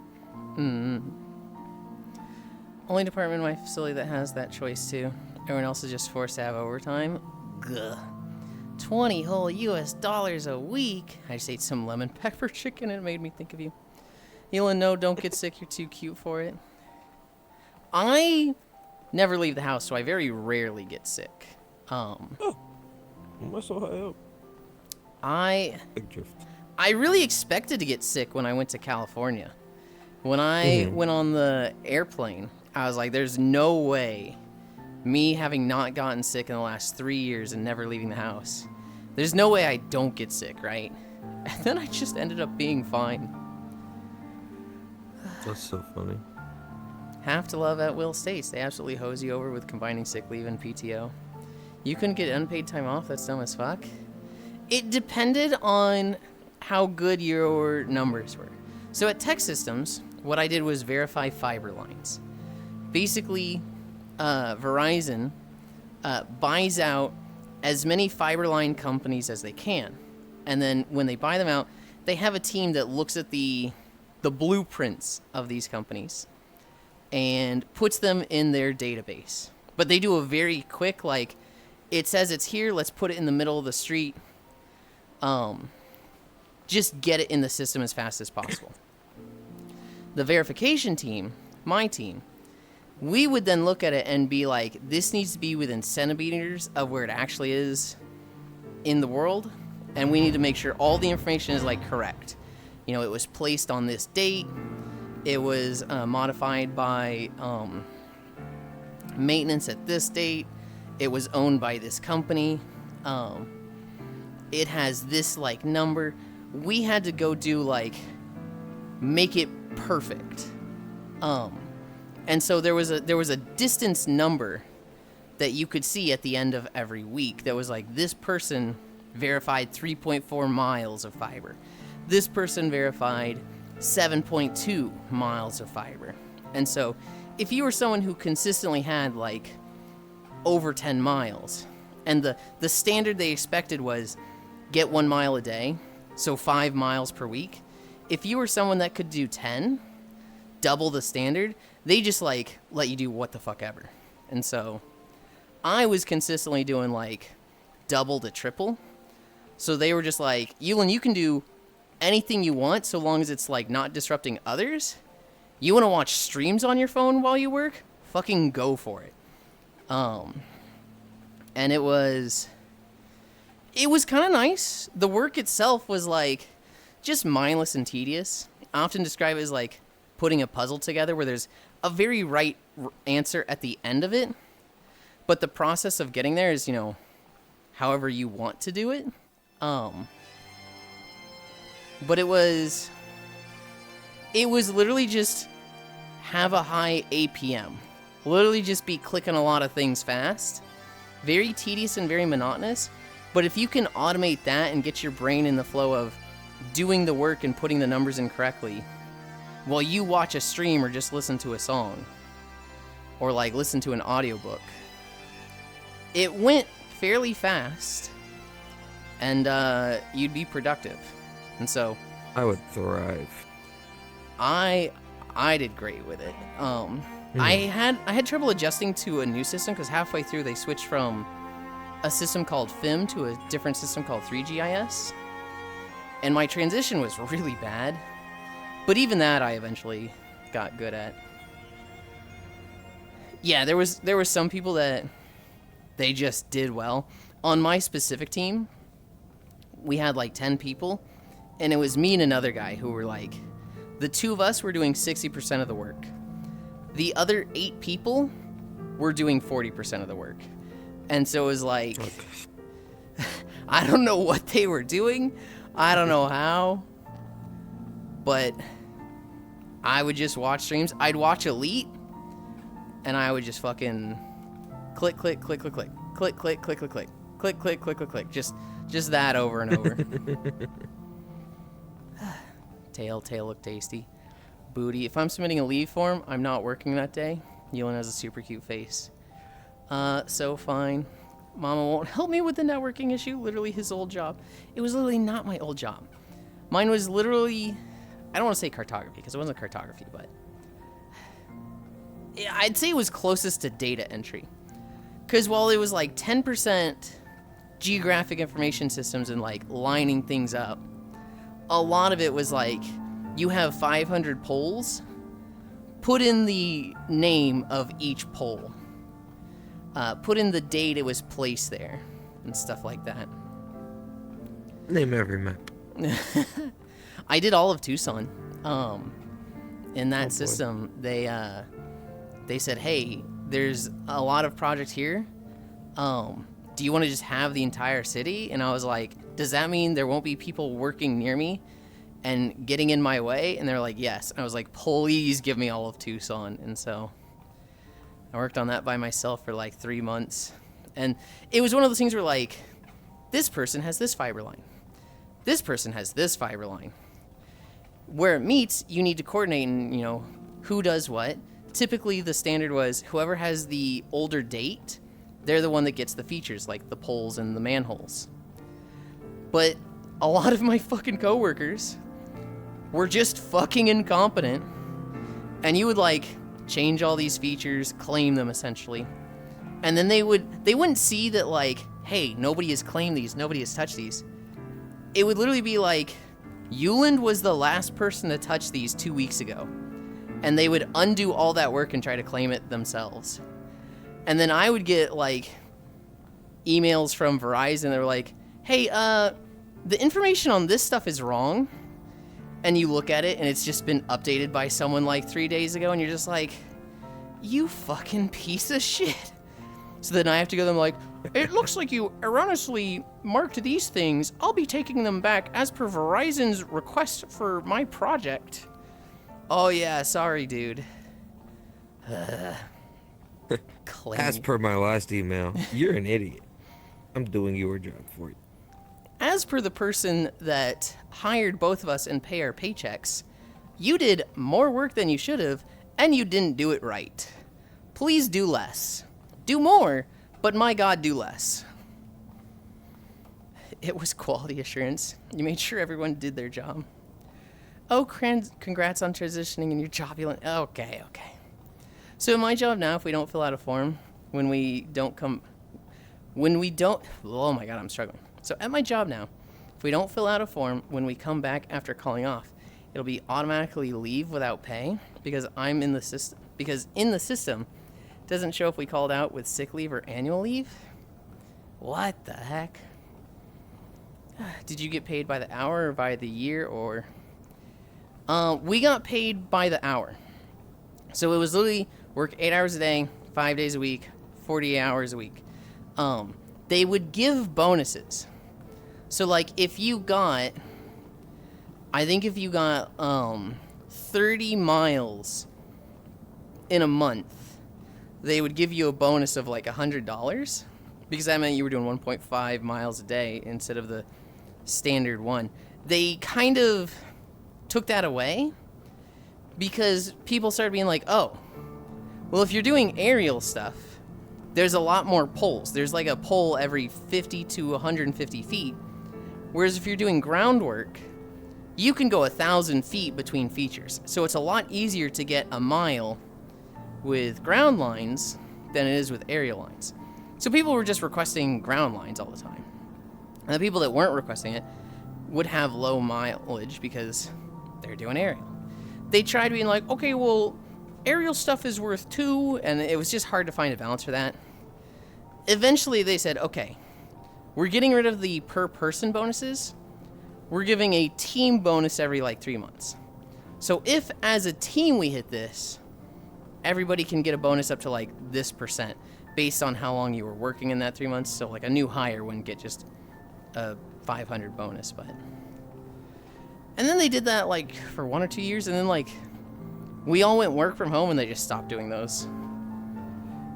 Only department in my facility that has that choice too. Everyone else is just forced to have overtime. Gah. 20 whole US dollars a week. I just ate some lemon pepper chicken and it made me think of you. Yulind, no, don't get sick. You're too cute for it. I never leave the house, so I very rarely get sick. Am I so high up? Big drift. I really expected to get sick when I went to California. When I went on the airplane, I was like, there's no way me having not gotten sick in the last 3 years and never leaving the house, there's no way I don't get sick, right? And then I just ended up being fine. That's so funny. Have to love at Will States. They absolutely hose you over with combining sick leave and PTO. You couldn't get unpaid time off? That's dumb as fuck. It depended on how good your numbers were. So at Tech Systems, what I did was verify fiber lines. Basically, Verizon buys out as many fiber line companies as they can. And then when they buy them out, they have a team that looks at the blueprints of these companies and puts them in their database. But they do a very quick, like, it says it's here, let's put it in the middle of the street. Just get it in the system as fast as possible. The verification team, my team, we would then look at it and be like, this needs to be within centimeters of where it actually is in the world, and we need to make sure all the information is like correct. You know, it was placed on this date, it was modified by maintenance at this date, it was owned by this company, it has this like number. We had to go do like, make it perfect. And so there was a distance number that you could see at the end of every week that was like, this person verified 3.4 miles of fiber. This person verified 7.2 miles of fiber. And so if you were someone who consistently had like over 10 miles, and the standard they expected was get 1 mile a day, so 5 miles per week. If you were someone that could do 10, double the standard, they just like let you do what the fuck ever. And so I was consistently doing like double to triple. So they were just like, Yulind, you can do anything you want so long as it's like not disrupting others. You want to watch streams on your phone while you work? Fucking go for it. And it was kind of nice. The work itself was like just mindless and tedious. I often describe it as like putting a puzzle together where there's a very right answer at the end of it, but the process of getting there is, you know, however you want to do it. But it was literally just have a high APM. Literally just be clicking a lot of things fast. Very tedious and very monotonous. But if you can automate that and get your brain in the flow of doing the work and putting the numbers in correctly while you watch a stream or just listen to a song, or like listen to an audiobook. It went fairly fast, and you'd be productive. And so I would thrive. I did great with it. I had trouble adjusting to a new system because halfway through they switched from a system called FIM to a different system called 3GIS, and my transition was really bad. But even that I eventually got good at. Yeah, there were some people that they just did well. On my specific team, we had like 10 people, and it was me and another guy who were like, the two of us were doing 60% of the work. The other 8 people were doing 40% of the work. And so it was like, I don't know what they were doing. I don't know how. But I would just watch streams. I'd watch Elite, and I would just fucking click, click, click, click, click, click, click, click, click, click, click, click, click, click, click. Just that over and over. Tail look tasty. Booty. If I'm submitting a leave form, I'm not working that day. Yulind has a super cute face. So fine. Mama won't help me with the networking issue. Literally his old job. It was literally not my old job. Mine was literally, I don't want to say cartography because it wasn't cartography, but I'd say it was closest to data entry. Because while it was like 10% geographic information systems and like lining things up, a lot of it was like, you have 500 poles, put in the name of each pole. Put in the date it was placed there, and stuff like that. Name every map. I did all of Tucson. In that system, they said, hey, there's a lot of projects here. Do you want to just have the entire city? And I was like, does that mean there won't be people working near me and getting in my way? And they're like, yes. And I was like, please give me all of Tucson. And so I worked on that by myself for like 3 months. And it was one of those things where like, this person has this fiber line. This person has this fiber line. Where it meets, you need to coordinate and, you know, who does what. Typically the standard was whoever has the older date, they're the one that gets the features, like the poles and the manholes. But a lot of my fucking coworkers were just fucking incompetent. And you would like change all these features, claim them essentially. And then they wouldn't see that like, hey, nobody has claimed these, nobody has touched these. It would literally be like, Yulind was the last person to touch these 2 weeks ago. And they would undo all that work and try to claim it themselves. And then I would get like emails from Verizon. They were like, hey, the information on this stuff is wrong. And you look at it and it's just been updated by someone like 3 days ago. And you're just like, you fucking piece of shit. So then I have to go to them like, it looks like you erroneously marked these things. I'll be taking them back as per Verizon's request for my project. Oh yeah, sorry, dude. As per my last email, you're an idiot. I'm doing your job for you. As per the person that hired both of us and pay our paychecks, you did more work than you should have, and you didn't do it right. Please do less. Do more, but my God, do less. It was quality assurance. You made sure everyone did their job. Oh, congrats on transitioning in your job. Okay. So in my job now, if we don't fill out a form, oh my God, I'm struggling. So at my job now, if we don't fill out a form when we come back after calling off, it'll be automatically leave without pay because I'm in the system. Because in the system, it doesn't show if we called out with sick leave or annual leave. What the heck? Did you get paid by the hour or by the year or? We got paid by the hour. So it was literally work 8 hours a day, 5 days a week, 40 hours a week. They would give bonuses. So like if you got 30 miles in a month, they would give you a bonus of like $100 because that meant you were doing 1.5 miles a day instead of the standard one. They kind of took that away because people started being like, oh, Well, if you're doing aerial stuff, there's a lot more poles. There's like a pole every 50 to 150 feet. Whereas if you're doing groundwork, you can go 1,000 feet between features. So it's a lot easier to get a mile with ground lines than it is with aerial lines. So people were just requesting ground lines all the time. And the people that weren't requesting it would have low mileage because they're doing aerial. They tried being like, okay, well, aerial stuff is worth 2, and it was just hard to find a balance for that. Eventually they said, okay, we're getting rid of the per person bonuses. We're giving a team bonus every like 3 months. So if as a team we hit this, everybody can get a bonus up to like this percent based on how long you were working in that 3 months. So like a new hire wouldn't get just a 500 bonus, but. And then they did that like for 1 or 2 years, and then like we all went work from home and they just stopped doing those.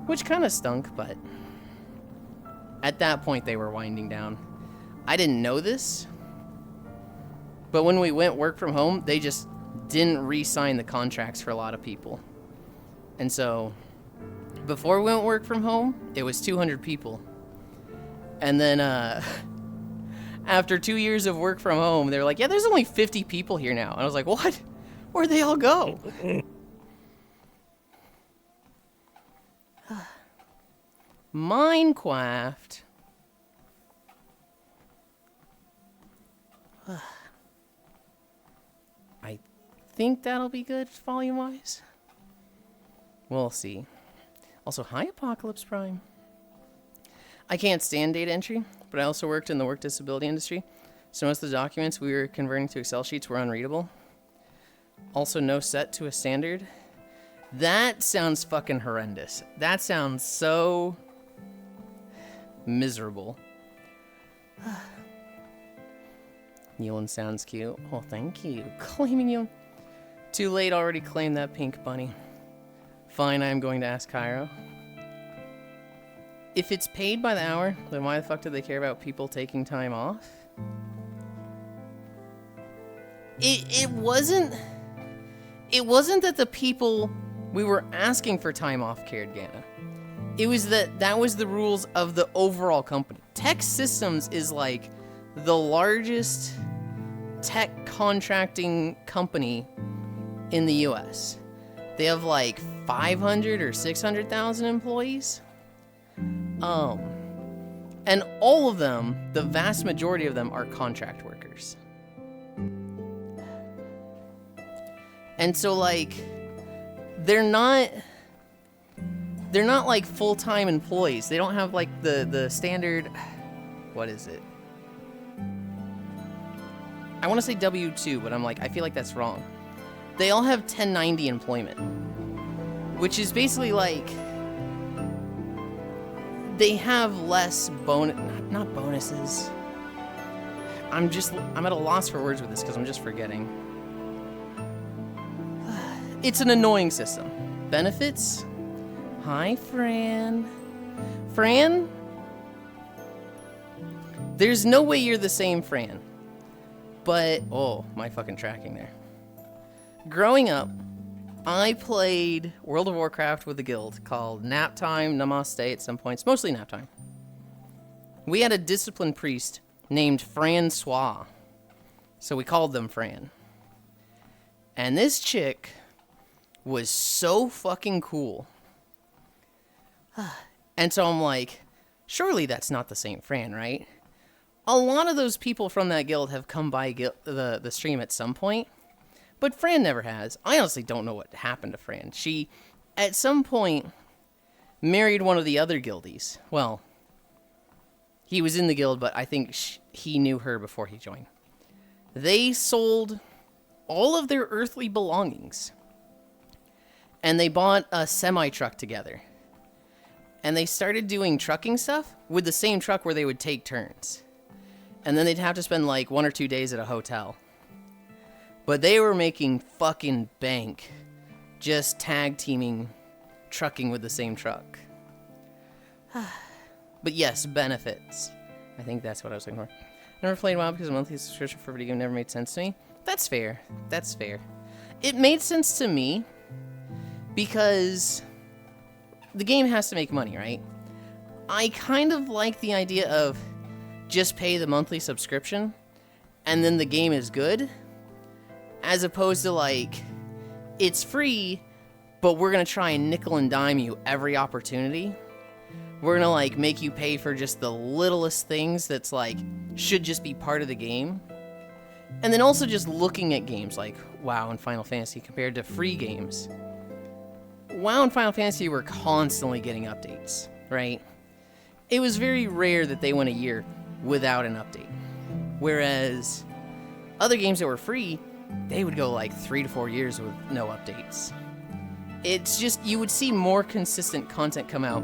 Which kind of stunk, but at that point they were winding down. I didn't know this, but when we went work from home, they just didn't re-sign the contracts for a lot of people. And so before we went work from home, it was 200 people. And then after 2 years of work from home, they were like, yeah, there's only 50 people here now. And I was like, what? Where'd they all go? Minecraft. I think that'll be good volume-wise. We'll see. Also, hi, Apocalypse Prime. I can't stand data entry, but I also worked in the work disability industry, so most of the documents we were converting to Excel sheets were unreadable. Also, no set to a standard. That sounds fucking horrendous. That sounds so miserable. Yulind sounds cute. Oh, thank you. Claiming you. Too late, already claimed that pink bunny. Fine, I'm going to ask Cairo. If it's paid by the hour, then why the fuck do they care about people taking time off? It wasn't that the people we were asking for time off cared, Gana. It was that was the rules of the overall company. Tech Systems is like the largest tech contracting company in the US. They have like 500 or 600,000 employees. And all of them, the vast majority of them, are contract workers. And so like they're not like full-time employees. They don't have like the standard, what is it? I want to say W-2, but I'm like, I feel like that's wrong. They all have 1090 employment, which is basically like they have less not bonuses. I'm at a loss for words with this because I'm just forgetting. It's an annoying system. Benefits? Hi, Fran. Fran? There's no way you're the same Fran. But, oh, my fucking tracking there. Growing up, I played World of Warcraft with a guild called Nap Time, Namaste at some points, mostly Nap Time. We had a discipline priest named Francois, so we called them Fran. And this chick was so fucking cool. And so I'm like, surely that's not the same Fran, right? A lot of those people from that guild have come by the stream at some point, but Fran never has. I honestly don't know what happened to Fran. She, at some point, married one of the other guildies. Well, he was in the guild, but I think he knew her before he joined. They sold all of their earthly belongings, and they bought a semi-truck together. And they started doing trucking stuff with the same truck where they would take turns. And then they'd have to spend like 1 or 2 days at a hotel. But they were making fucking bank just tag teaming trucking with the same truck. But yes, benefits. I think that's what I was looking for. I never played WoW because a monthly subscription for a video game never made sense to me. That's fair. That's fair. It made sense to me because the game has to make money, right? I kind of like the idea of just pay the monthly subscription and then the game is good, as opposed to like, it's free, but we're gonna try and nickel and dime you every opportunity. We're gonna like make you pay for just the littlest things that's like, should just be part of the game. And then also just looking at games like WoW and Final Fantasy compared to free games. WoW and Final Fantasy were constantly getting updates, right? It was very rare that they went a year without an update. Whereas other games that were free, they would go like 3 to 4 years with no updates. It's just, you would see more consistent content come out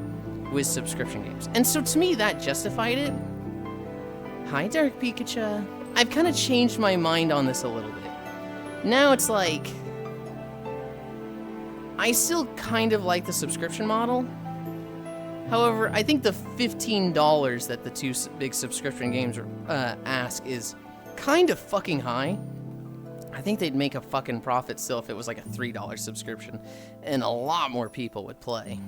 with subscription games. And so to me, that justified it. Hi, Dark Pikachu. I've kind of changed my mind on this a little bit. Now it's like, I still kind of like the subscription model. However, I think the $15 that the two big subscription games ask is kind of fucking high. I think they'd make a fucking profit still if it was like a $3 subscription, and a lot more people would play.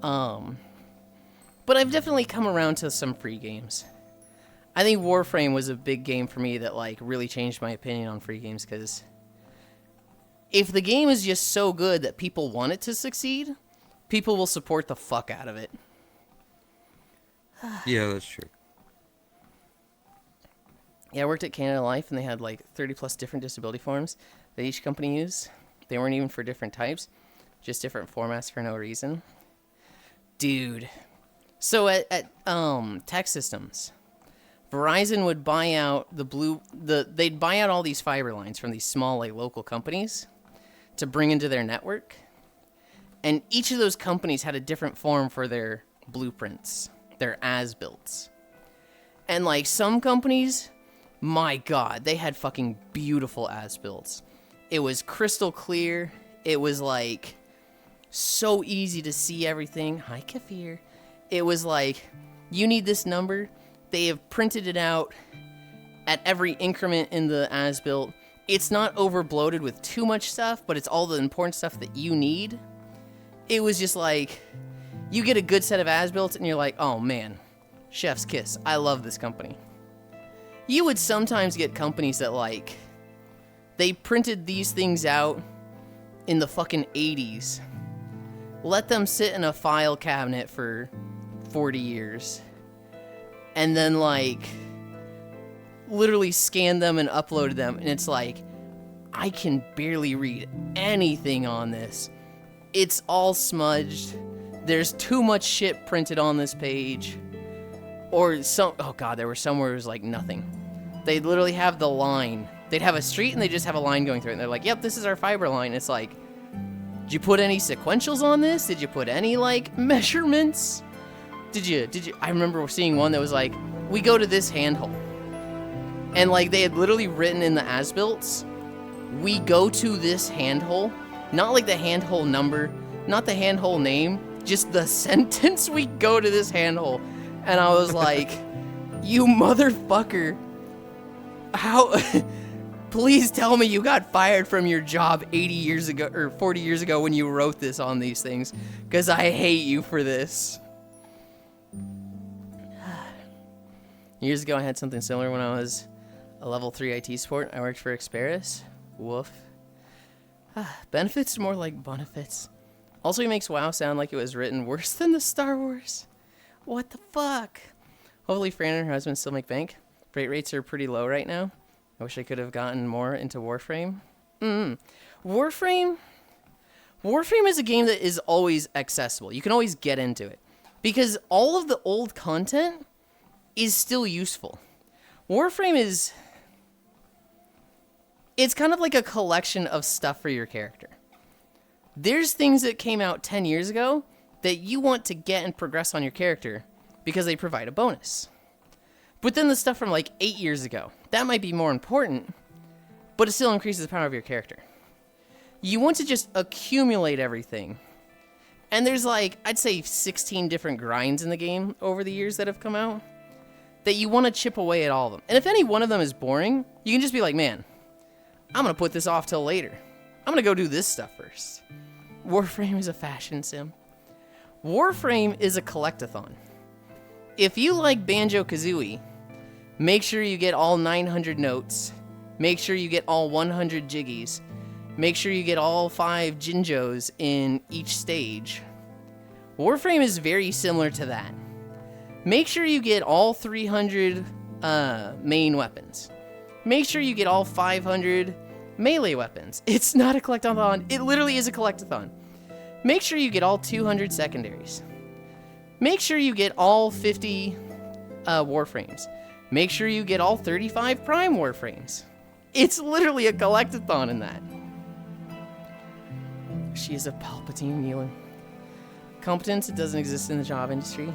But I've definitely come around to some free games. I think Warframe was a big game for me that like really changed my opinion on free games, because if the game is just so good that people want it to succeed, people will support the fuck out of it. Yeah, that's true. Yeah, I worked at Canada Life, and they had like 30 plus different disability forms that each company used. They weren't even for different types, just different formats for no reason. Dude. So at Tech Systems, Verizon would buy out they'd buy out all these fiber lines from these small like local companies to bring into their network. And each of those companies had a different form for their blueprints, their as-builts. And like some companies, my God, they had fucking beautiful as-builts. It was crystal clear. It was like so easy to see everything. Hi, Kafir. It was like, you need this number. They have printed it out at every increment in the as-built. It's not over bloated with too much stuff, but it's all the important stuff that you need. It was just like, you get a good set of as-builts and you're like, oh man, chef's kiss. I love this company. You would sometimes get companies that like, they printed these things out in the fucking 80s. Let them sit in a file cabinet for 40 years. And then like, literally scanned them and uploaded them. And it's like, I can barely read anything on this. It's all smudged. There's too much shit printed on this page. Or oh God, there were some where it was like nothing. They'd literally have the line. They'd have a street and they just have a line going through it. And they're like, yep, this is our fiber line. It's like, did you put any sequentials on this? Did you put any like measurements? Did you, I remember seeing one that was like, we go to this handhole. And like they had literally written in the as-builts, we go to this handhole. Not like the handhole number, not the handhole name, just the sentence, we go to this handhole. And I was like, you motherfucker. How? Please tell me you got fired from your job 80 years ago or 40 years ago when you wrote this on these things, because I hate you for this. Years ago, I had something similar when I was a level 3 IT support. I worked for Xperis. Woof. Benefits more like benefits. Also, he makes WoW sound like it was written worse than the Star Wars. What the fuck? Hopefully, Fran and her husband still make bank. Freight rates are pretty low right now. I wish I could have gotten more into Warframe. Warframe is a game that is always accessible. You can always get into it. Because all of the old content is still useful. Warframe is... It's kind of like a collection of stuff for your character. There's things that came out 10 years ago that you want to get and progress on your character because they provide a bonus. But then the stuff from like 8 years ago, that might be more important, but it still increases the power of your character. You want to just accumulate everything. And there's like, I'd say 16 different grinds in the game over the years that have come out that you want to chip away at all of them. And if any one of them is boring, you can just be like, man, I'm going to put this off till later. I'm going to go do this stuff first. Warframe is a fashion sim. Warframe is a collectathon. If you like Banjo-Kazooie, make sure you get all 900 notes. Make sure you get all 100 jiggies. Make sure you get all 5 Jinjos in each stage. Warframe is very similar to that. Make sure you get all 300 main weapons. Make sure you get all 500 melee weapons. It's not a collectathon. It literally is a collectathon. Make sure you get all 200 secondaries. Make sure you get all 50 warframes. Make sure you get all 35 prime warframes. It's literally a collectathon in that. She is a Palpatine Yulind. Competence, it doesn't exist in the job industry.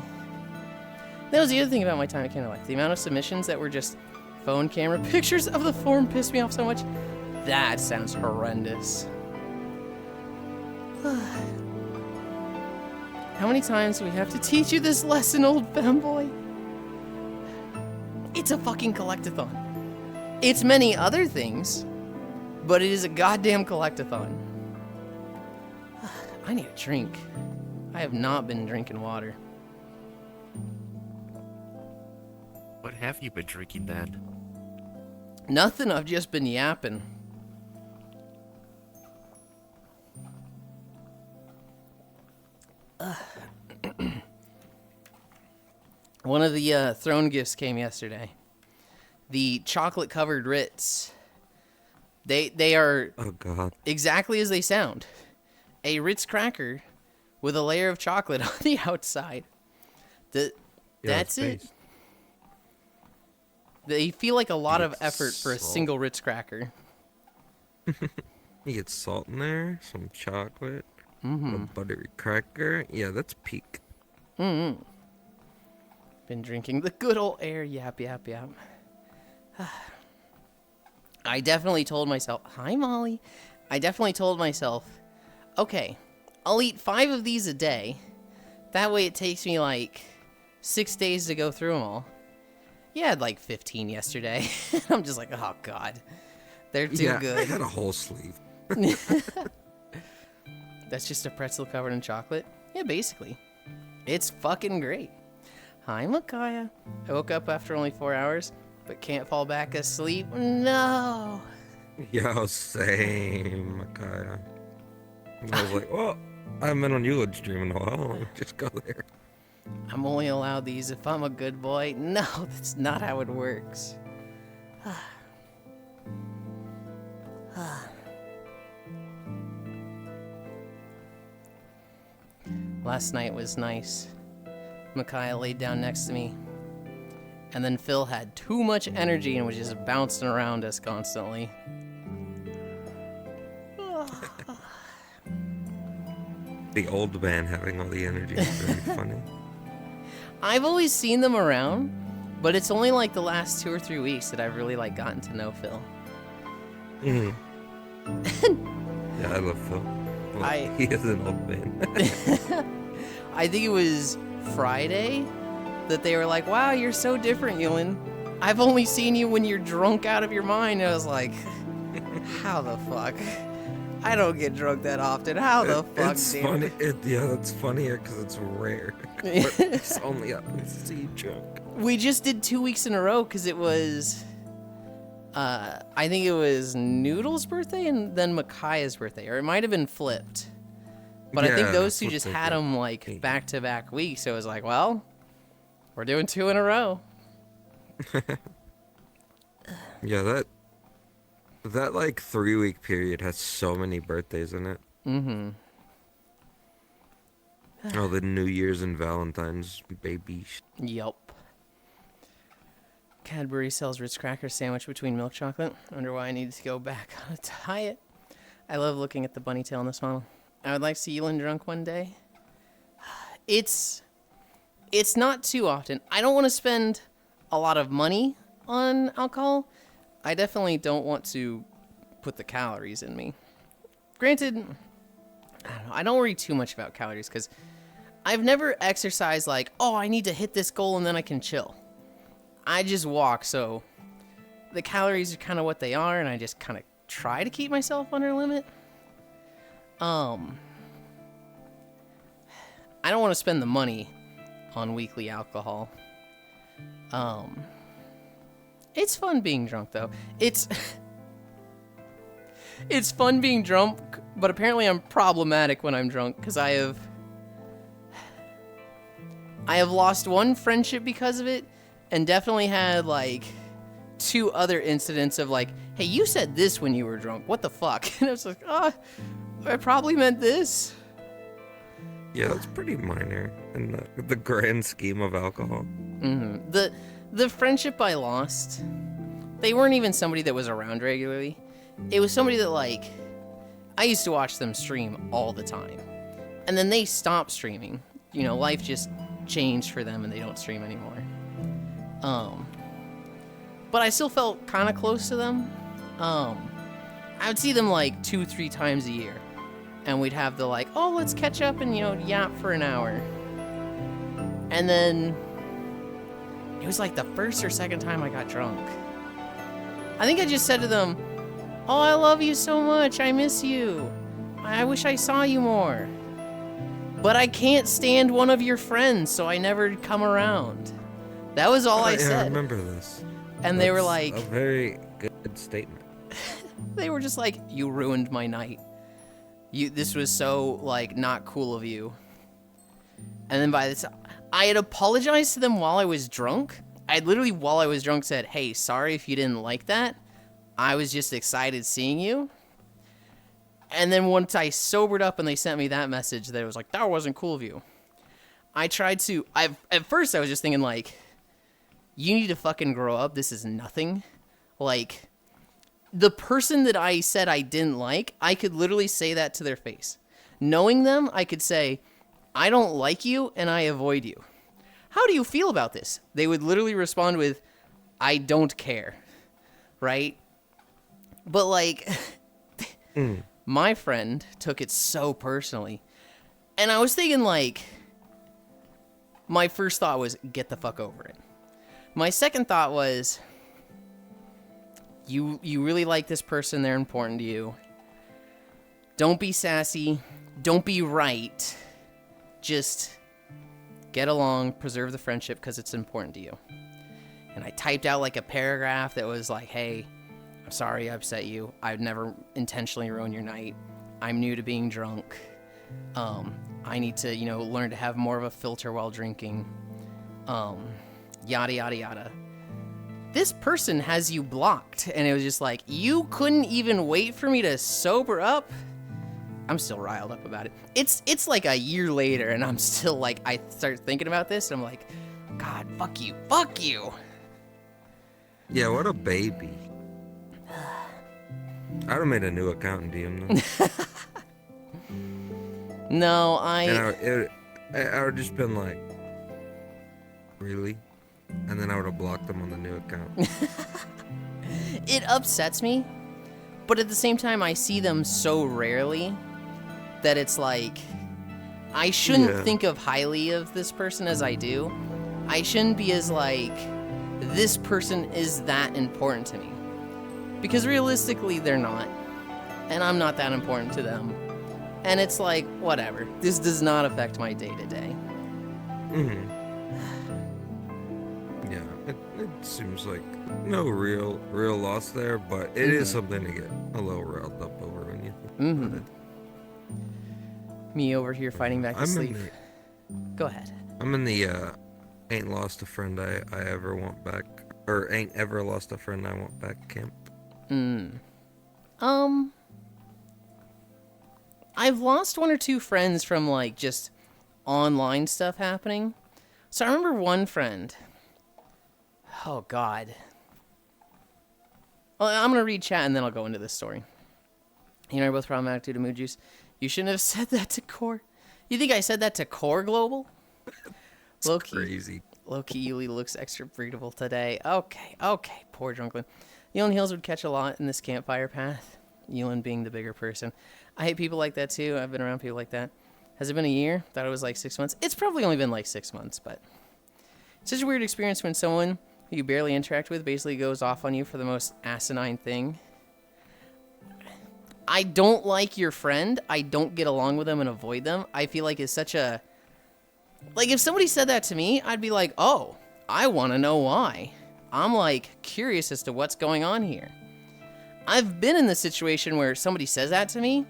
That was the other thing about my time at Candlelight. The amount of submissions that were just phone camera pictures of the form pissed me off so much. That sounds horrendous. How many times do we have to teach you this lesson, old femboy? It's a fucking collectathon. It's many other things, but it is a goddamn collectathon. I need a drink. I have not been drinking water. What have you been drinking then? Nothing, I've just been yapping. One of the throne gifts came yesterday. The chocolate-covered Ritz. They are Oh God. exactly as they sound. A Ritz cracker with a layer of chocolate on the outside. That's it. They feel like a lot of effort for a Salt. single Ritz cracker. You get salt in there, some chocolate, Mm-hmm. a buttery cracker. Yeah, that's peak. Mm-hmm. Been drinking the good old air. Yap, yap, yap. I definitely told myself, hi, Molly. I definitely told myself, okay, I'll eat 5 of these a day. That way it takes me like 6 days to go through them all. Yeah, I had like 15 yesterday. I'm just like, oh, God. They're too Yeah, I good. had a whole sleeve. That's just a pretzel covered in chocolate? Yeah, basically. It's fucking great. Hi, Micaiah. I woke up after only 4 hours, but can't fall back asleep. No. Yo, same, Micaiah. I was like, well, I haven't been on Yulind's stream in a while. Let me just go there. I'm only allowed these if I'm a good boy. No, that's not how it works. Last night was nice. Micaiah laid down next to me. And then Phil had too much energy and was just bouncing around us constantly. The old man having all the energy is very funny. I've always seen them around, but it's only like the last 2 or 3 weeks that I've really like gotten to know Phil. Yeah, I love Phil. Well, he is an old man. I think it was Friday that they were like, wow, you're so different, Yulind. I've only seen you when you're drunk out of your mind. I was like, how the fuck? I don't get drunk that often. How the fuck, It's dude? funny. Yeah, it's funnier because it's rare. But it's only up to see you drunk. We just did 2 weeks in a row because it was, I think it was Noodle's birthday and then Micaiah's birthday, or it might have been flipped. But I think Yeah, those two flipped just it, had yeah. them like back-to-back weeks. So it was like, well, we're doing 2 in a row. Yeah, that like 3-week period has so many birthdays in it. Mm-hmm. Oh, the New Year's and Valentine's, baby. Yup. Cadbury sells Ritz cracker sandwich between milk chocolate. I wonder why I needed to go back on a diet. I love looking at the bunny tail in this model. I would like to see Yulind drunk one day. It's not too often. I don't want to spend a lot of money on alcohol. I definitely don't want to put the calories in me. Granted, I don't know. I don't worry too much about calories because I've never exercised like, oh, I need to hit this goal and then I can chill. I just walk, so the calories are kind of what they are, and I just kind of try to keep myself under limit. I don't want to spend the money on weekly alcohol. It's fun being drunk though. It's fun being drunk, but apparently I'm problematic when I'm drunk because I have lost one friendship because of it, and definitely had like 2 other incidents of like, hey, you said this when you were drunk. What the fuck? And I was like, oh, I probably meant this. Yeah, that's pretty minor in the grand scheme of alcohol. Mm-hmm. The friendship I lost, they weren't even somebody that was around regularly. It was somebody that, like, I used to watch them stream all the time. And then they stopped streaming. You know, life just changed for them and they don't stream anymore. But I still felt kind of close to them. I would see them like 2-3 times a year. And we'd have the like, oh, let's catch up and, you know, yap for an hour. And then it was like the first or second time I got drunk. I think I just said to them, oh, I love you so much. I miss you. I wish I saw you more. But I can't stand one of your friends, so I never come around. That was all I said. I remember this. And they were like... a very good statement. They were just like, you ruined my night. This was so, like, not cool of you. And then by the time... I had apologized to them while I was drunk. I had literally, while I was drunk, said, hey, sorry if you didn't like that. I was just excited seeing you. And then once I sobered up and they sent me that message, that it was like, that wasn't cool of you. I tried to... At first, I was just thinking, like, you need to fucking grow up. This is nothing. Like, the person that I said I didn't like, I could literally say that to their face. Knowing them, I could say, I don't like you and I avoid you. How do you feel about this? They would literally respond with, I don't care. Right? But, like, my friend took it so personally. And I was thinking, like, my first thought was, get the fuck over it. My second thought was, you really like this person, they're important to you. Don't be sassy. Don't be right. Just get along, preserve the friendship because it's important to you. And I typed out like a paragraph that was like, hey, I'm sorry I upset you. I'd never intentionally ruin your night. I'm new to being drunk. I need to, you know, learn to have more of a filter while drinking. Yada, yada, yada. This person has you blocked. And it was just like, you couldn't even wait for me to sober up? I'm still riled up about it. It's like a year later, and I'm still like, I start thinking about this, and I'm like, God, fuck you. Fuck you. Yeah, what a baby. I'd have made a new account and DM them. No, And I would just been like, really? And then I would have blocked them on the new account. It upsets me, but at the same time, I see them so rarely that it's like, I shouldn't think of highly of this person as I do. I shouldn't be as like, this person is that important to me. Because realistically, they're not. And I'm not that important to them. And it's like, whatever. This does not affect my day-to-day. Mm-hmm. Yeah, it seems like no real loss there, but it is something to get a little riled up over when you think about it. Me over here fighting back to sleep. Go ahead. I'm in the ain't lost a friend I ever want back, or ain't ever lost a friend I want back camp. I've lost 1 or 2 friends from like just online stuff happening. So I remember one friend. Oh God. Well, I'm gonna read chat and then I'll go into this story. You and I are both problematic due to mood juice. You shouldn't have said that to Core. You think I said that to Core Global? Low-key, crazy. Low-key, Yuli looks extra breedable today. Okay, poor Drunklin. Yulind Hills would catch a lot in this campfire path. Yulind being the bigger person. I hate people like that too. I've been around people like that. Has it been a year? Thought it was like 6 months. It's probably only been like 6 months, but it's such a weird experience when someone who you barely interact with basically goes off on you for the most asinine thing. I don't like your friend. I don't get along with them and avoid them. I feel like it's such a Like, if somebody said that to me, I'd be like, oh, I want to know why. I'm, like, curious as to what's going on here. I've been in the situation where somebody says that to me,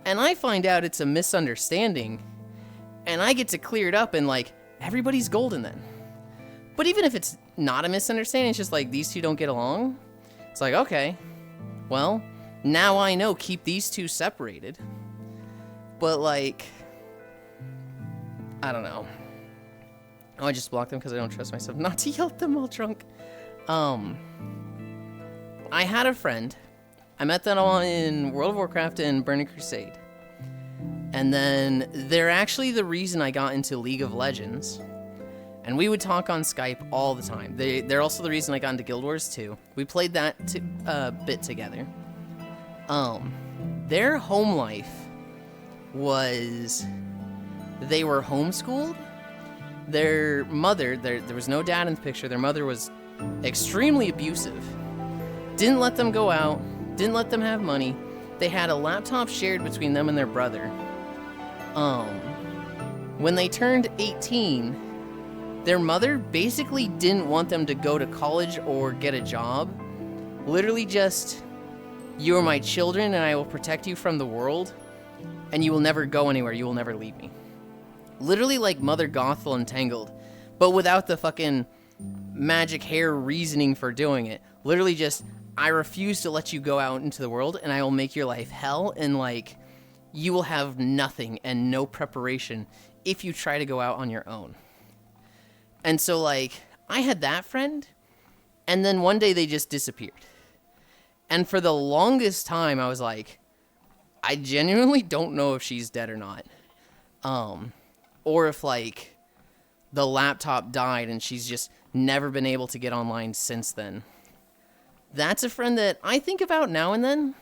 and I find out it's a misunderstanding, and I get to clear it up, and, like, everybody's golden then. But even if it's not a misunderstanding, it's just like, these two don't get along, it's like, okay, well, now I know, keep these two separated. But, like, I don't know. Oh, I just blocked them because I don't trust myself not to yell at them while drunk. I had a friend. I met them all in World of Warcraft and Burning Crusade. And then they're actually the reason I got into League of Legends. And we would talk on Skype all the time. They're also the reason I got into Guild Wars too. We played that bit together. Their home life was... They were homeschooled. Their mother, there was no dad in the picture. Their mother was extremely abusive. Didn't let them go out. Didn't let them have money. They had a laptop shared between them and their brother. When they turned 18, their mother basically didn't want them to go to college or get a job. Literally just, you are my children and I will protect you from the world. And you will never go anywhere. You will never leave me. Literally like Mother Gothel and Tangled, but without the fucking magic hair reasoning for doing it. Literally just, I refuse to let you go out into the world and I will make your life hell, and like, you will have nothing and no preparation if you try to go out on your own. And so like, I had that friend, and then one day they just disappeared. And for the longest time I was like, I genuinely don't know if she's dead or not. Or if, like, the laptop died and she's just never been able to get online since then. That's a friend that I think about now and then.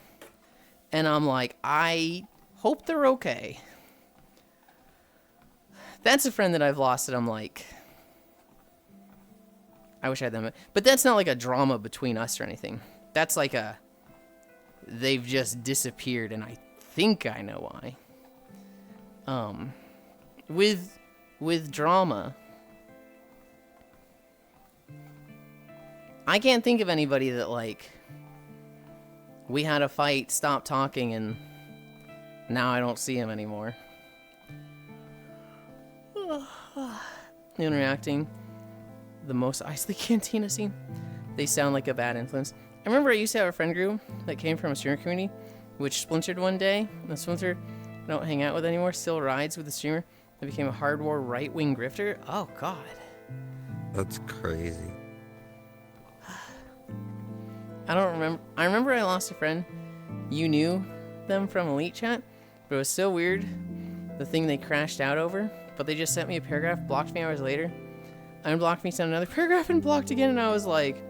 And I'm like, I hope they're okay. That's a friend that I've lost that I'm like, I wish I had them. But that's not like a drama between us or anything. That's like a, they've just disappeared and I think I know why. With drama, I can't think of anybody that, like, we had a fight, stopped talking, and now I don't see him anymore. Interacting. The most Isley Cantina scene. They sound like a bad influence. I remember I used to have a friend group that came from a streamer community, which splintered one day. The splinter I don't hang out with anymore, still rides with the streamer that became a hardcore right-wing grifter. Oh, God. That's crazy. I don't remember. I remember I lost a friend. You knew them from Elite Chat, but it was so weird, the thing they crashed out over. But they just sent me a paragraph, blocked me hours later, unblocked me, sent another paragraph, and blocked again, and I was like,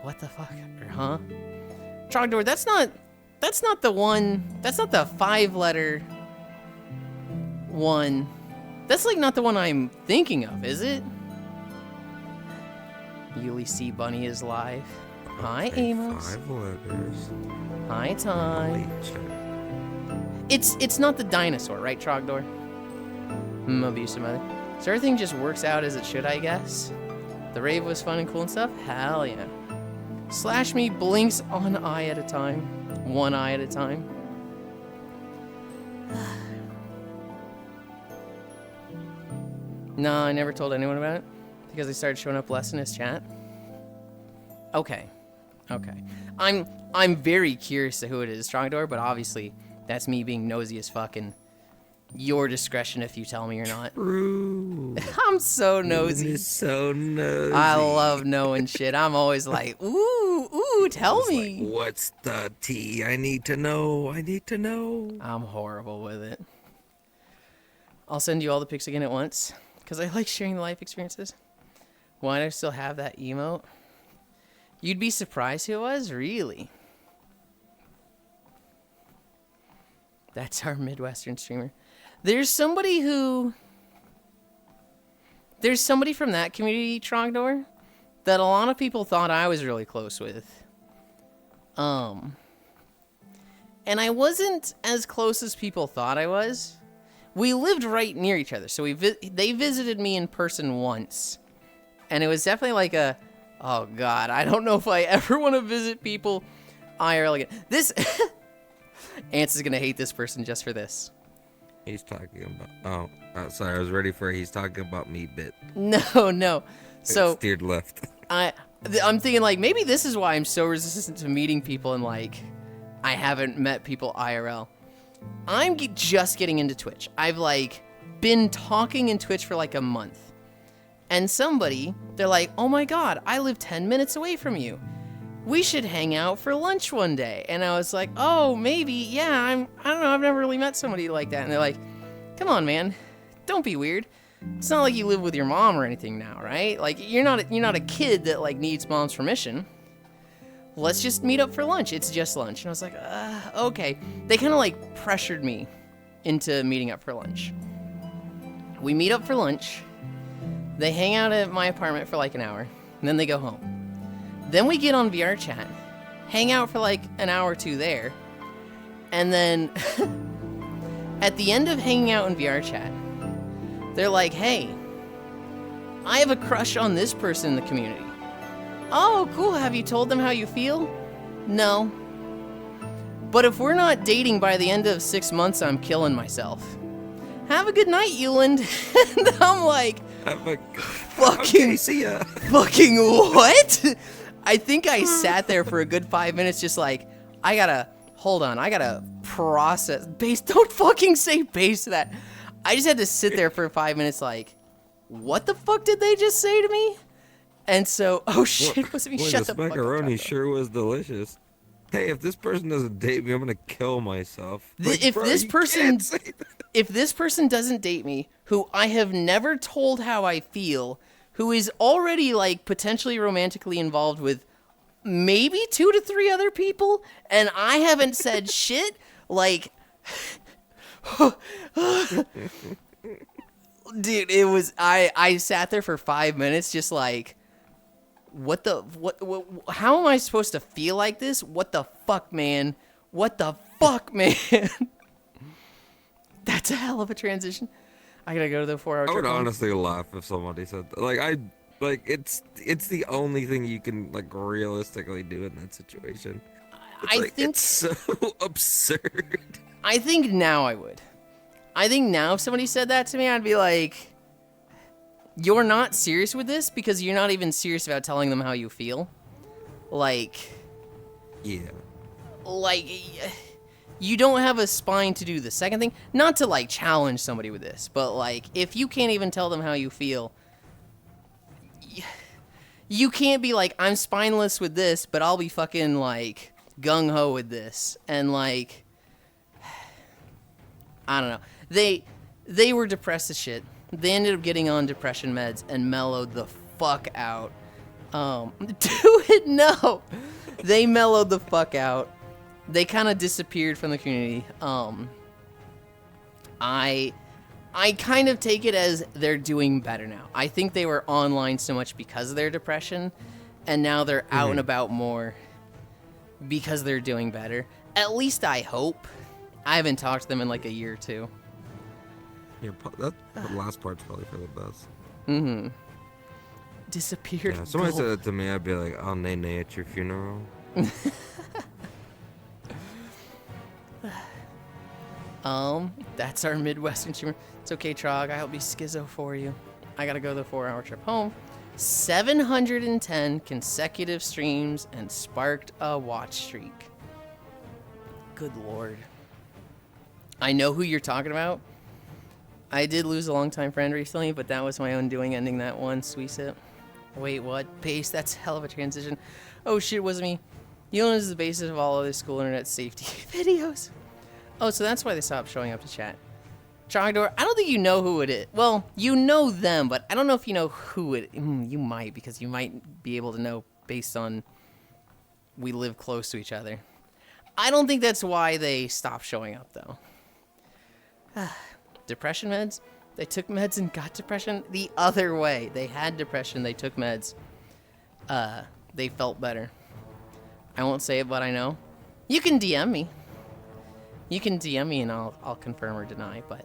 what the fuck? Or, huh? Trogdor, that's not the one, that's not the 5-letter one. That's like not the one I'm thinking of, is it? Yuli C. Bunny is live. Hi, Amos. 5 letters. Hi, Ty. It's not the dinosaur, right, Trogdor? Abusive mother. So everything just works out as it should, I guess. The rave was fun and cool and stuff? Hell yeah. Slash me blinks on eye at a time. One eye at a time. No, I never told anyone about it because they started showing up less in his chat. Okay. Okay. I'm very curious to who it is, Strongdoor, but obviously that's me being nosy as fuck, and your discretion if you tell me or not. True. I'm so nosy. It's so nosy. I love knowing shit. I'm always like, ooh, tell me. Like, what's the tea? I need to know. I need to know. I'm horrible with it. I'll send you all the pics again at once, because I like sharing the life experiences. Why do I still have that emote? You'd be surprised who it was? Really? That's our Midwestern streamer. There's somebody from that community, Trogdor, that a lot of people thought I was really close with. And I wasn't as close as people thought I was. we lived right near each other, so they visited me in person once, and it was definitely like oh god, I don't know if I ever want to visit people IRL again. This Ants is gonna hate this person just for this. He's talking about. Oh, sorry. I was ready for. He's talking about me bit. No. So It steered left. I'm thinking like maybe this is why I'm so resistant to meeting people and like I haven't met people IRL. I'm just getting into Twitch. I've like been talking in Twitch for like a month. And they're like, "Oh my god, I live 10 minutes away from you. We should hang out for lunch one day." And I was like, "Oh, maybe. Yeah, I don't know. I've never really met somebody like that." And they're like, "Come on, man. Don't be weird. It's not like you live with your mom or anything now, right? Like you're not a kid that like needs mom's permission. Let's just meet up for lunch. It's just lunch." And I was like, "Okay." They kind of like pressured me into meeting up for lunch. We meet up for lunch. They hang out at my apartment for like an hour, and then they go home. Then we get on VR chat, hang out for like an hour or two there, and then at the end of hanging out in VR chat, they're like, "Hey, I have a crush on this person in the community." "Oh, cool. Have you told them how you feel?" "No. But if we're not dating by the end of 6 months, I'm killing myself. Have a good night, Yulind." And I'm like, fucking, Okay, see ya. fucking what? I think I sat there for a good 5 minutes just like, I gotta process. Base, don't fucking say base to that. I just had to sit there for 5 minutes like, what the fuck did they just say to me? And so, oh shit, was me. Shut the fuck up. Macaroni sure was delicious. Hey, if this person doesn't date me, I'm gonna kill myself. Like, If bro, this you person, can't say that. if this person doesn't date me, who I have never told how I feel, who is already like potentially romantically involved with maybe 2 to 3 other people, and I haven't said shit, like, dude, it was, I sat there for 5 minutes just like, what, how am I supposed to feel like this? What the fuck, man? What the fuck, man? That's a hell of a transition. I gotta go to the 4-hour trip. I would home. honestly laugh if somebody said that. Like it's the only thing you can like realistically do in that situation. It's so absurd. I think now I would. I think now if somebody said that to me, I'd be like, "You're not serious with this because you're not even serious about telling them how you feel." Like, you don't have a spine to do the second thing. Not to like challenge somebody with this, but like if you can't even tell them how you feel, you can't be like, "I'm spineless with this, but I'll be fucking like gung-ho with this." And like, I don't know. They were depressed as shit. They ended up getting on depression meds and mellowed the fuck out. Do it? No. They mellowed the fuck out. They kind of disappeared from the community. I kind of take it as they're doing better now. I think they were online so much because of their depression, and now they're out and about more because they're doing better. At least I hope. I haven't talked to them in like a year or two. Yeah, the last part's probably for the best. Mm-hmm. Disappeared. Yeah, if somebody said that to me, I'd be like, "I'll nay at your funeral." That's our Midwestern humor. It's okay, Trog. I'll be schizo for you. I gotta go the 4-hour trip home. 710 consecutive streams and sparked a watch streak. Good lord. I know who you're talking about. I did lose a longtime friend recently, but that was my own doing, ending that one. Sweet. Wait, what? Base? That's a hell of a transition. Oh shit, it wasn't me. Yulind is the basis of all other school internet safety videos. Oh, so that's why they stopped showing up to chat. Trogdor, I don't think you know who it is. Well, you know them, but I don't know if you know who it is. You might, because you might be able to know based on we live close to each other. I don't think that's why they stopped showing up, though. Depression meds? They took meds and got depression? The other way. They had depression, they took meds. They felt better. I won't say it, but I know. You can DM me. You can DM me and I'll confirm or deny, but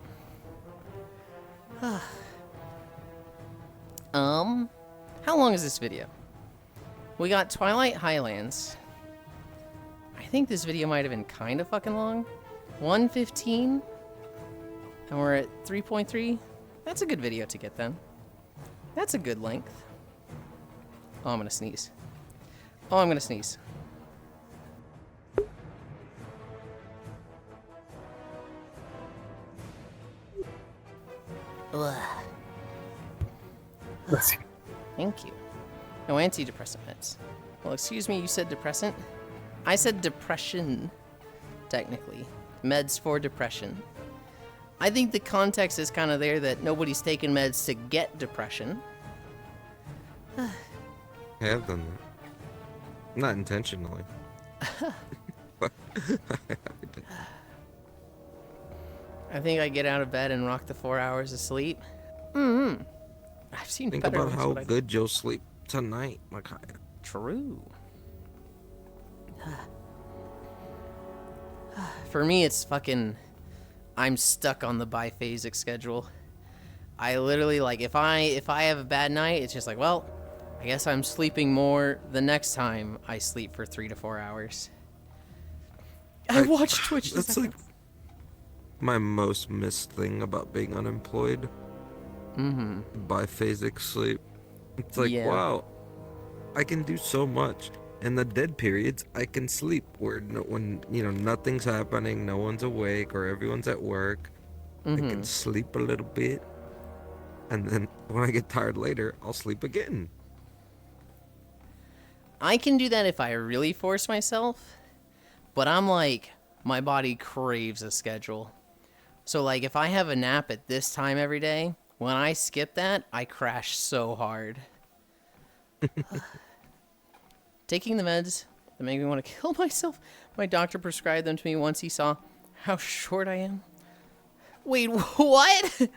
How long is this video? We got Twilight Highlands. I think this video might have been kind of fucking long. 1:15. And we're at 3.3. That's a good video to get then. That's a good length. Oh, I'm gonna sneeze. Oh, I'm gonna sneeze. Ugh. Thank you. No antidepressant meds. Well, excuse me, you said depressant? I said depression, technically. Meds for depression. I think the context is kind of there that nobody's taking meds to get depression. I have done that. Not intentionally. I think I get out of bed and rock the 4 hours of sleep. I've seen Think better about ones, how but good you'll sleep tonight. Like, True. For me, it's fucking... I'm stuck on the biphasic schedule. I literally, like, if I have a bad night, it's just like, well, I guess I'm sleeping more the next time I sleep for 3 to 4 hours. I watch Twitch. That's like my most missed thing about being unemployed. Biphasic sleep. It's like, Yeah. wow, I can do so much. In the dead periods, I can sleep where when nothing's happening, no one's awake, or everyone's at work. I can sleep a little bit, and then when I get tired later, I'll sleep again. I can do that if I really force myself, but I'm like, my body craves a schedule. So like, if I have a nap at this time every day, when I skip that, I crash so hard. Taking the meds that make me want to kill myself. My doctor prescribed them to me once he saw how short I am. Wait, what?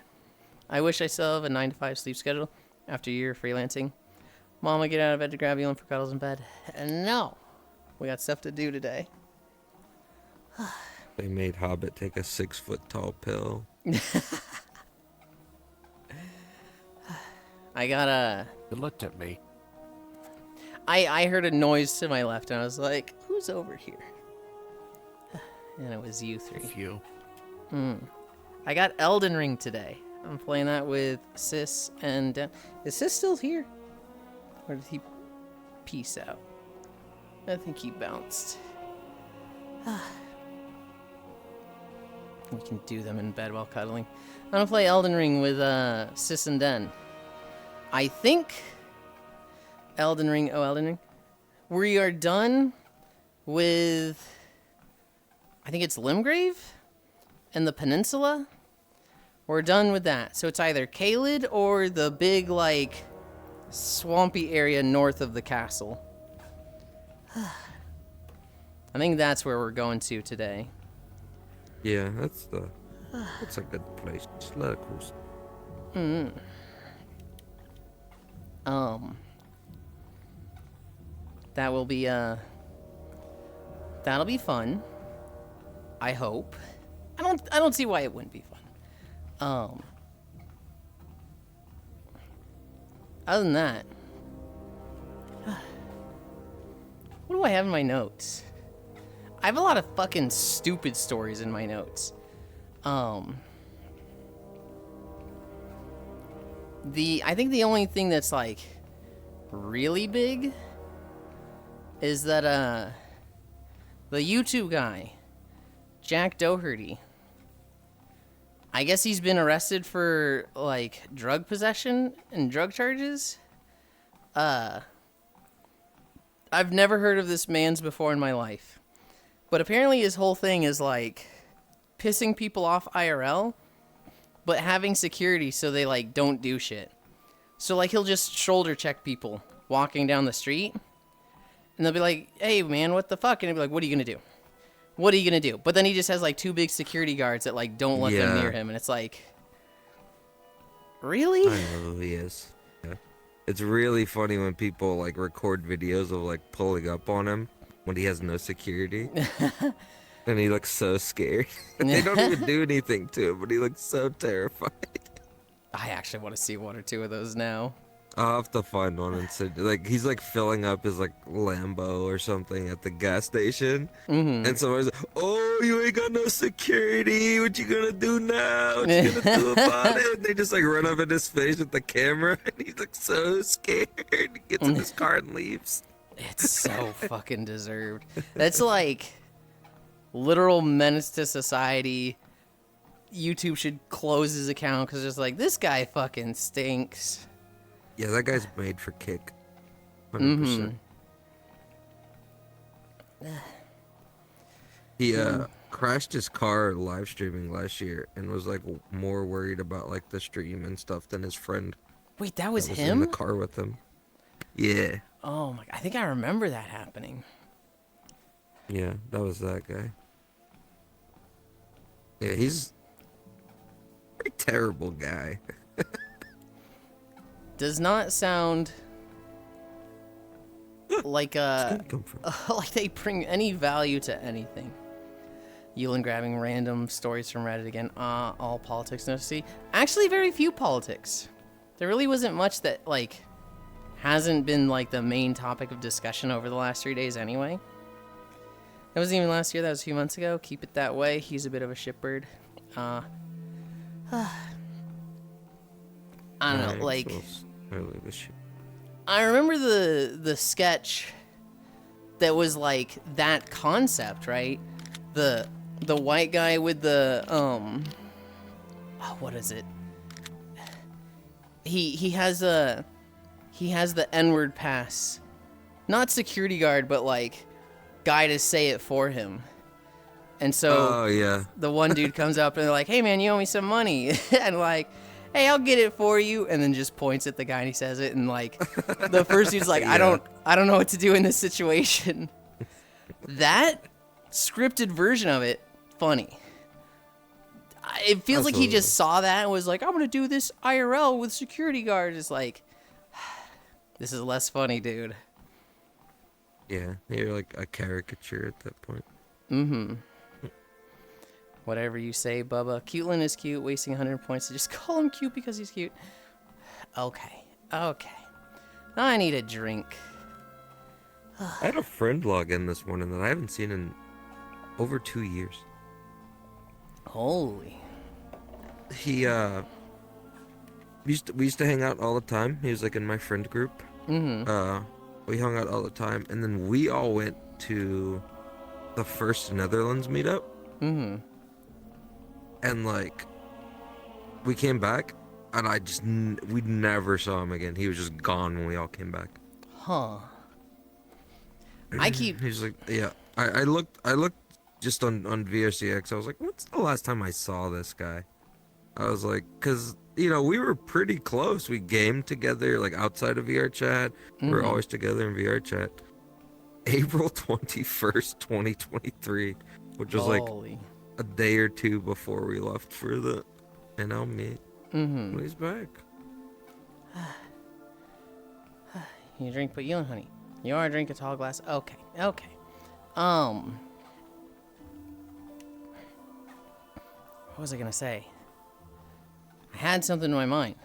I wish I still have a 9 to 5 sleep schedule after a year of freelancing. Mama, get out of bed to grab Yulind for cuddles in bed. And no, we got stuff to do today. They made Hobbit take a 6-foot-tall pill. I got a... You looked at me. I heard a noise to my left, and I was like, who's over here? And it was you three. You. I got Elden Ring today. I'm playing that with Sis and Dan. Is Sis still here? Or did he peace out? I think he bounced. We can do them in bed while cuddling. I'm gonna play Elden Ring with Sis and Den. I think Elden Ring. We are done with, I think it's Limgrave and the Peninsula. We're done with that. So it's either Caelid or the big, like, swampy area north of the castle. I think that's where we're going to today. Yeah, that's a good place. Just let it coast. That will be that'll be fun. I hope. I don't see why it wouldn't be fun. Other than that, what do I have in my notes? I have a lot of fucking stupid stories in my notes. I think the only thing that's like really big is that the YouTube guy, Jack Doherty, I guess he's been arrested for like drug possession and drug charges. I've never heard of this man's before in my life, but apparently his whole thing is like pissing people off IRL, but having security so they like don't do shit. So like he'll just shoulder check people walking down the street, and they'll be like, "Hey man, what the fuck?" And he'll be like, "What are you gonna do? What are you gonna do?" But then he just has like 2 big security guards that like don't let them near him, and it's like, really? I know who he is. Yeah. It's really funny when people like record videos of like pulling up on him when he has no security. And he looks so scared. They don't even do anything to him, but he looks so terrified. I actually want to see one or two of those now. I'll have to find one and say, like, he's like filling up his like Lambo or something at the gas station, and somebody's like, "Oh, you ain't got no security. What you gonna do now? What you gonna do about it?" And they just like run up in his face with the camera, and he's like so scared. He gets in his car and leaves. It's so fucking deserved. That's like literal menace to society. YouTube should close his account because it's like, this guy fucking stinks. Yeah, that guy's made for kick. 100%. He crashed his car live streaming last year and was like more worried about like the stream and stuff than his friend. Wait, that was in him? the car with him. Yeah. Oh my! I think I remember that happening. Yeah, that was that guy. Yeah, he's a terrible guy. Does not sound like like they bring any value to anything. Yulind grabbing random stories from Reddit again. All politics, no see. Actually, very few politics. There really wasn't much that like hasn't been like the main topic of discussion over the last 3 days anyway. That wasn't even last year. That was a few months ago. Keep it that way. He's a bit of a shitbird. I don't know, like I remember the sketch that was like that concept, right? The white guy with the what is it? He has the N-word pass. Not security guard, but like guy to say it for him. And so the one dude comes up and they're like, "Hey man, you owe me some money." And like, "Hey, I'll get it for you." And then just points at the guy and he says it, and like the first dude's like, I don't know what to do in this situation. That scripted version of it, funny. It feels like he just saw that and was like, "I'm gonna do this IRL with security guards." It's like, this is less funny, dude. Yeah, you're like a caricature at that point. Whatever you say, Bubba. Cutelin is cute, wasting 100 points to just call him cute because he's cute. Okay. Now I need a drink. I had a friend log in this morning that I haven't seen in over 2 years. Holy. He we used to hang out all the time. He was like in my friend group. We hung out all the time, and then we all went to the first Netherlands meetup. And like we came back, and we never saw him again. He was just gone when we all came back. Huh. He's like, yeah. I looked just on VRCX. I was like, what's the last time I saw this guy? I was like, because we were pretty close. We gamed together, like outside of VR chat. We were always together in VR chat. April 21st, 2023, which was like a day or two before we left for the NL meet. He's back. You drink, but you don't, honey. You are drink a tall glass. Okay. What was I gonna say? I had something in my mind.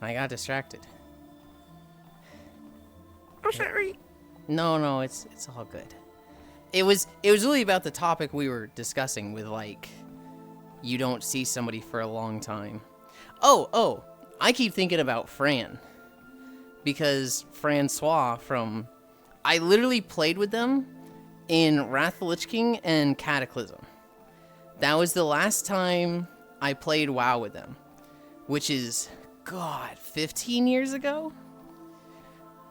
I got distracted. I'm sorry. No, it's all good. It was really about the topic we were discussing with like, you don't see somebody for a long time. Oh, I keep thinking about Fran. Because Francois I literally played with them in Wrath of the Lich King and Cataclysm. That was the last time I played WoW with them, which is, God, 15 years ago?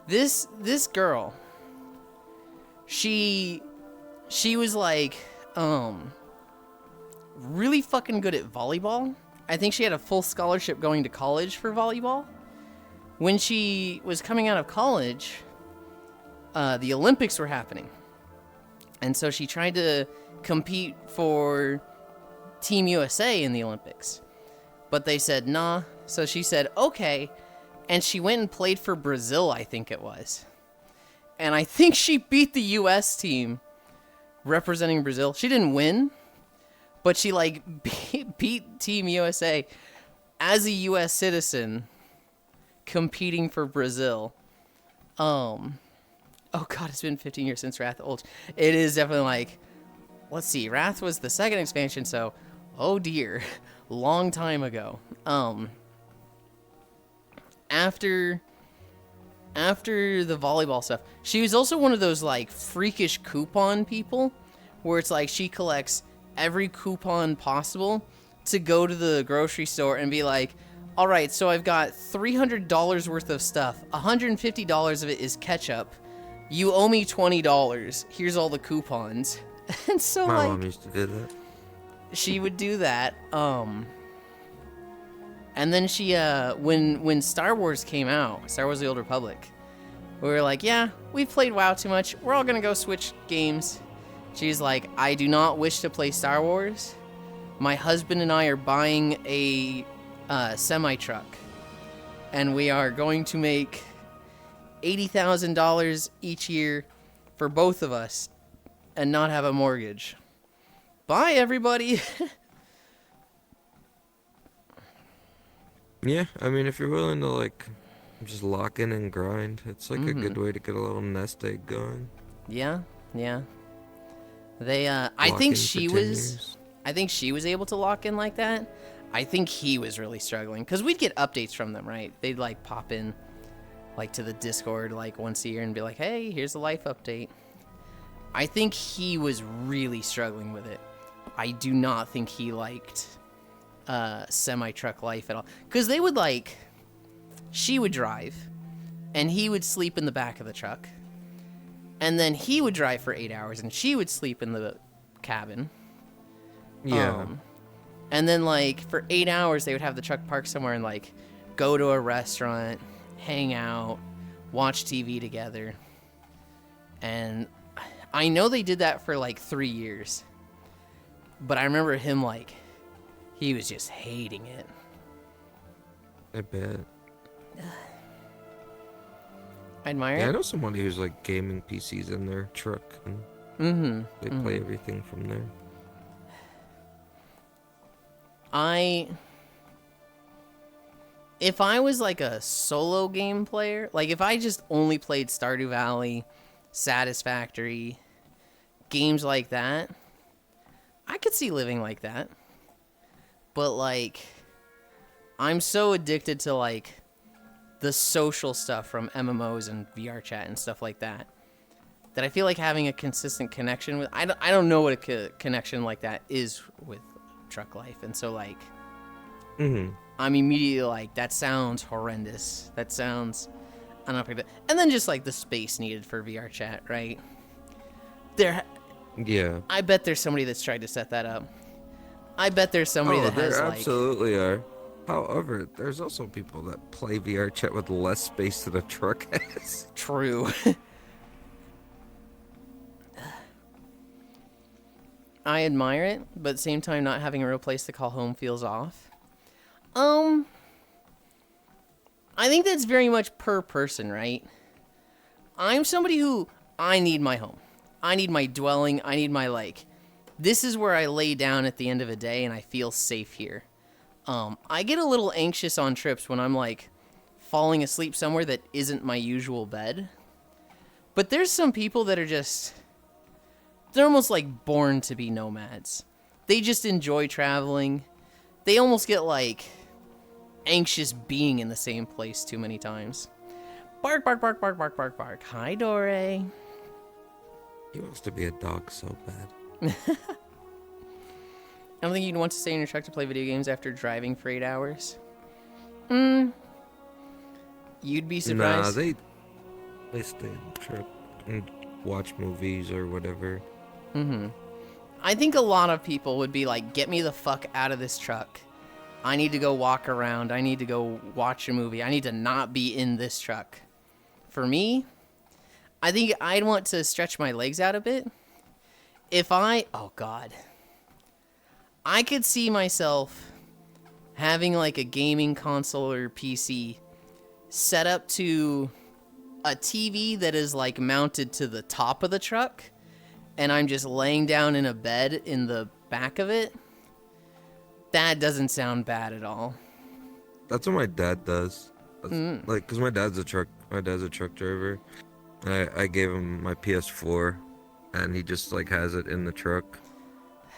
This girl, she was like, really fucking good at volleyball. I think she had a full scholarship going to college for volleyball. When she was coming out of college, the Olympics were happening. And so she tried to compete for Team USA in the Olympics. But they said, nah. So she said, okay. And she went and played for Brazil, I think it was. And I think she beat the US team representing Brazil. She didn't win, but she like beat Team USA. as a U.S. citizen competing for Brazil, oh god, it's been 15 years since Wrath Ultra. It is definitely like, let's see, Wrath was the second expansion, so oh dear, long time ago. After the volleyball stuff, she was also one of those like freakish coupon people where it's like she collects every coupon possible to go to the grocery store and be like, all right, so I've got $300 worth of stuff. $150 of it is ketchup. You owe me $20. Here's all the coupons. And so My like mom used to do that. she would do that. And then she when Star Wars came out, Star Wars: The Old Republic, we were like, yeah, we've played WoW too much. We're all gonna go switch games. She's like, I do not wish to play Star Wars. My husband and I are buying a semi-truck, and we are going to make $80,000 each year for both of us and not have a mortgage. Bye, everybody. Yeah, I mean, if you're willing to like just lock in and grind, it's like a good way to get a little nest egg going. Yeah. They I Lock think in for she 10 was years. I think she was able to lock in like that. I think he was really struggling cuz we'd get updates from them, right? They'd like pop in like to the Discord like once a year and be like, "Hey, here's the life update." I think he was really struggling with it. I do not think he liked semi-truck life at all, cuz they would like she would drive and he would sleep in the back of the truck. And then he would drive for 8 hours, and she would sleep in the cabin. Yeah. And then, like, for 8 hours, they would have the truck parked somewhere and, like, go to a restaurant, hang out, watch TV together. And I know they did that for, like, 3 years. But I remember him, like, he was just hating it. I bet. I admire Yeah, I it. know somebody who's like gaming PCs in their truck, and they play everything from there. If I was like a solo game player, like if I just only played Stardew Valley, Satisfactory, games like that, I could see living like that. But like, I'm so addicted to like the social stuff from MMOs and VR chat and stuff like that, that I feel like having a consistent connection with, I don't know what a connection like that is with truck life. And so like, I'm immediately like, that sounds horrendous. That sounds, I don't know. And then just like the space needed for VR chat, right? Yeah. I bet there's somebody that's tried to set that up. I bet there's somebody that has there like, absolutely are. However, there's also people that play VR chat with less space than a truck has. true. I admire it, but at the same time, not having a real place to call home feels off. I think that's very much per person, right? I'm somebody who, I need my home. I need my dwelling. I need my, like, this is where I lay down at the end of a day and I feel safe here. I get a little anxious on trips when I'm, like, falling asleep somewhere that isn't my usual bed. But there's some people that are just, they're almost, like, born to be nomads. They just enjoy traveling. They almost get, like, anxious being in the same place too many times. Bark, bark, bark, bark, bark, bark, bark. Hi, Dore. He wants to be a dog so bad. I don't think you'd want to stay in your truck to play video games after driving for 8 hours. You'd be surprised. Nah, they stay in the truck and watch movies or whatever. I think a lot of people would be like, get me the fuck out of this truck. I need to go walk around. I need to go watch a movie. I need to not be in this truck. For me, I think I'd want to stretch my legs out a bit. Oh God. I could see myself having like a gaming console or PC set up to a TV that is like mounted to the top of the truck, and I'm just laying down in a bed in the back of it. That doesn't sound bad at all. That's what my dad does. Like, cause my dad's a truck driver. I gave him my PS4, and he just like has it in the truck,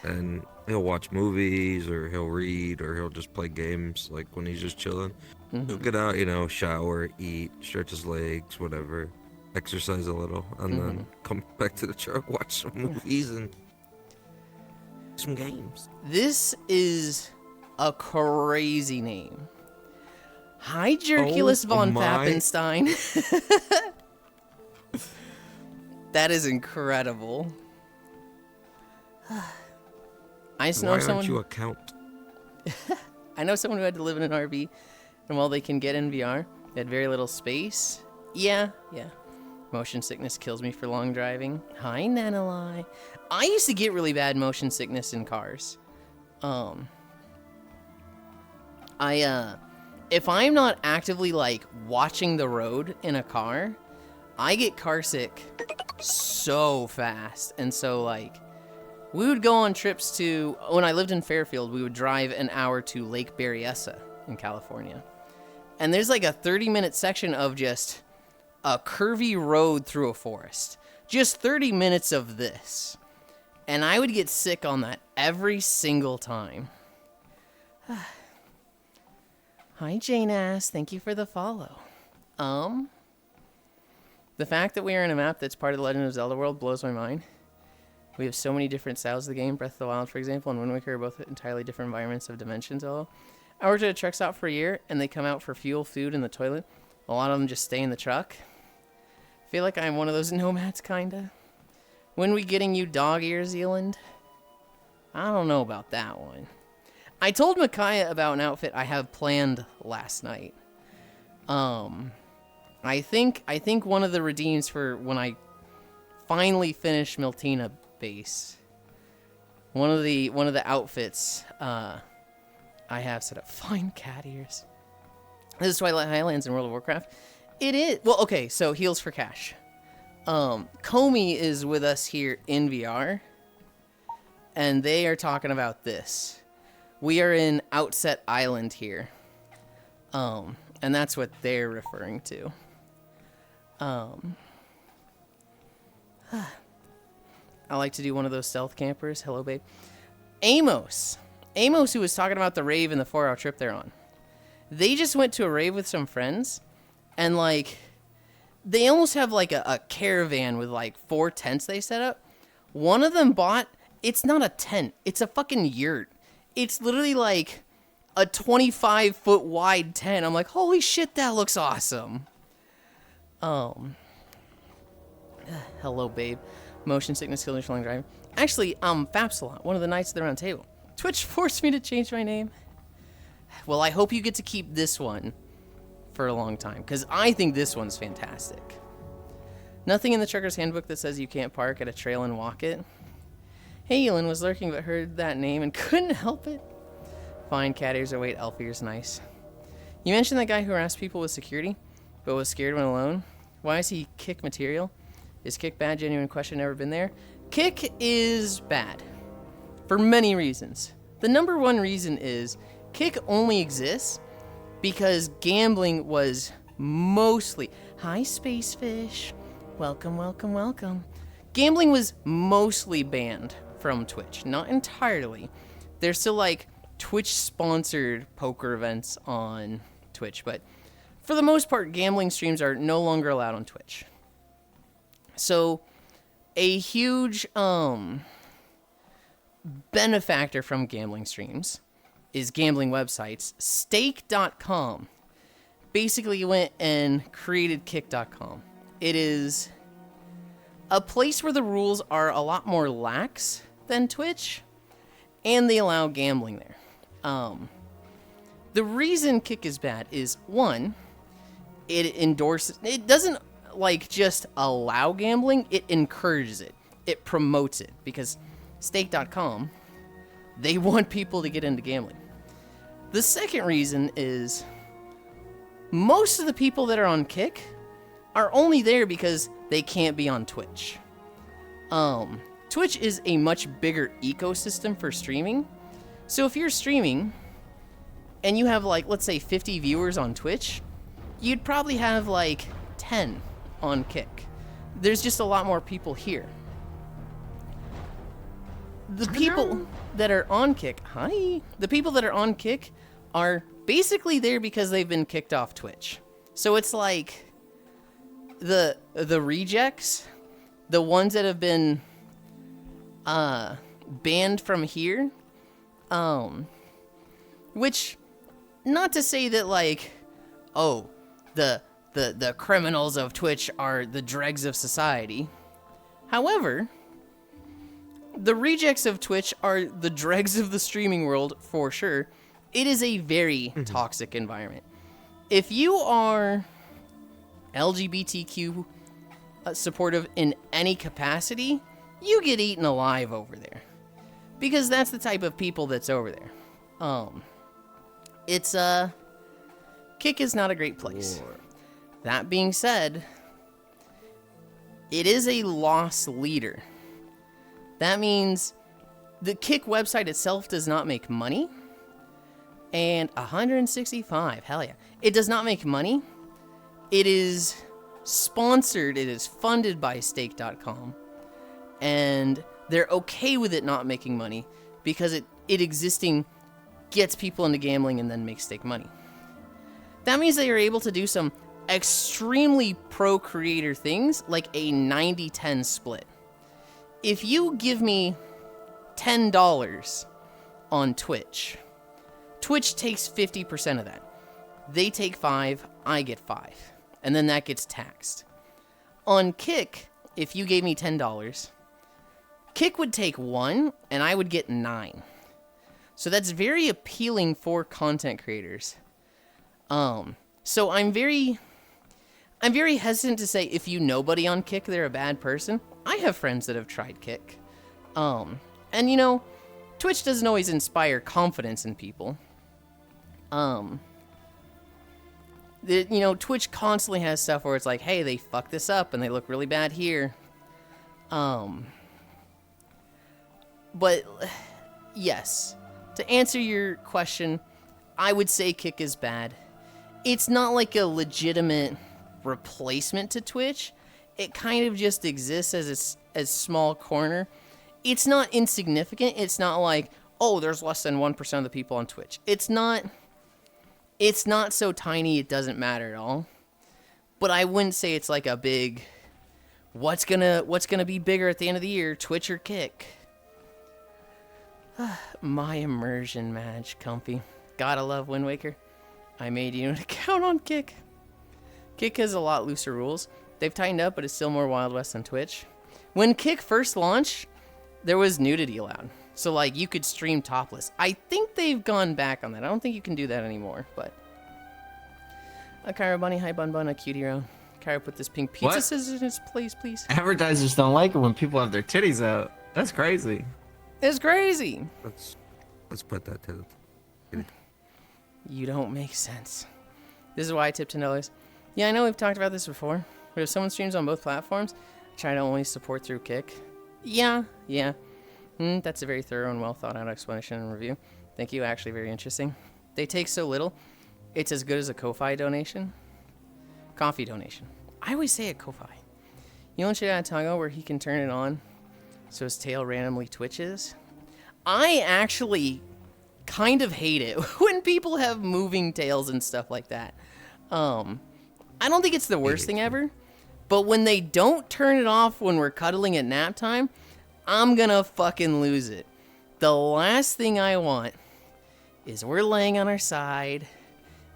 and he'll watch movies or he'll read or he'll just play games like when he's just chilling. He'll get out, shower, eat, stretch his legs, whatever, exercise a little, and then come back to the truck, watch some movies and some games. This is a crazy name. Hi, Jerkulus von Pappenstein. That is incredible. I just know Why someone. aren't you a count? I know someone who had to live in an RV, and while they can get in VR, they had very little space. Yeah. Motion sickness kills me for long driving. Hi, Nanalai. I used to get really bad motion sickness in cars. If I'm not actively like watching the road in a car, I get car sick so fast. And so like we would go on trips to, when I lived in Fairfield, we would drive an hour to Lake Berryessa in California. And there's like a 30-minute section of just a curvy road through a forest. Just 30 minutes of this. And I would get sick on that every single time. Hi, Jane Ass. Thank you for the follow. The fact that we are in a map that's part of the Legend of Zelda world blows my mind. We have so many different styles of the game. Breath of the Wild, for example, and Wind Waker are both entirely different environments of dimensions. I worked at a truck stop for a year, and they come out for fuel, food, and the toilet. A lot of them just stay in the truck. I feel like I'm one of those nomads, kinda. When we getting you dog ears, Yulind? I don't know about that one. I told Micaiah about an outfit I have planned last night. I think one of the redeems for when I finally finish Miltina base. One of the outfits I have set up. Fine cat ears. This is Twilight Highlands in World of Warcraft. It is well, okay. So heals for cash. Comey is with us here in VR, and they are talking about this. We are in Outset Island here. And that's what they're referring to. I like to do one of those stealth campers. Hello, babe. Amos, who was talking about the rave and the 4-hour trip they're on. They just went to a rave with some friends, and like, they almost have like a caravan with like 4 tents they set up. One of them bought, it's not a tent, it's a fucking yurt. It's literally like a 25-foot wide tent. I'm like, holy shit, that looks awesome. Hello, babe. Motion sickness kills me for long driving. Actually, Fapsalon, one of the knights of the round table. Twitch forced me to change my name. Well, I hope you get to keep this one for a long time, because I think this one's fantastic. Nothing in the trucker's handbook that says you can't park at a trail and walk it. Hey, Yulind was lurking but heard that name and couldn't help it. Fine, cat ears. Oh wait, elf ears, nice. You mentioned that guy who harassed people with security, but was scared when alone. Why is he kick material? Is kick bad? Genuine question, never been there. Kick is bad. For many reasons. The number one reason is kick only exists because gambling was mostly... Hi, Spacefish. Welcome, welcome, welcome. Gambling was mostly banned from Twitch. Not entirely. There's still like Twitch-sponsored poker events on Twitch, but for the most part, gambling streams are no longer allowed on Twitch. So, a huge benefactor from gambling streams is gambling websites. Stake.com basically went and created Kick.com. It is a place where the rules are a lot more lax than Twitch, and they allow gambling there. The reason Kick is bad is, one, it doesn't like just allow gambling, it encourages it. It promotes it, because Stake.com, they want people to get into gambling. The second reason is most of the people that are on Kick are only there because they can't be on Twitch. Twitch is a much bigger ecosystem for streaming. So if you're streaming and you have like, let's say 50 viewers on Twitch, you'd probably have like 10 on Kick. There's just a lot more people here. The people that are on Kick, the people that are on Kick are basically there because they've been kicked off Twitch. So it's like the rejects, the ones that have been banned from here, which, not to say that like, oh, the criminals of Twitch are the dregs of society. However, the rejects of Twitch are the dregs of the streaming world for sure. It is a very toxic environment. If you are LGBTQ supportive in any capacity, you get eaten alive over there. Because that's the type of people that's over there. It's Kick is not a great place. That being said, it is a loss leader. That means the Kick website itself does not make money. And 165, hell yeah. It does not make money. It is sponsored, it is funded by stake.com. And they're okay with it not making money because it existing gets people into gambling and then makes stake money. That means they are able to do some extremely pro-creator things like a 90-10 split. If you give me $10 on Twitch, Twitch takes 50% of that. They take 5, I get 5. And then that gets taxed. On Kick, if you gave me $10, Kick would take 1 and I would get 9. So that's very appealing for content creators. So I'm very hesitant to say if you nobody on Kick, they're a bad person. I have friends that have tried Kick. And you know, Twitch doesn't always inspire confidence in people. Twitch constantly has stuff where it's like, hey, they fucked this up and they look really bad here. But yes, to answer your question, I would say Kick is bad. It's not like a legitimate replacement to Twitch. It kind of just exists as a small corner. It's not insignificant. It's not like, oh, there's less than 1% of the people on Twitch. It's not so tiny it doesn't matter at all. But I wouldn't say it's like a big, what's gonna be bigger at the end of the year, Twitch or Kick? My immersion match, comfy. Gotta love Wind Waker. I made you an account on Kick. Kick has a lot looser rules. They've tightened up, but it's still more Wild West than Twitch. When Kick first launched, there was nudity allowed. So, like, you could stream topless. I think they've gone back on that. I don't think you can do that anymore, but... Cairo Bunny, hi Bun Bun, a cute hero. Cairo, put this pink pizza scissors in its place, please. Advertisers don't like it when people have their titties out. That's crazy. It's crazy. Let's put that to the... You don't make sense. This is why I tip $10. Yeah, I know we've talked about this before, but if someone streams on both platforms, try to only support through Kick. Yeah. That's a very thorough and well thought out explanation and review. Thank you, actually very interesting. They take so little, it's as good as a Ko-Fi donation. Coffee donation. I always say a Ko-Fi. You want shit out of Tongo where he can turn it on so his tail randomly twitches? I actually kind of hate it when people have moving tails and stuff like that. I don't think it's the worst thing ever, but when they don't turn it off when we're cuddling at nap time, I'm gonna fucking lose it. The last thing I want is we're laying on our side,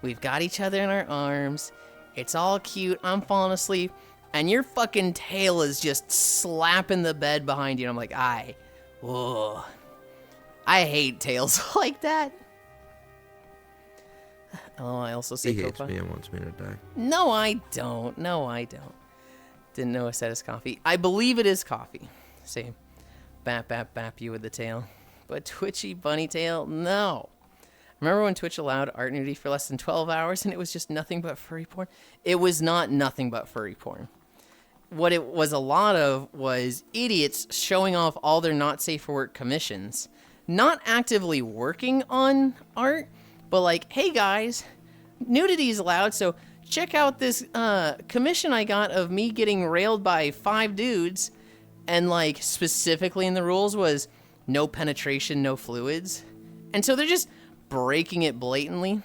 we've got each other in our arms, it's all cute, I'm falling asleep, and your fucking tail is just slapping the bed behind you, and I'm like, whoa. I hate tails like that. Oh, I also say He hates Ko-Fi. me and wants me to die. No, I don't. Didn't know I said it's coffee. I believe it is coffee. Same. Bap you with the tail. But twitchy bunny tail? No. Remember when Twitch allowed art nudity for less than 12 hours and it was just nothing but furry porn? It was not nothing but furry porn. What it was a lot of was idiots showing off all their not safe for work commissions. Not actively working on art, But like, hey guys, nudity is allowed, so check out this commission I got of me getting railed by 5 dudes, and like specifically in the rules was no penetration, no fluids. And so they're just breaking it blatantly.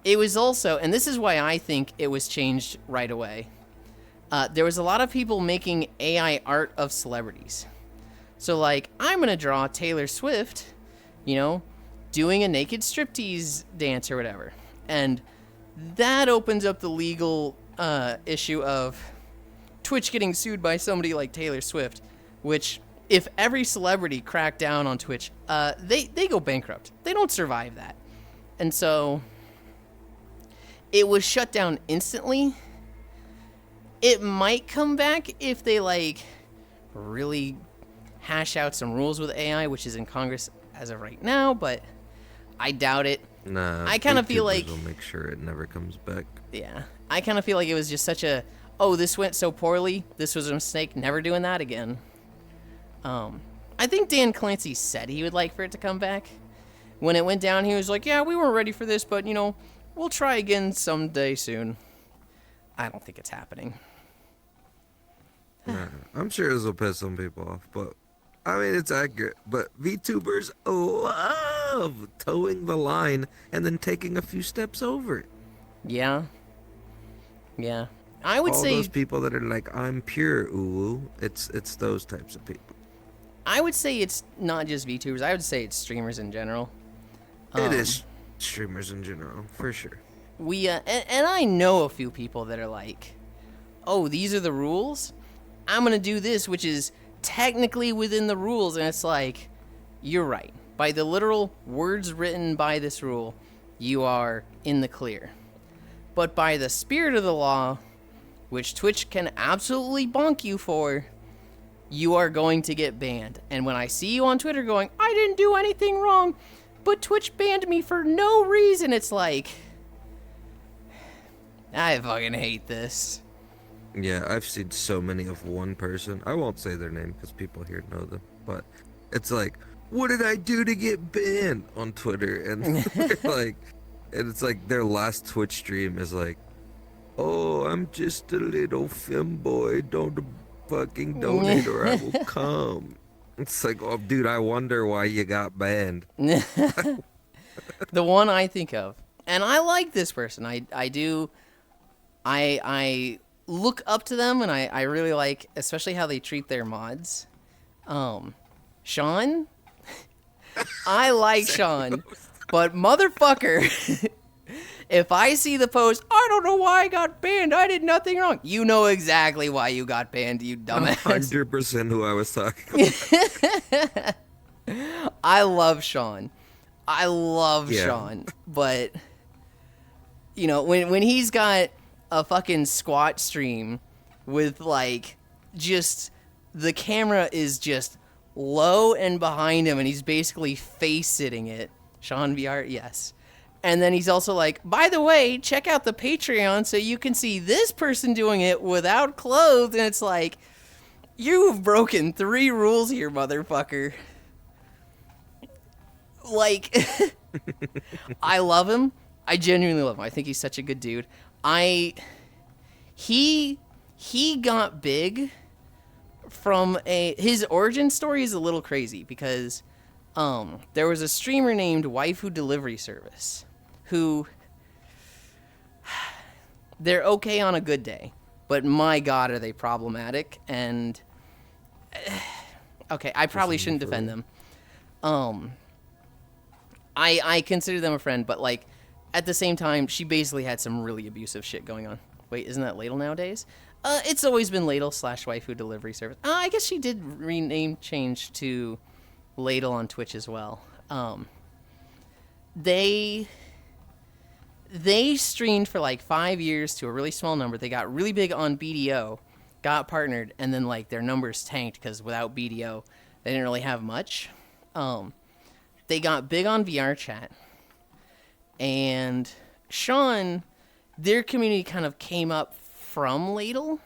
It was also, and this is why I think it was changed right away. There was a lot of people making AI art of celebrities. So like, I'm gonna draw Taylor Swift, you know, doing a naked striptease dance or whatever. And that opens up the legal issue of Twitch getting sued by somebody like Taylor Swift, which if every celebrity cracked down on Twitch, they go bankrupt. They don't survive that. And so it was shut down instantly. It might come back if they like really hash out some rules with AI, which is in Congress as of right now, but I doubt it. Nah, I kind of feel like will make sure it never comes back. Yeah, I kind of feel like it was just such a, oh, this went so poorly, this was a mistake, never doing that again. I think Dan Clancy said he would like for it to come back. When it went down, he was like, yeah, we weren't ready for this, but, you know, we'll try again someday soon. I don't think it's happening. Nah, I'm sure this will piss some people off, but I mean, it's accurate. But VTubers love towing the line and then taking a few steps over it. Yeah. Yeah. I would All say those people that are like, I'm pure, ooh, it's those types of people. I would say it's not just VTubers. I would say it's streamers in general. It is streamers in general, for sure. We and I know a few people that are like, oh, these are the rules. I'm gonna do this, which is technically within the rules, and it's like, you're right. By the literal words written by this rule, you are in the clear. But by the spirit of the law, which Twitch can absolutely bonk you for, you are going to get banned. And when I see you on Twitter going, I didn't do anything wrong, but Twitch banned me for no reason, it's like, I fucking hate this. Yeah, I've seen so many of one person. I won't say their name because people here know them. But it's like, what did I do to get banned on Twitter? And they're like, and it's like their last Twitch stream is like, oh, I'm just a little femboy. Don't fucking donate or I will come. It's like, oh, dude, I wonder why you got banned. The one I think of, and I like this person. I do. I look up to them, and I really like, especially how they treat their mods. Sean, I like Sean, but motherfucker, if I see the post, I don't know why I got banned. I did nothing wrong. You know exactly why you got banned, you dumbass. 100% who I was talking about. I love Sean. I love Yeah. Sean, but you know, when he's got a fucking squat stream with like just the camera is just low and behind him and he's basically face sitting it. Sean VR, yes. And then he's also like, by the way, check out the Patreon so you can see this person doing it without clothes. And it's like, you've broken 3 rules here, motherfucker. Like, I love him. I genuinely love him. I think he's such a good dude. He got big from his origin story is a little crazy because there was a streamer named Waifu Delivery Service who they're okay on a good day, but my god are they problematic. And okay, I probably shouldn't defend them. I consider them a friend, but like at the same time, she basically had some really abusive shit going on. Wait, isn't that Ladle nowadays? It's always been Ladle / Waifu Delivery Service. I guess she did change to Ladle on Twitch as well. They streamed for like 5 years to a really small number. They got really big on BDO, got partnered, and then like their numbers tanked because without BDO, they didn't really have much. They got big on VR chat. And Sean, their community kind of came up from Ladle.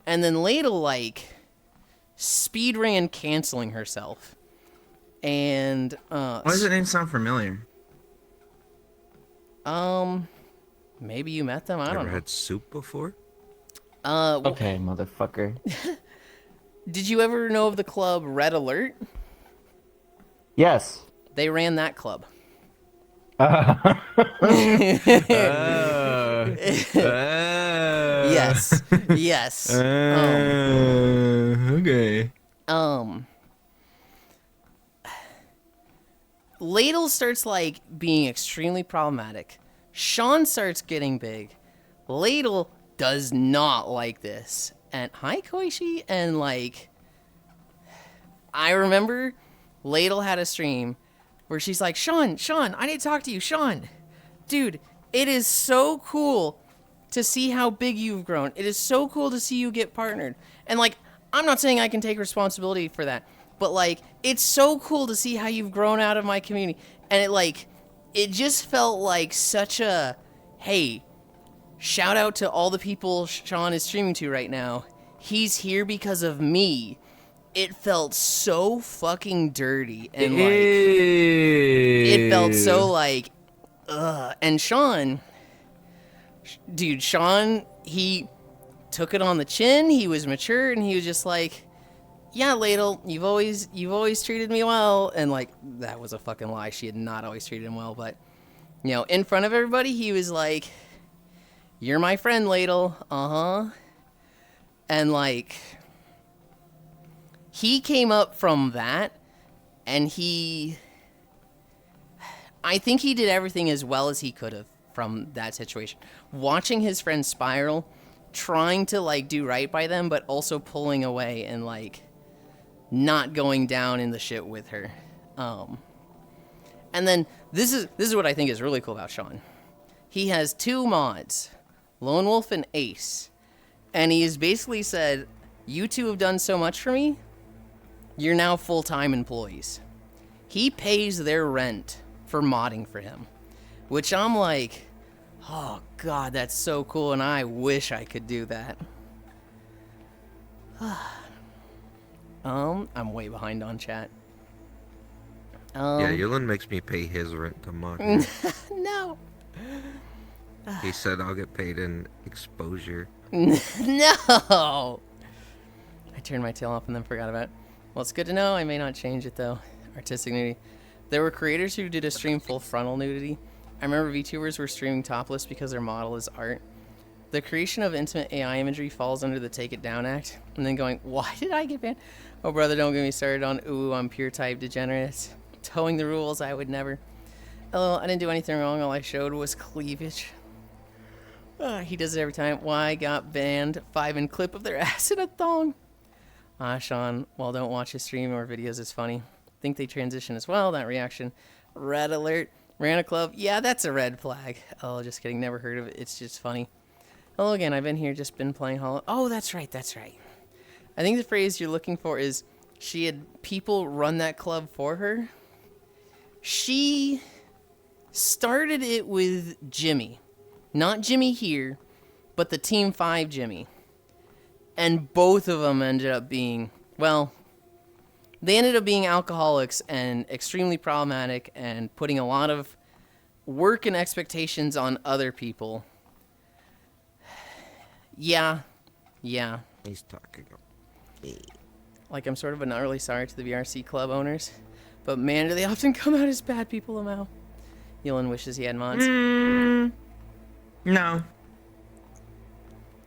And then Ladle, like, speed ran canceling herself. And, Why does the name sound familiar? Maybe you met them. I Never don't know. had soup before? Okay, motherfucker. Did you ever know of the club Red Alert? Yes. They ran that club. Yes. Yes. Okay. Ladle starts like being extremely problematic. Sean starts getting big. Ladle does not like this. And hi Koishi, and like I remember Ladle had a stream where she's like, Sean, I need to talk to you, Sean. Dude, it is so cool to see how big you've grown. It is so cool to see you get partnered. And like, I'm not saying I can take responsibility for that, but like, it's so cool to see how you've grown out of my community. And it just felt like such a, hey, shout out to all the people Sean is streaming to right now. He's here because of me. It felt so fucking dirty and like, it felt so like, ugh. And Sean, dude, he took it on the chin. He was mature, and he was just like, yeah, Ladle, you've always treated me well. And like, that was a fucking lie. She had not always treated him well, but you know, in front of everybody, he was like, you're my friend, Ladle. And like, he came up from that, and I think he did everything as well as he could have from that situation. Watching his friends spiral, trying to like do right by them, but also pulling away and like not going down in the shit with her. And then this is what I think is really cool about Sean. He has 2 mods, Lone Wolf and Ace, and he has basically said, you two have done so much for me, you're now full-time employees. He pays their rent for modding for him, which I'm like, oh god, that's so cool, and I wish I could do that. I'm way behind on chat. Yeah, Yulind makes me pay his rent to mock. No. He said I'll get paid in exposure. No. I turned my tail off and then forgot about it. Well, it's good to know. I may not change it though. Artistic nudity. There were creators who did a stream full frontal nudity. I remember VTubers were streaming topless because their model is art. The creation of intimate AI imagery falls under the Take It Down Act. And then going, why did I get banned? Oh brother, don't get me started on, ooh, I'm pure type degenerate. Towing the rules, I would never. LOL, I didn't do anything wrong. All I showed was cleavage. He does it every time. Why got banned? 5 in clip of their ass in a thong. Sean, well, don't watch his stream or videos. It's funny. Think they transition as well. That reaction. Red alert. Ran a club. Yeah, that's a red flag. Oh, just kidding. Never heard of it. It's just funny. Hello again. I've been here. Just been playing Hollow. Oh, that's right. That's right. I think the phrase you're looking for is she had people run that club for her. She started it with Jimmy. Not Jimmy here, but the Team 5 Jimmy. And both of them ended up being, well, they ended up being alcoholics and extremely problematic and putting a lot of work and expectations on other people. Yeah. He's talking. Like, I'm sort of not really sorry to the VRC club owners, but man, do they often come out as bad people, Amau. Yulind wishes he had mods. No.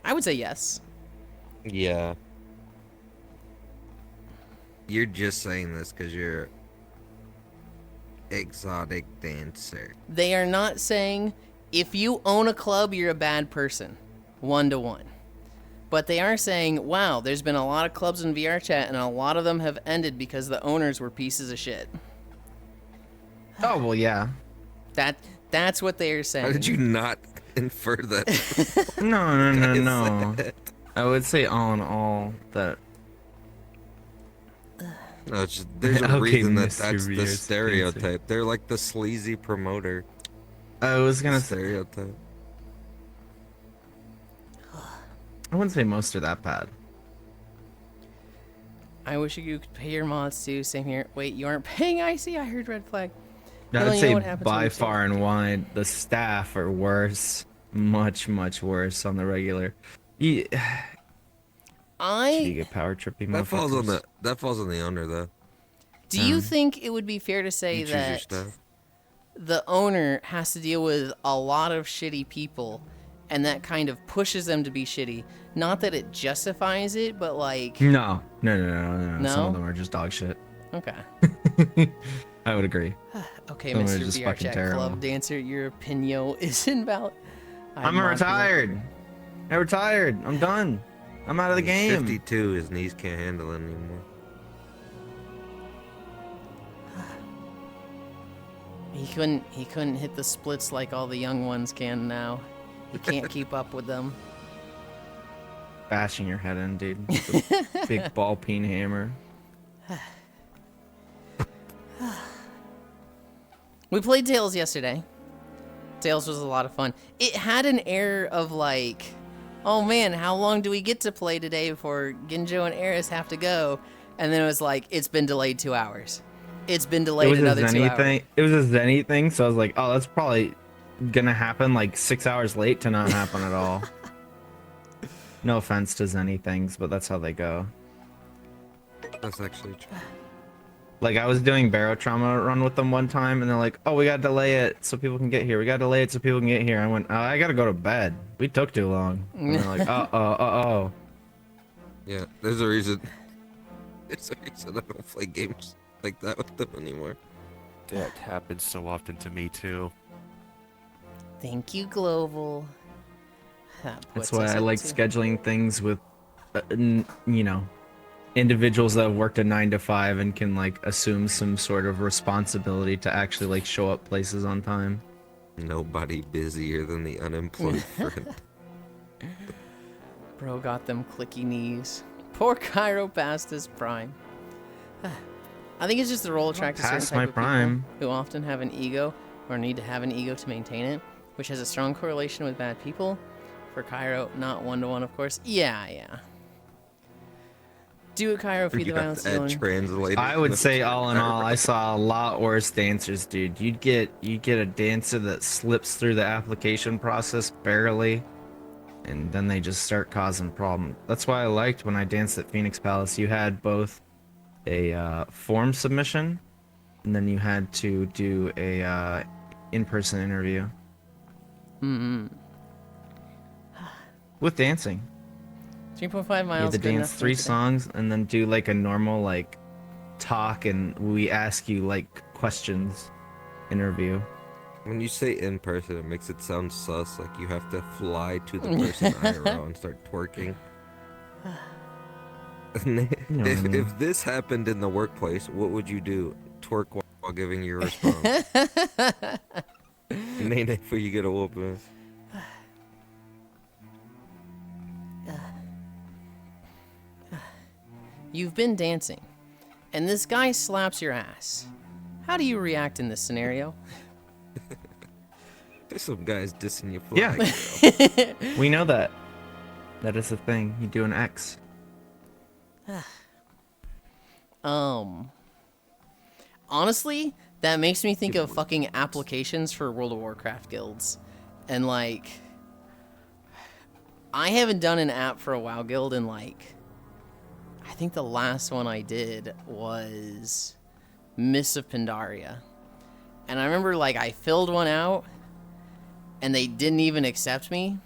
I would say yes. Yeah. You're just saying this because you're exotic dancer. They are not saying if you own a club, you're a bad person. 1-to-1. But they are saying, wow, there's been a lot of clubs in VR chat, and a lot of them have ended because the owners were pieces of shit. Oh, well, yeah. That's what they are saying. How did you not infer that? No. I would say all in all that. No, it's just, there's a Okay, reason that Mr. that's the Rios, stereotype. They're like the sleazy promoter I was gonna say. stereotype. I wouldn't say most are that bad. I wish you could pay your mods too. Same here. Wait, you aren't paying IC? I heard red flag. I'd Dylan, you know say what happens when by you far and wide, the staff are worse. Much, much worse on the regular. You, you I get power tripping That falls on motherfuckers. the owner though. do you think it would be fair to say You choose your that stuff. the owner has to deal with a lot of shitty people, and that kind of pushes them to be shitty? Not that it justifies it, but like, No. Some No? of them are just dog shit. okay. I would agree. Okay, Some are Mr. just VR fucking Chat terrible. Club Dancer, your opinion is invalid. I'm retired. I'm retired. I'm done. I'm out of the He's game. 52, his knees can't handle it anymore. He couldn't hit the splits like all the young ones can now. He can't keep up with them. Bashing your head in, dude. With a big ball peen hammer. We played Tails yesterday. Tails was a lot of fun. It had an air of like, oh man, how long do we get to play today before Ginjo and Eris have to go? And then it was like, it's been delayed 2 hours. It's been It delayed was another a 2 Zenny hours. thing. It was a Zenny thing, so I was like, oh, that's probably gonna happen like 6 hours late to not happen at all. No offense to Zenny things, but that's how they go. That's actually true. Like I was doing Barotrauma run with them one time, and they're like, "Oh, we gotta delay it so people can get here. We gotta delay it so people can get here." I went, "Oh, I gotta go to bed. We took too long." And they're like, "Oh." Yeah, there's a reason. There's a reason I don't play games like that with them anymore. That happens so often to me too. Thank you, Global. That That's puts why us I at like 2. scheduling things with, individuals that have worked a 9 to 5 and can like assume some sort of responsibility to actually like show up places on time. Nobody busier than the unemployed friend. Bro got them clicky knees. Poor Cairo passed his prime. I think it's just the role attracts a certain Past type my of people prime. who often have an ego or need to have an ego to maintain it, which has a strong correlation with bad people. For Cairo, not one-to-one, of course. Yeah. Do it, Cairo, feed the You have violence to add dealer. translator. I would say all in all, I saw a lot worse dancers, dude. You'd get a dancer that slips through the application process barely, and then they just start causing problems. That's why I liked when I danced at Phoenix Palace. You had both a form submission, and then you had to do a in-person interview. With dancing. 3.5 You had miles. to good enough dance for 3 today. songs and then do like a normal like talk, and we ask you like questions interview. When you say in person, it makes it sound sus. Like you have to fly to the person IRL and start twerking. If this happened in the workplace, what would you do? Twerk while giving your response. Name before you get a whooping. You've been dancing, and this guy slaps your ass. How do you react in this scenario? There's some guys dissing you. Yeah. Girl. We know that. That is the thing. You do an X. Honestly, that makes me think of fucking applications for World of Warcraft guilds. And like, I haven't done an app for a WoW guild in like, I think the last one I did was Mists of Pandaria. And I remember like I filled one out and they didn't even accept me.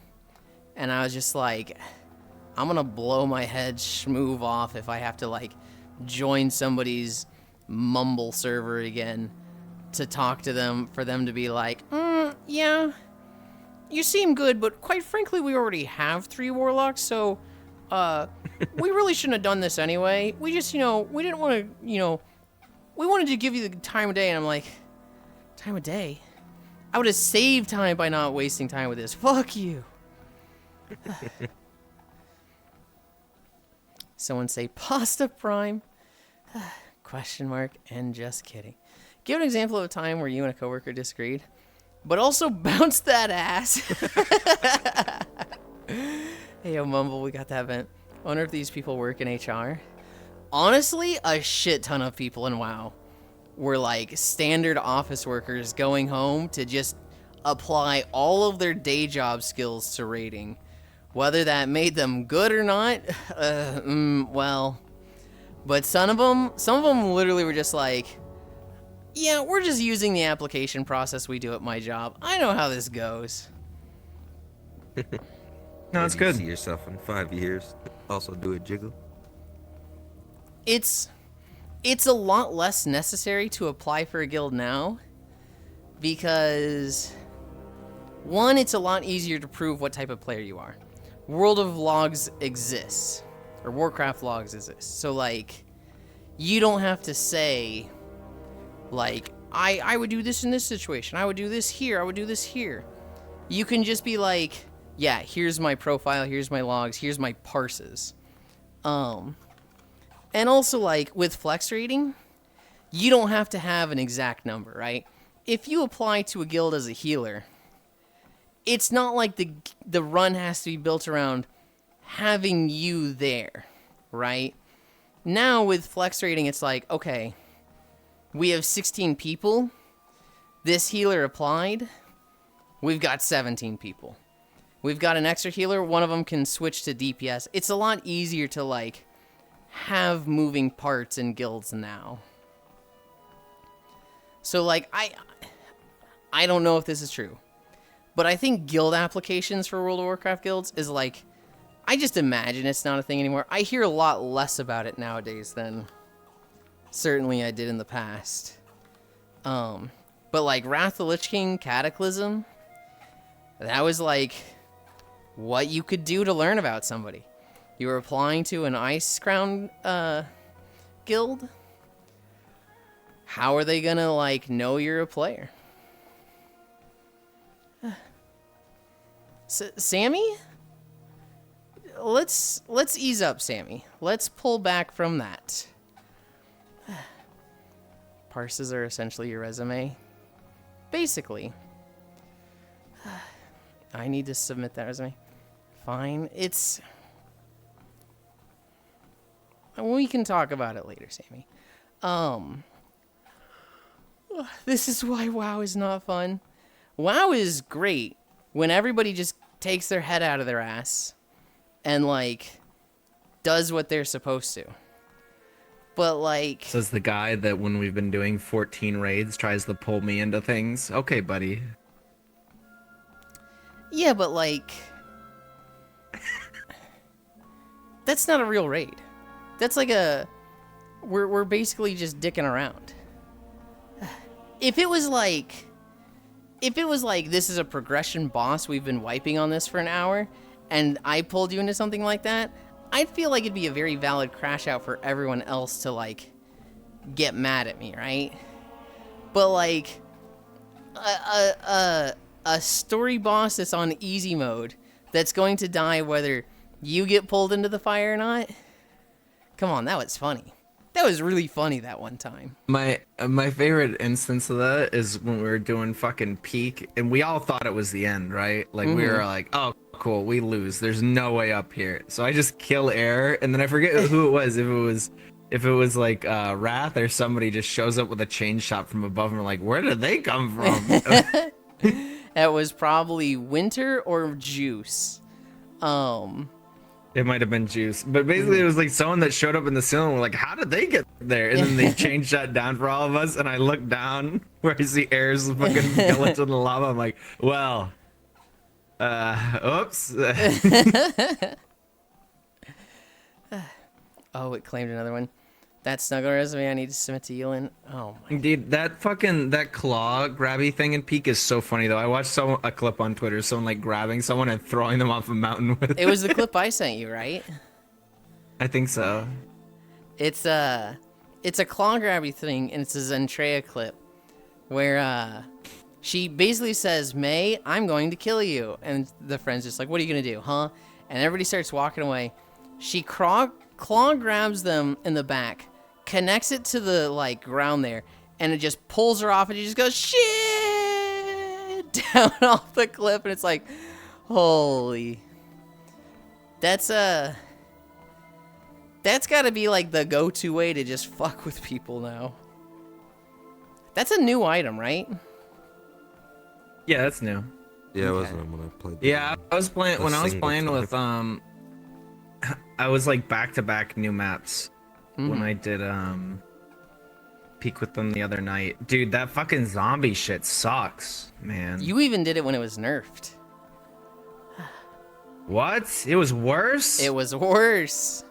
And I was just like, I'm gonna blow my head schmoove off if I have to like join somebody's mumble server again to talk to them for them to be like, yeah, you seem good, but quite frankly, we already have 3 warlocks, so we really shouldn't have done this anyway. We just, we didn't want to, we wanted to give you the time of day. And I'm like, time of day? I would have saved time by not wasting time with this. Fuck you. Someone say pasta prime? Question mark and just kidding. Give an example of a time where you and a coworker disagreed, but also bounce that ass. Hey, yo, Mumble, we got that vent. I wonder if these people work in HR. Honestly, a shit ton of people in WoW were like standard office workers going home to just apply all of their day job skills to raiding. Whether that made them good or not, well, but some of them literally were just like, yeah, we're just using the application process we do at my job. I know how this goes. No, Where it's do you good. See yourself in 5 years. Also do a jiggle. It's a lot less necessary to apply for a guild now because, one, it's a lot easier to prove what type of player you are. World of Logs exists, or Warcraft Logs exists. So, like, you don't have to say, like, I would do this in this situation. I would do this here. I would do this here. You can just be like, yeah, here's my profile. Here's my logs. Here's my parses. And also, like, with flex rating, you don't have to have an exact number, right? If you apply to a guild as a healer, it's not like the run has to be built around having you there, right? Now, with flex rating, it's like, okay, we have 16 people. This healer applied. We've got 17 people. We've got an extra healer. One of them can switch to DPS. It's a lot easier to, like, have moving parts in guilds now. So, like, I don't know if this is true, but I think guild applications for World of Warcraft guilds is, like, I just imagine it's not a thing anymore. I hear a lot less about it nowadays than certainly I did in the past. But, like, Wrath of the Lich King Cataclysm, that was, like, what you could do to learn about somebody. You were applying to an Ice Crown guild. How are they gonna, like, know you're a player? Sammy? Let's ease up, Sammy. Let's pull back from that. Parses are essentially your resume. Basically. I need to submit that resume. Fine. It's... We can talk about it later, Sammy. This is why WoW is not fun. WoW is great when everybody just takes their head out of their ass and, like, does what they're supposed to. But, like... Says the guy that when we've been doing 14 raids tries to pull me into things. Okay, buddy. Yeah, but, like... That's not a real raid. That's like a... We're basically just dicking around. If it was like, this is a progression boss, we've been wiping on this for an hour, and I pulled you into something like that, I'd feel like it'd be a very valid crash out for everyone else to, like, get mad at me, right? But, like, a story boss that's on easy mode that's going to die whether you get pulled into the fire or not? Come on, that was funny. That was really funny that one time. My favorite instance of that is when we were doing fucking peak, and we all thought it was the end, right? Like, we were like, oh, cool, we lose. There's no way up here. So I just kill air, and then I forget who it was. If it was like Wrath or somebody just shows up with a chain shot from above, and we're like, where did they come from? That was probably Winter or Juice. It might have been Juice, but basically it was like someone that showed up in the ceiling. We're like, how did they get there? And then they changed that down for all of us. And I look down where I see Air's fucking skeleton in the lava. I'm like, well, oops. Oh, it claimed another one. That snuggle resume I need to submit to Yulind. Oh my. Dude, that claw grabby thing in Peak is so funny though. I watched a clip on Twitter, someone like grabbing someone and throwing them off a mountain with It was the clip I sent you, right? I think so. It's a claw grabby thing, and it's a Zentrea clip where she basically says, May, I'm going to kill you. And the friend's just like, what are you going to do, huh? And everybody starts walking away. She claw grabs them in the back, connects it to the, like, ground there, and it just pulls her off, and she just goes, shit, down off the cliff, and it's like, holy. That's gotta be, like, the go-to way to just fuck with people now. That's a new item, right? Yeah, that's new. Yeah, it Okay. wasn't when I played. Yeah, I was playing The when I was single playing player. with I was like back to back new maps when I did peek with them the other night. Dude, that fucking zombie shit sucks, man. You even did it when it was nerfed. What? It was worse? It was worse.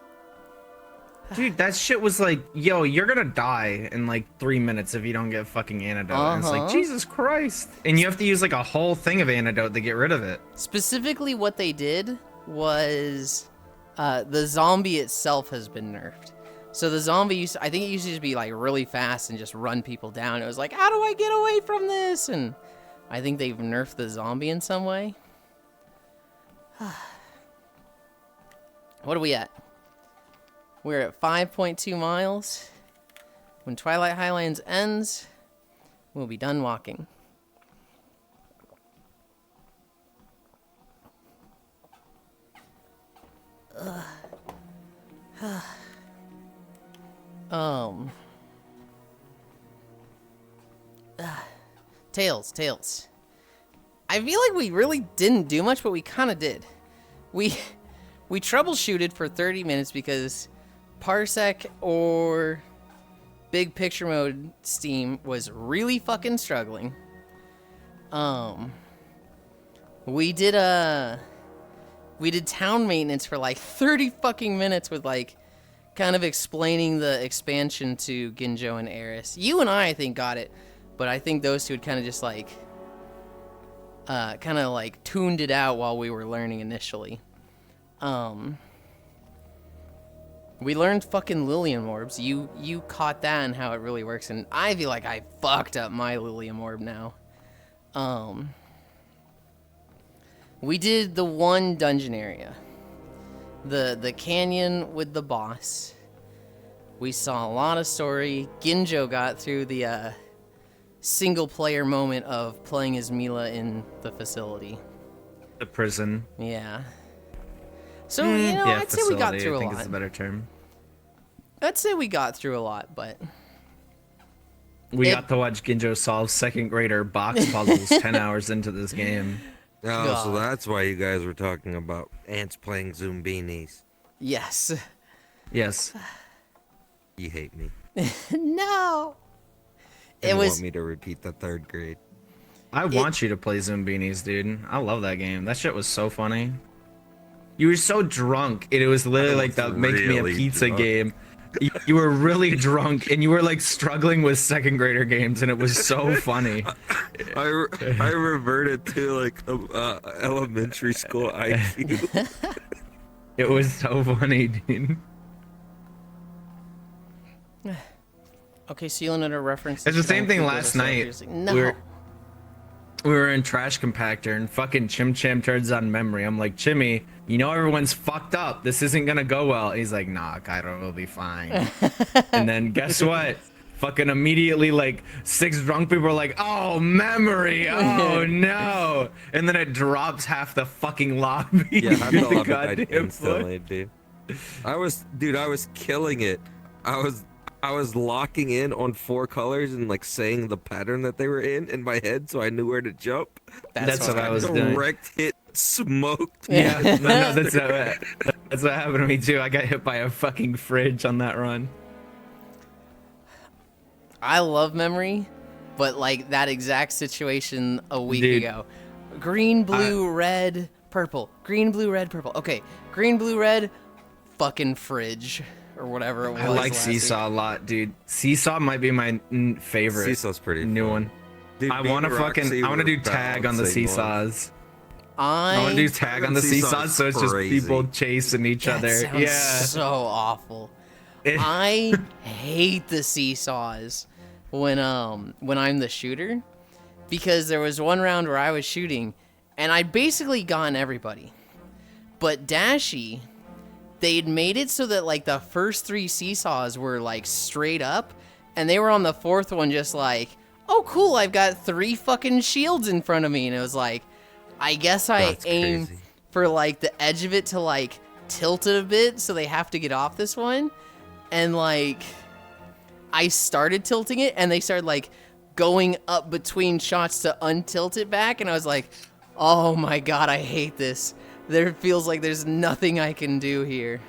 Dude, that shit was like, yo, you're gonna die in like 3 minutes if you don't get fucking antidote. And it's like, Uh-huh. Jesus Christ. And you have to use like a whole thing of antidote to get rid of it. Specifically, what they did was the zombie itself has been nerfed. So the zombie I think it used to just be like really fast and just run people down. It was like, how do I get away from this? And I think they've nerfed the zombie in some way. What are we at? We're at 5.2 miles. When Twilight Highlands ends, we'll be done walking. Tails. I feel like we really didn't do much, but we kind of did. We troubleshooted for 30 minutes because Parsec or Big Picture Mode Steam was really fucking struggling. We did town maintenance for like 30 fucking minutes with like kind of explaining the expansion to Ginjo and Eris. You and I think got it, but I think those two had kind of just like tuned it out while we were learning initially. We learned fucking Lilium orbs. You caught that and how it really works, and I feel like I fucked up my Lilium orb now. We did the one dungeon area. The canyon with the boss. We saw a lot of story. Ginjo got through the single player moment of playing as Mila in the facility. The prison. Yeah. So, I'd say we got facility, through I a think lot. is a better term. I'd say we got through a lot, but We got to watch Ginjo solve second grader box puzzles 10 hours into this game. Oh, so God. that's why you guys were talking about ants playing Zumbinis. yes. Yes. You hate me. No. It And was want me to repeat the third grade. I want you to play Zumbinis, dude. I love that game. That shit was so funny. You were so drunk, and it was literally like the make me a really pizza drunk. game. You were really drunk, and you were like struggling with second grader games, and it was so funny. I reverted to like elementary school IQ. It was so funny, dude. okay. So you wanted a reference. It's the same thing last night. No. We were in Trash Compactor, and fucking Chim Cham turns on memory. I'm like, Chimmy, you know everyone's fucked up. This isn't gonna go well. He's like, nah, Cairo will be fine. And then guess what? Fucking immediately, like, 6 drunk people are like, oh, memory, oh no. And then it drops half the fucking lobby. Yeah, I through fell the off it goddamn instantly, dude. I was killing it. I was locking in on 4 colors and like saying the pattern that they were in my head, so I knew where to jump. That's what I was doing. Direct hit, smoked. Yeah, no, that's what happened to me too. I got hit by a fucking fridge on that run. I love memory, but like that exact situation a week Dude. ago. Green, blue, red, purple. Green, blue, red, purple. Okay, green, blue, red, fucking fridge or whatever it was. I like last week. Seesaw a lot, dude. Seesaw might be my favorite. Seesaw's pretty new fun. one. Dude, I me want to and fucking. Roxy I want to were do tag on the balancing seesaws. I I want to do tag on the seesaws, so it's just crazy. people chasing each that other. sounds Yeah. so awful. It- I hate the seesaws when I'm the shooter, because there was one round where I was shooting and I'd basically gotten everybody, but Dashy, they'd made it so that like the first 3 seesaws were like straight up, and they were on the 4th one just like, oh cool, I've got 3 fucking shields in front of me, and it was like, I guess I That's aim crazy. for like the edge of it to like tilt it a bit so they have to get off this one, and like I started tilting it and they started like going up between shots to untilt it back, and I was like, oh my god, I hate this. There feels like there's nothing I can do here.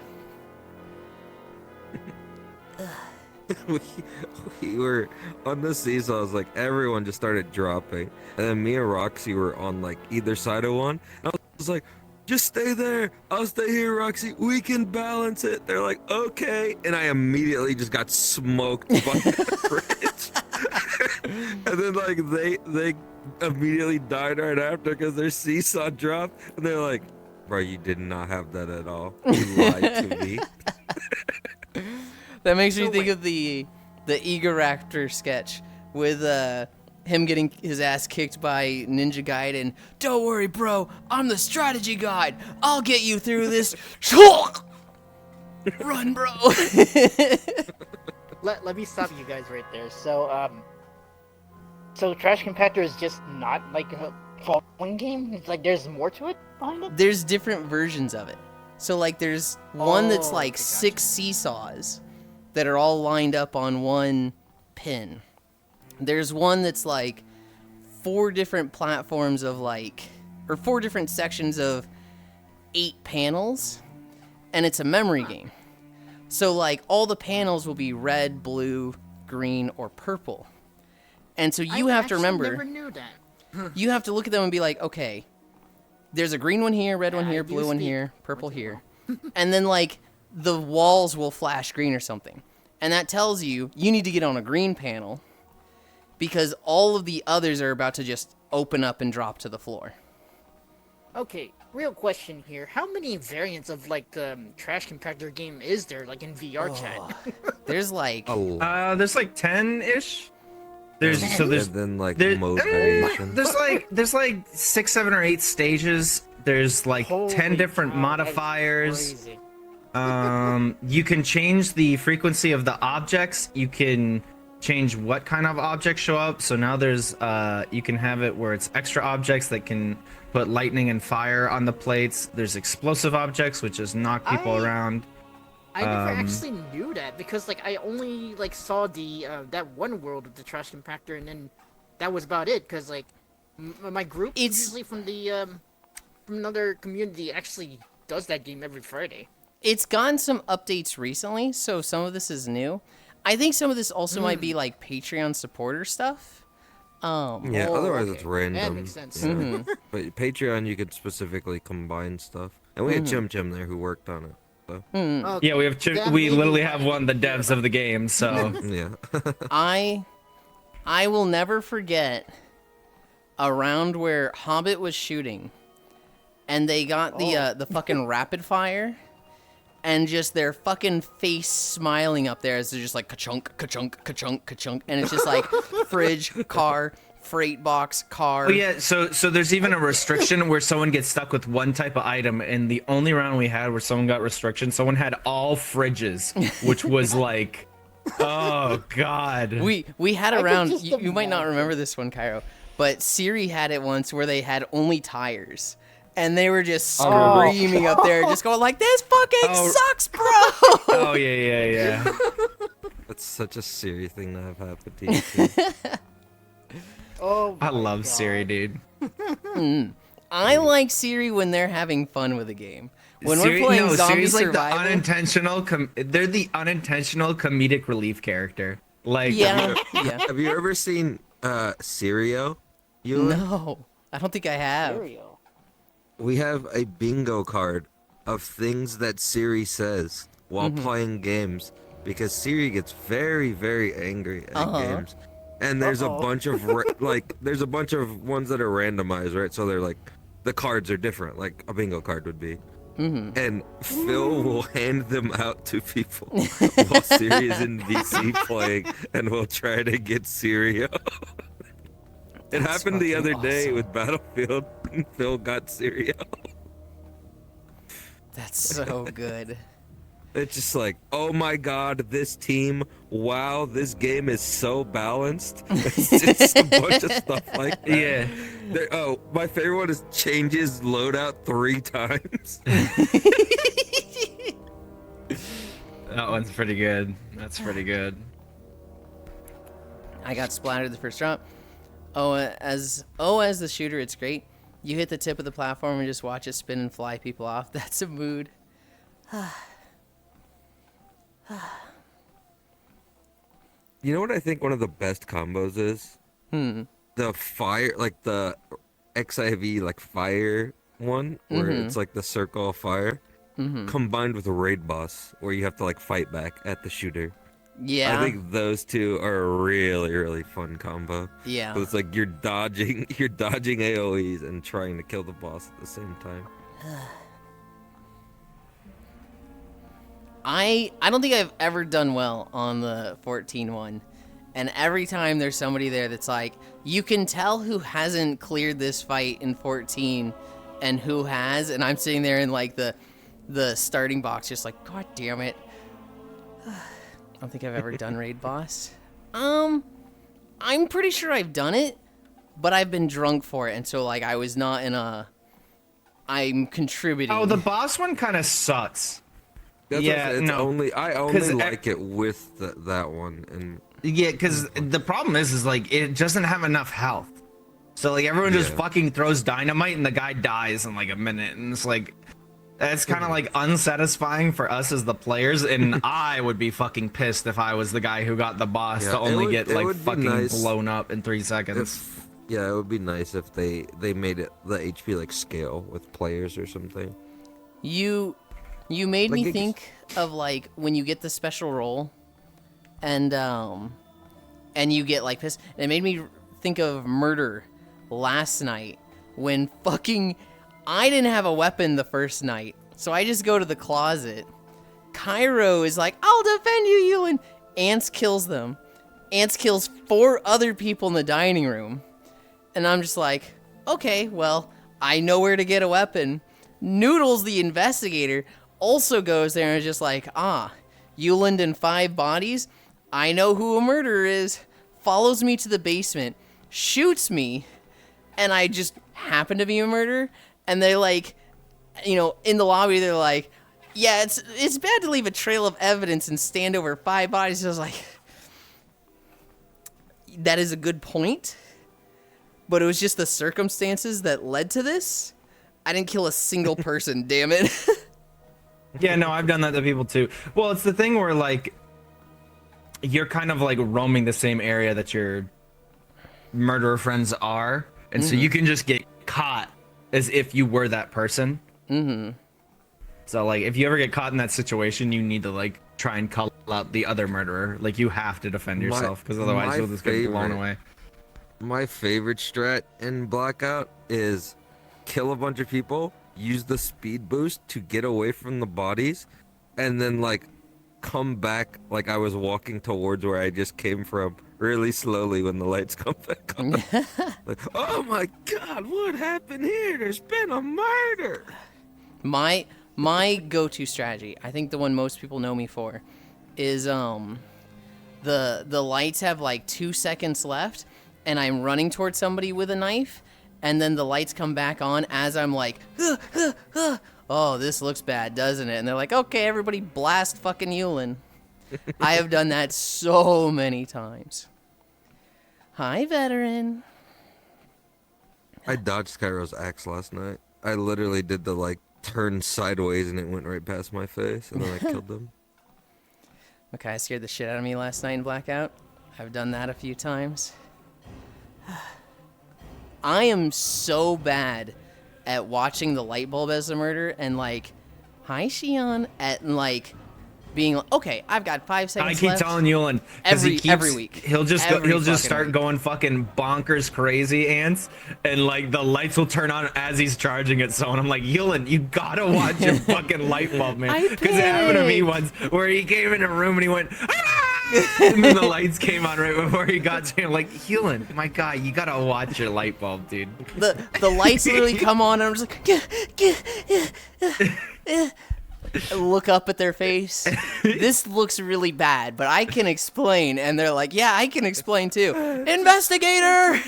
we were on the seesaws, like everyone just started dropping, and then me and Roxy were on like either side of one. And I was like, just stay there, I'll stay here, Roxy, we can balance it. They're like, okay, and I immediately just got smoked by the bridge. And then like they immediately died right after because their seesaw dropped, and they're like, bro, you did not have that at all, you lied to me. That makes me think of the Egoraptor sketch with him getting his ass kicked by Ninja Gaiden. Don't worry, bro. I'm the strategy guide. I'll get you through this. Run, bro. Let me stop you guys right there. So Trash Compactor is just not like a falling game? It's like there's more to it behind it? There's different versions of it. So like there's one that's like okay, gotcha. 6 seesaws that are all lined up on one pin. There's one that's like 4 different platforms of like, or 4 different sections of 8 panels, and it's a memory game. So like all the panels will be red, blue, green, or purple. And so you have to remember, never knew that. you have to look at them and be like, okay, there's a green one here, red one I here, do blue one speak here, purple here. And then like the walls will flash green or something. And that tells you need to get on a green panel because all of the others are about to just open up and drop to the floor. Okay, real question here. How many variants of like the Trash Compactor game is there like in VR chat? There's like, A lot. There's like 10-ish. There's And then like there- mode variation. there's like 6, 7, or 8 stages. There's like 10 Holy different cow, that is modifiers. crazy. You can change the frequency of the objects. You can change what kind of objects show up. So now there's you can have it where it's extra objects that can put lightning and fire on the plates. There's explosive objects which just knock people around. I never actually knew that because like I only like saw the that one world of the Trash Compactor and then that was about it because like my group It's- usually from the from another community actually does that game every Friday. it's gotten some updates recently, so some of this is new. I think some of this also might be like Patreon supporter stuff. Yeah, Oh, otherwise okay. it's random. That makes sense. Yeah. But Patreon, you could specifically combine stuff. And we had Chim Chim there who worked on it. So. Okay. Yeah, we have That we made me literally wanna have one of the devs of the game. So Yeah. I will never forget a round where Hobbit was shooting, and they got the fucking rapid fire, and just their fucking face smiling up there as they're just like ka-chunk, ka-chunk, ka-chunk, ka-chunk, and it's just like fridge, car, freight box, car. Oh yeah, so there's even a restriction where someone gets stuck with one type of item, and the only round we had where someone got restriction, someone had all fridges, which was like, oh god. We had a could round. just You might not imagine. remember this one, Cairo, but Siri had it once where they had only tires. And they were just screaming up there, just going like, "This fucking sucks, bro!" Oh yeah. That's such a serious thing to have happen to you. Too. Oh, I my love God. Siri, dude. I like Siri when they're having fun with a game. When Siri, we're playing zombie Siri's like survival, the unintentional. They're the unintentional comedic relief character. Like yeah, yeah. Have you ever seen Sirio? Yulind? No, I don't think I have. Cereal. We have a bingo card of things that Siri says while playing games because Siri gets very, very angry at games. And there's a bunch of there's a bunch of ones that are randomized, right? So they're like the cards are different, like a bingo card would be. And Phil will hand them out to people while Siri is in VC playing, and we'll try to get Sirio. It That's happened the fucking other day awesome. with Battlefield. Phil got Sirio. That's so good. It's just like, oh my god, this team, wow, this game is so balanced. It's just a bunch of stuff like that. yeah. Oh, my favorite one is changes loadout 3 times. That one's pretty good. That's pretty good. I got splattered the first drop. As the shooter, it's great. You hit the tip of the platform and just watch it spin and fly people off. That's a mood. You know what I think one of the best combos is? The fire, like the XIV, like fire one, where it's like the circle of fire, combined with a raid boss, where you have to like fight back at the shooter. Yeah. I think those two are a really, really fun combo. Yeah. But it's like you're dodging AoEs and trying to kill the boss at the same time. I don't think I've ever done well on the 14 one. And every time there's somebody there that's like, you can tell who hasn't cleared this fight in 14 and who has, and I'm sitting there in like the starting box just like, God damn it. I don't think I've ever done raid boss. I'm pretty sure I've done it, but I've been drunk for it, and so like I was not in a I'm contributing. Oh, the boss one kind of sucks. That's Yeah, it's no. I only like it with that one, and Yeah, because the problem is like it doesn't have enough health. So like everyone just Yeah. fucking throws dynamite and the guy dies in like a minute, and it's like it's kind of like unsatisfying for us as the players, and I would be fucking pissed if I was the guy who got the boss Yeah, to it only would- get it like would be fucking nice blown up in 3 seconds. yeah, it would be nice if they made it the HP like scale with players or something. You made Like, me it- think of like when you get the special roll and you get like pissed. It made me think of murder last night when fucking I didn't have a weapon the first night. So I just go to the closet. Cairo is like, I'll defend you, Yulind. Ants kills them. Ants kills 4 other people in the dining room. And I'm just like, okay, well, I know where to get a weapon. Noodles, the investigator, also goes there and is just like, Yulind and 5 bodies? I know who a murderer is. Follows me to the basement, shoots me, and I just happen to be a murderer. And they like, you know, in the lobby, they're like, yeah, it's bad to leave a trail of evidence and stand over 5 bodies. I was like, that is a good point. But it was just the circumstances that led to this. I didn't kill a single person, damn it. Yeah, no, I've done that to people too. Well, it's the thing where like you're kind of like roaming the same area that your murderer friends are, and so you can just get caught as if you were that person. So like if you ever get caught in that situation, you need to like try and call out the other murderer. Like you have to defend yourself because otherwise my you'll just get blown favorite- away. My favorite strat in Blackout is kill a bunch of people, use the speed boost to get away from the bodies, and then like come back like I was walking towards where I just came from really slowly when the lights come back on. Like, oh my god, what happened here? There's been a murder. My go-to strategy, I think the one most people know me for, is the lights have like 2 seconds left, and I'm running towards somebody with a knife, and then the lights come back on as I'm like, oh, this looks bad, doesn't it? And they're like, okay, everybody blast fucking Yulind. I have done that so many times. Hi, veteran. I dodged Cairo's axe last night. I literally did the like turn sideways and it went right past my face, and then I killed them. Okay, I scared the shit out of me last night in Blackout. I've done that a few times. I am so bad at watching the light bulb as a murder and like, hi Shion, at like being like, okay, I've got 5 seconds I keep left. telling Yulind Every week. he'll just Every he'll just fucking start week. going fucking bonkers crazy ants, and like the lights will turn on as he's charging at someone. I'm like, Yulind, you gotta watch your fucking light bulb, man, I because it happened to me panicked. once where he came in a room and he went, ah! And then the lights came on right before he got to him. Like, Yulind, my God, you gotta watch your light bulb, dude. The lights literally come on and I'm just like, I look up at their face. This looks really bad, but I can explain. And they're like, yeah, I can explain too. Investigator!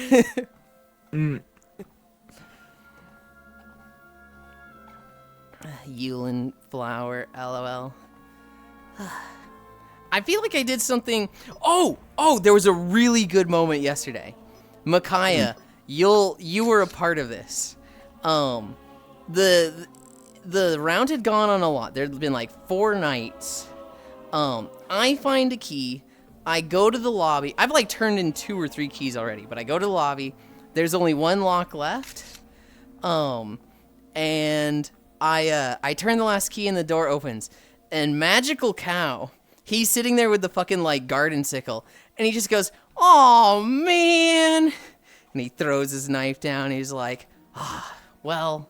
Yulind flower, lol. I feel like I did something. Oh, there was a really good moment yesterday. Micaiah, you were a part of this. The round had gone on a lot. There'd been like 4 nights. I find a key. I go to the lobby. I've like turned in 2 or 3 keys already, but I go to the lobby. There's only 1 lock left. And I turn the last key and the door opens. And Magical Cow, he's sitting there with the fucking like garden sickle, and he just goes, "Oh man!" And he throws his knife down. He's like, "Well,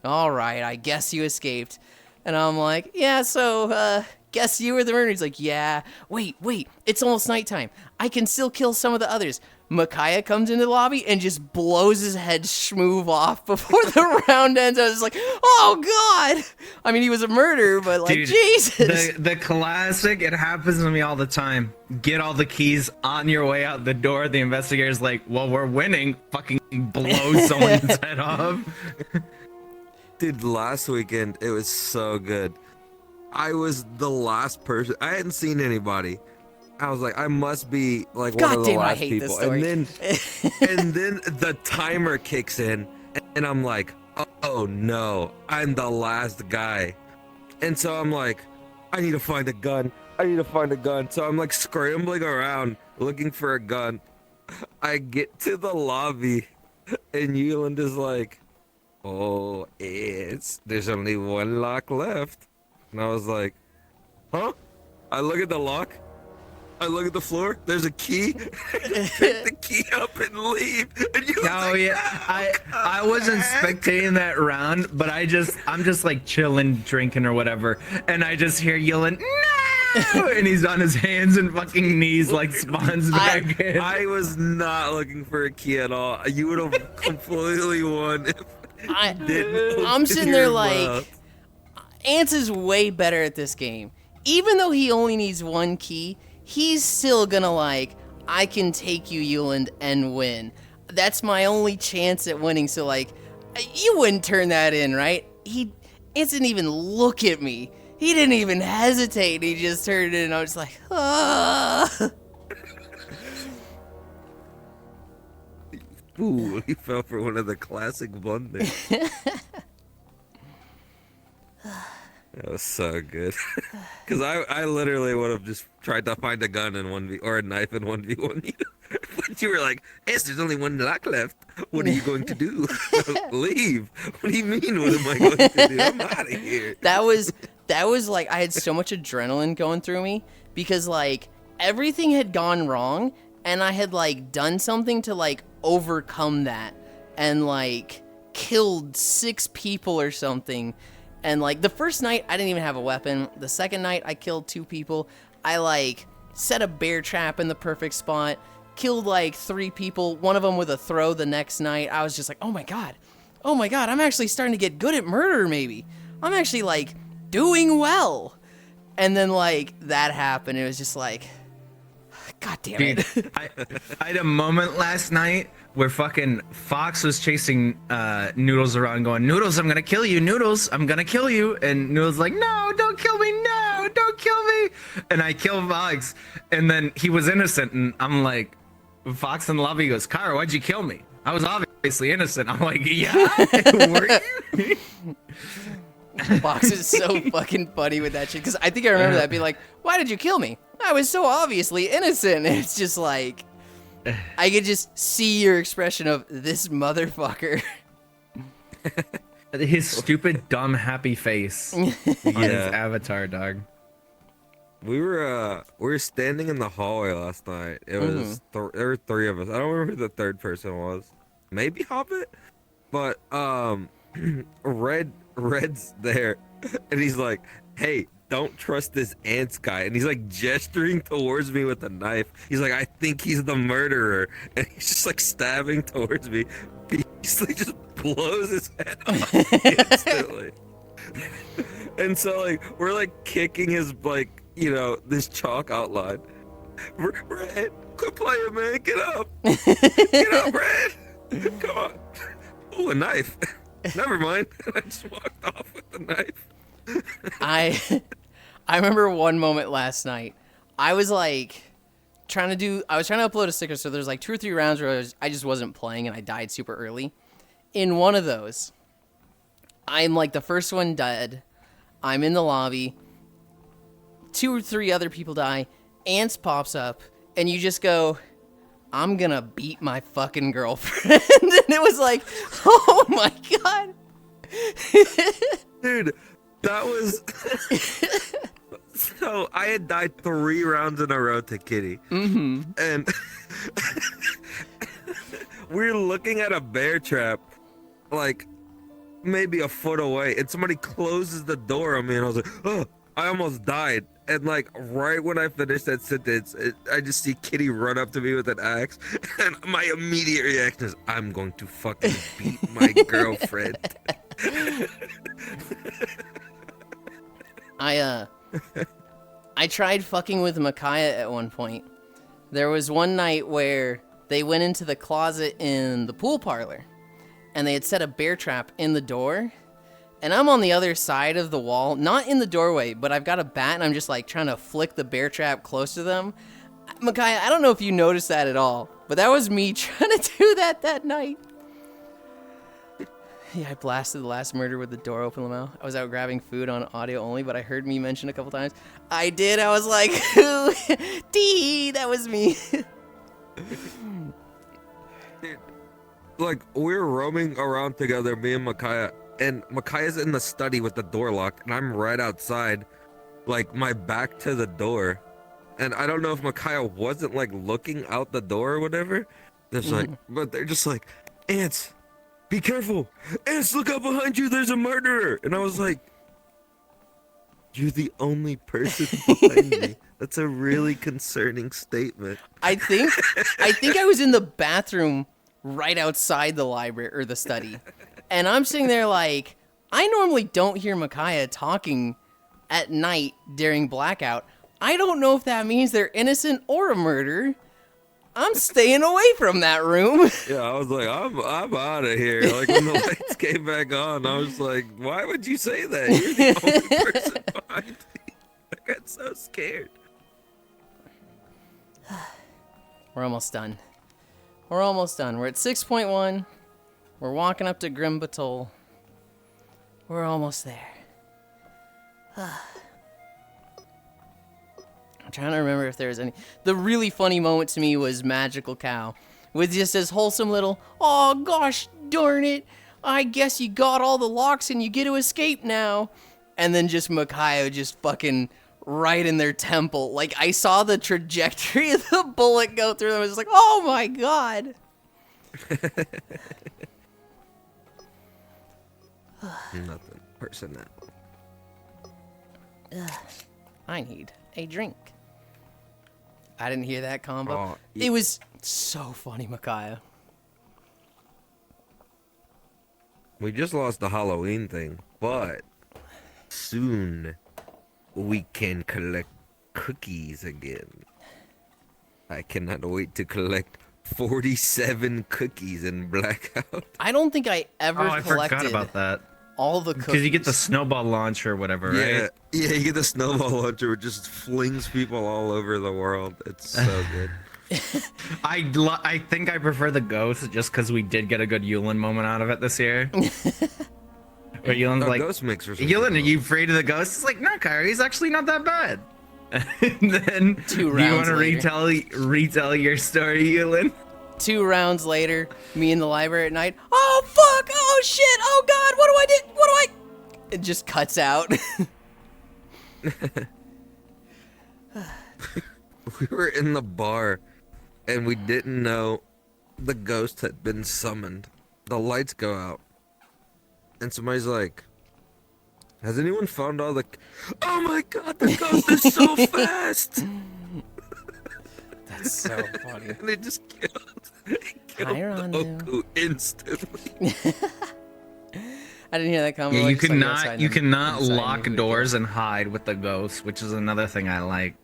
all right, I guess you escaped." And I'm like, "Yeah, so guess you were the murderer." He's like, "Yeah, wait, it's almost nighttime. I can still kill some of the others." Micaiah comes into the lobby and just blows his head schmoove off before the round ends. I was like, oh god. I mean, he was a murderer, but like, Dude, Jesus. The classic, it happens to me all the time. Get all the keys on your way out the door. The investigator's like, well, we're winning. Fucking blow someone's head off. Dude, last weekend, it was so good. I was the last person. I hadn't seen anybody. I was like, I must be like one of the Goddamn, I last hate people. this story. And then the timer kicks in, and I'm like, oh no, I'm the last guy. And so I'm like, I need to find a gun. So I'm like scrambling around looking for a gun. I get to the lobby, and Yulind is like, oh, there's only 1 lock left. And I was like, huh? I look at the lock. I look at the floor. There's a key. Pick the key up and leave. And you I wasn't spectating that round, but I'm just like chilling, drinking or whatever, and I just hear yelling, "No!" And he's on his hands and fucking knees, like spawns back in. I was not looking for a key at all. You would have completely won. I'm sitting there like, Ants is way better at this game. Even though he only needs 1 key, he's still gonna like, I can take you, Yulind, and win. That's my only chance at winning, so like, you wouldn't turn that in, right? He didn't even look at me. He didn't even hesitate. He just turned it in, and I was like, ah. Ooh, he fell for one of the classic blunders. That was so good. Because I literally would have just tried to find a gun in 1v or a knife in 1v1 you. But you were like, yes, there's only 1 lock left. What are you going to do? Leave. What do you mean, what am I going to do? I'm out of here. That was like, I had so much adrenaline going through me because like everything had gone wrong and I had like done something to like overcome that and like killed 6 people or something. And like the first night I didn't even have a weapon. The second night I killed 2 people. I like set a bear trap in the perfect spot, killed like 3 people, one of them with a throw. The next night I was just like, oh my god, I'm actually starting to get good at murder. Maybe I'm actually like doing well. And then like that happened. It was just like, god damn it. Dude, I had a moment last night where fucking Fox was chasing Noodles around going, "Noodles, I'm gonna kill you, Noodles, I'm gonna kill you." And Noodles like, "No, don't kill me, no, don't kill me." And I killed Fox, and then he was innocent, and I'm like, Fox in the lobby goes, "Kyra, why'd you kill me? I was obviously innocent." I'm like, "Yeah, were you?" Fox is so fucking funny with that shit, because I think I remember that being like, "Why did you kill me? I was so obviously innocent." And it's just like, I could just see your expression of this motherfucker. His stupid, dumb, happy face on his avatar, dog. We were standing in the hallway last night. It was there were 3 of us. I don't remember who the 3rd person was. Maybe Hobbit, but Red's there, and he's like, "Hey, don't trust this Ants guy." And he's like gesturing towards me with a knife. He's like, "I think he's the murderer." And he's just like stabbing towards me. Beastly just blows his head off instantly. And so like we're like kicking his like, you know, this chalk outline. Red, quit playing, man. Get up. Get up, Red. Come on. Ooh, a knife. Never mind. I just walked off with the knife. I remember one moment last night. I was like trying to upload a sticker, so there's like 2 or 3 rounds where I just wasn't playing and I died super early. In one of those, I'm like the first one dead. I'm in the lobby. 2 or 3 other people die. Ants pops up, and you just go, I'm gonna beat my fucking girlfriend. And it was like, oh my god. Dude, that was... So, I had died 3 rounds in a row to Kitty. Mm-hmm. And we're looking at a bear trap, like, maybe a foot away, and somebody closes the door on me, and I was like, oh, I almost died. And, like, right when I finished that sentence, I just see Kitty run up to me with an axe, and my immediate reaction is, I'm going to fucking beat my girlfriend. I tried fucking with Micaiah at one point. There was one night where they went into the closet in the pool parlor, and they had set a bear trap in the door, and I'm on the other side of the wall, not in the doorway, but I've got a bat, and I'm just like trying to flick the bear trap close to them. Micaiah, I don't know if you noticed that at all, but that was me trying to do that night. Yeah, I blasted the last murder with the door open, Lamau. I was out grabbing food on audio only, but I heard me mention a couple times. I did. I was like, D, that was me. Dude, like, we're roaming around together, me and Micaiah, and Micaiah's in the study with the door locked, and I'm right outside, like, my back to the door. And I don't know if Micaiah wasn't, like, looking out the door or whatever. There's like, but they're just like, Ants, be careful. Ants, look out behind you. There's a murderer. And I was like, you're the only person behind me. That's a really concerning statement. I think I was in the bathroom right outside the library or the study. And I'm sitting there like, I normally don't hear Micaiah talking at night during blackout. I don't know if that means they're innocent or a murderer. I'm staying away from that room. Yeah, I was like, I'm out of here. Like, when the lights came back on, I was like, why would you say that? You're the only person behind me. I got so scared. We're almost done. We're almost done. We're at 6.1. We're walking up to Grim Batol. We're almost there. I'm trying to remember if there was any. The really funny moment to me was Magical Cow, with just this wholesome little, oh gosh darn it, I guess you got all the locks and you get to escape now. And then just Micaiah just fucking right in their temple. Like, I saw the trajectory of the bullet go through them. I was just like, oh my god. Nothing. Personnel. I need a drink. I didn't hear that combo. Oh, It was so funny, Micaiah. We just lost the Halloween thing, but soon we can collect cookies again. I cannot wait to collect 47 cookies in Blackout. I don't think I ever Oh, I collected forgot about that. all the cookies. Because you get the snowball launch or whatever, right? Yeah, you get the snowball launcher, which just flings people all over the world. It's so good. I think I prefer the ghost just because we did get a good Yulind moment out of it this year. Where Yulin's Oh, like, ghost mixers. Yulind, are you afraid of the ghost? It's like, no, Kyrie, he's actually not that bad. And then, 2 do you rounds want to later. retell your story, Yulind? 2 rounds later, me in the library at night. Oh fuck! Oh shit! Oh god! What do I do? What do I? It just cuts out. We were in the bar, and we didn't know the ghost had been summoned. The lights go out, and somebody's like, has anyone found all the... Oh my god, the ghost is so fast! That's so funny. And it just killed Hi, Rondo. Oku instantly. I didn't hear that combo. Yeah, I you just saw cannot outside you and cannot inside lock and doors and hide with the ghost, which is another thing I like.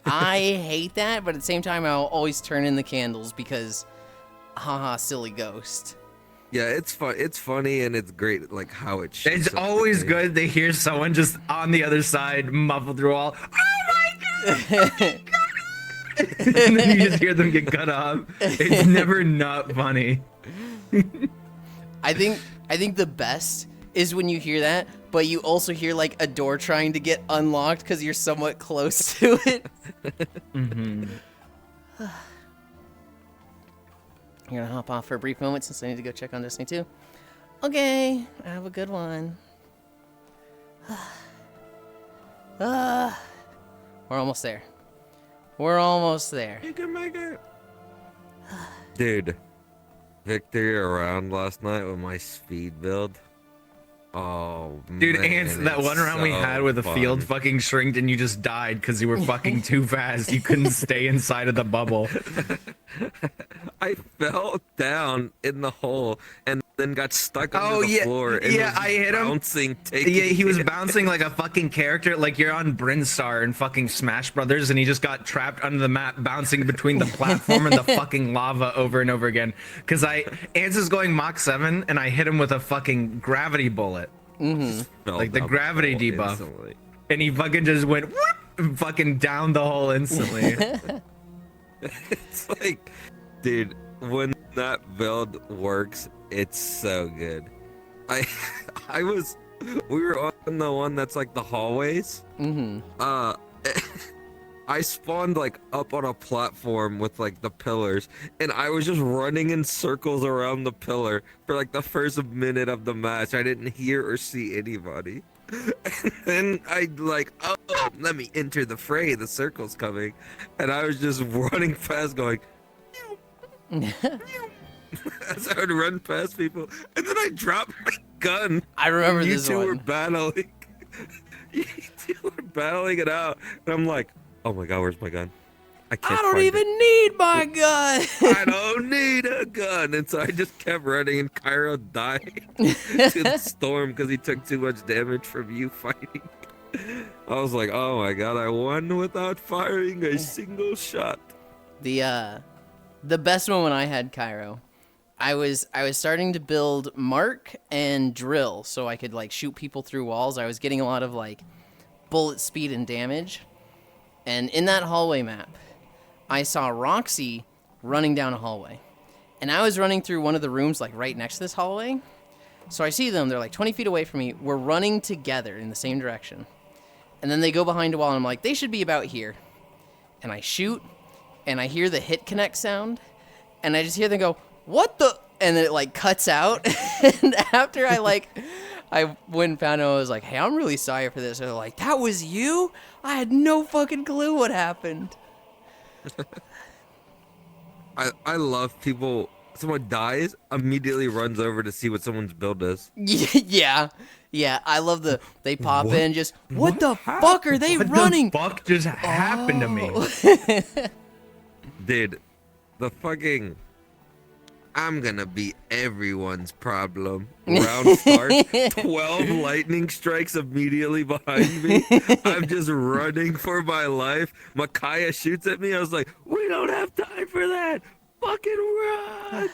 I hate that, but at the same time, I'll always turn in the candles because, haha, silly ghost. Yeah, it's fun. It's funny and it's great, like how it shoots It's up the always game. good to hear someone just on the other side muffled through all. Oh my And then you just hear them get cut off. It's never not funny. I think the best is when you hear that, but you also hear like a door trying to get unlocked because you're somewhat close to it. Mm-hmm. You're gonna hop off for a brief moment since I need to go check on Destiny 2. Okay, have a good one. We're almost there. We're almost there. You can make it. Dude, victory around last night with my speed build. Oh, Dude, man, Ants, that it's one round we so had where the fun. field fucking shrinked and you just died because you were fucking too fast. You couldn't stay inside of the bubble. I fell down in the hole and then got stuck Oh, on the yeah, floor. And yeah, was I hit him. bouncing, taking Yeah, he was hits. bouncing like a fucking character, like you're on Brinstar in fucking Smash Brothers, and he just got trapped under the map, bouncing between the platform and the fucking lava over and over again. Cause Ants is going Mach 7, and I hit him with a fucking gravity bullet, Fell like the down gravity hole debuff, instantly. and he fucking just went whoop, and fucking down the hole instantly. It's like, dude, when that build works, it's so good. We were on the one that's like the hallways. I spawned like up on a platform with like the pillars, and I was just running in circles around the pillar for like the first minute of the match. I didn't hear or see anybody. And then I like, oh, let me enter the fray. The circle's coming, and I was just running fast, going as I would run past people, and then I dropped my gun. I remember and you this two were one. battling. You two were battling it out, and I'm like, oh my god, where's my gun? I can't I don't find even need my gun. I don't need a gun. And so I just kept running, and Cairo died to the storm because he took too much damage from you fighting. I was like, oh my god, I won without firing a single shot. The best moment I had, Cairo, I was starting to build Mark and Drill so I could like shoot people through walls. I was getting a lot of like bullet speed and damage. And in that hallway map, I saw Roxy running down a hallway. And I was running through one of the rooms like right next to this hallway. So I see them, they're like 20 feet away from me. We're running together in the same direction. And then they go behind a wall and I'm like, they should be about here. And I shoot and I hear the hit connect sound. And I just hear them go, what the? And then it like cuts out. And after I went and found him, I was like, hey, I'm really sorry for this. They're like, that was you? I had no fucking clue what happened. I love people. Someone dies, immediately runs over to see what someone's build is. Yeah. I love they pop in just, what the fuck are they What running? the fuck just happened to me? Dude, the fucking I'm gonna be everyone's problem. Round start, 12 lightning strikes immediately behind me. I'm just running for my life. Micaiah shoots at me. I was like, we don't have time for that. Fucking run.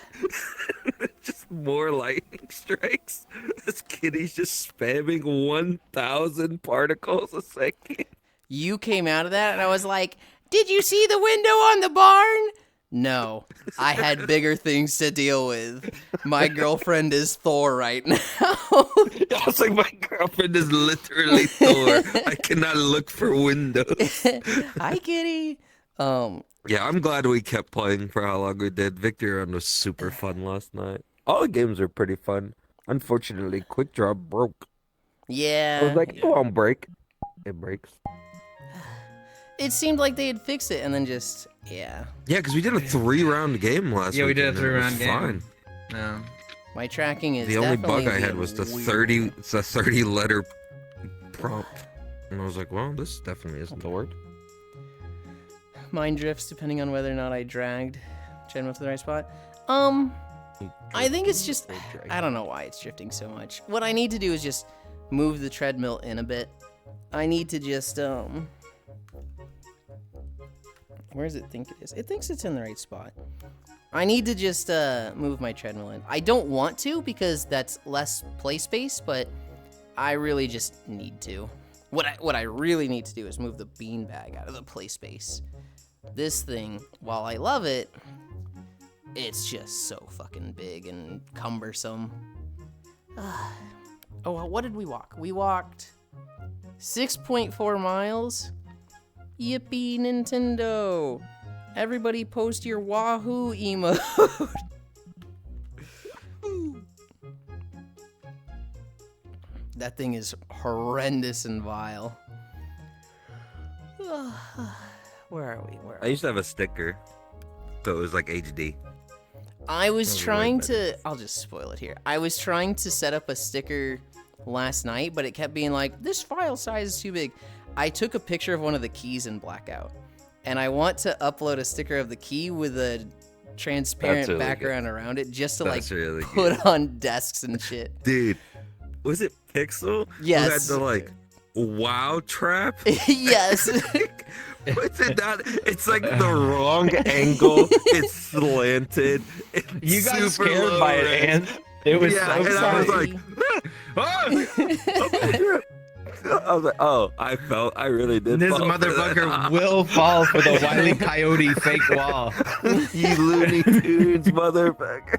Just more lightning strikes. This kitty's just spamming 1,000 particles a second. You came out of that and I was like, did you see the window on the barn? No, I had bigger things to deal with. My girlfriend is Thor right now. I was like, my girlfriend is literally Thor. I cannot look for windows. Hi, kitty. Yeah, I'm glad we kept playing for how long we did. Victory Round was super fun last night. All the games are pretty fun. Unfortunately, Quick Draw broke. Yeah. I was like, it won't break. It breaks. It seemed like they had fixed it and then just, yeah. Yeah, because we did a 3-round game last week. Yeah, we did a and it was 3-round game. fine. No. My tracking is The only definitely bug I had being was the weird. 30-letter prompt. And I was like, well, this definitely isn't the word. Mine drifts depending on whether or not I dragged Chenmo to the right spot. I think it's just, I don't know why it's drifting so much. What I need to do is just move the treadmill in a bit. I need to just, where does it think it is? It thinks it's in the right spot. I need to just move my treadmill in. I don't want to because that's less play space, but I really just need to. What I really need to do is move the beanbag out of the play space. This thing, while I love it, it's just so fucking big and cumbersome. Oh, well, what did we walk? We walked 6.4 miles. Yippee, Nintendo! Everybody post your Wahoo emote. That thing is horrendous and vile. Where are we? I used to have a sticker, so it was like HD. I was Really trying like to. I'll just spoil it here. I was trying to set up a sticker last night, but it kept being like, this file size is too big. I took a picture of one of the keys in blackout, and I want to upload a sticker of the key with a transparent really background around it just to That's like really put good. on desks and shit. Dude, was it Pixel? Yes. Who had the like wow trap? Yes. What's it not? It's like the wrong angle. It's slanted. It's You got super scared by low it, res. and it was Yeah, so and I was funny. like, I was like, oh, I really did. This fall for motherfucker that. will fall for the Wile E. Coyote fake wall. You Looney Tunes motherfucker.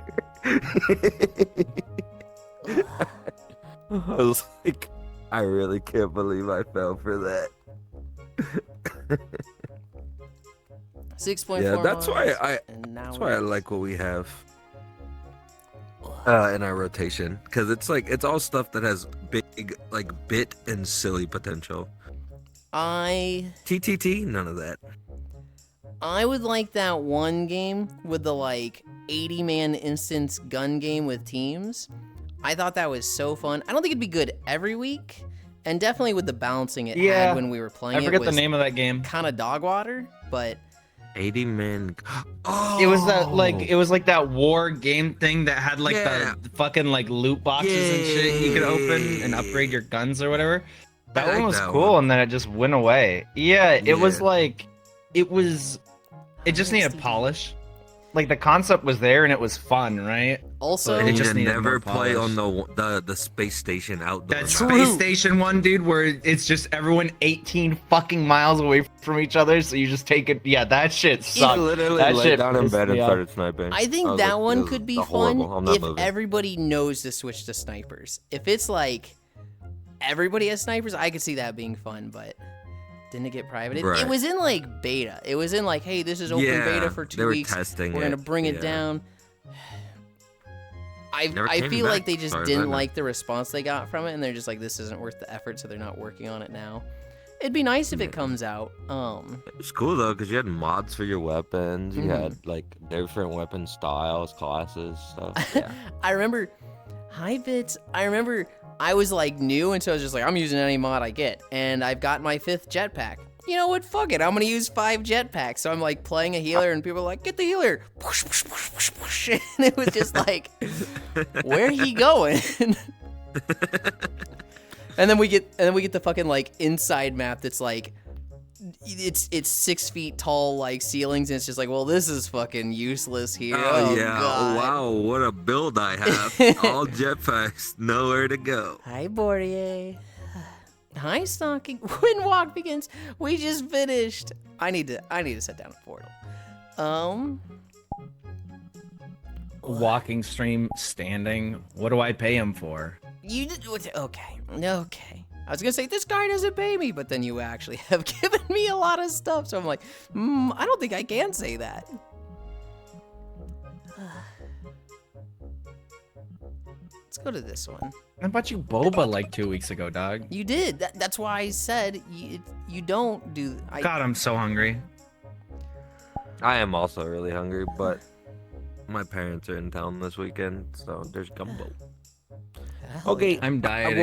I was like, I really can't believe I fell for that. 6.4 Yeah, that's why miles, I and now that's we're why I at- like what we have in our rotation, because it's like it's all stuff that has big like bit and silly potential. TTT, none of that. I would like that one game with the like 80-man instance gun game with teams. I thought that was so fun. I don't think it'd be good every week, and definitely with the balancing it Yeah, had when we were playing I forget it the was name of that game. kind of dog water, but 80 men. Oh, It was like that war game thing that had like Yeah. the fucking like loot boxes and shit you could open and upgrade your guns or whatever. That I one like was that cool, one. and then it just went away. Yeah, it was Yeah. like it just needed polish. Like the concept was there and it was fun, right? also But And it you just just needed never more play polish. on the space station outdoor. That map. space station one, dude, where it's just everyone 18 fucking miles away from each other, so you just take it. Yeah, that shit I sucked. literally That laid shit down in pissed bed and me off. started sniping. I think was that like, one this is could be horrible. I'm fun not if moving. everybody knows to switch to snipers. If it's like everybody has snipers, I could see that being fun, but didn't it get private? It Right. was in like beta. It was in like, hey, this is open Yeah, beta for they 2 were weeks. testing We're it. gonna bring it Yeah. down. Never I came feel like back, they as just far as I didn't know. like the response they got from it, and they're just like, this isn't worth the effort, so they're not working on it now. It'd be nice if it comes out. It was cool though, because you had mods for your weapons. You Mhm. had like different weapon styles, classes, stuff. Yeah. I remember, hi Bits. I remember I was like new, and so I was just like, I'm using any mod I get, and I've got my 5th jetpack. You know what? Fuck it. I'm gonna use 5 jetpacks. So I'm like playing a healer, and people are like, "Get the healer!" Push, push, push, push, push. And it was just like, where he going? And then we get the fucking like inside map that's like, it's 6 feet tall like ceilings, and it's just like, well, this is fucking useless here. Oh, yeah. God. Wow, what a build I have. All jetpacks, nowhere to go. Hi, Bordier. Hi, Stocking. When walk begins, we just finished. I need to set down a portal. Walking stream, standing. What do I pay him for? You did okay. I was gonna say this guy doesn't pay me, but then you actually have given me a lot of stuff, so I'm like, I don't think I can say that. Let's go to this one. I bought you boba like 2 weeks ago, dog. You did. That's why I said you don't do. God, I'm so hungry. I am also really hungry, but my parents are in town this weekend, so there's gumbo. Okay, I'm dieting.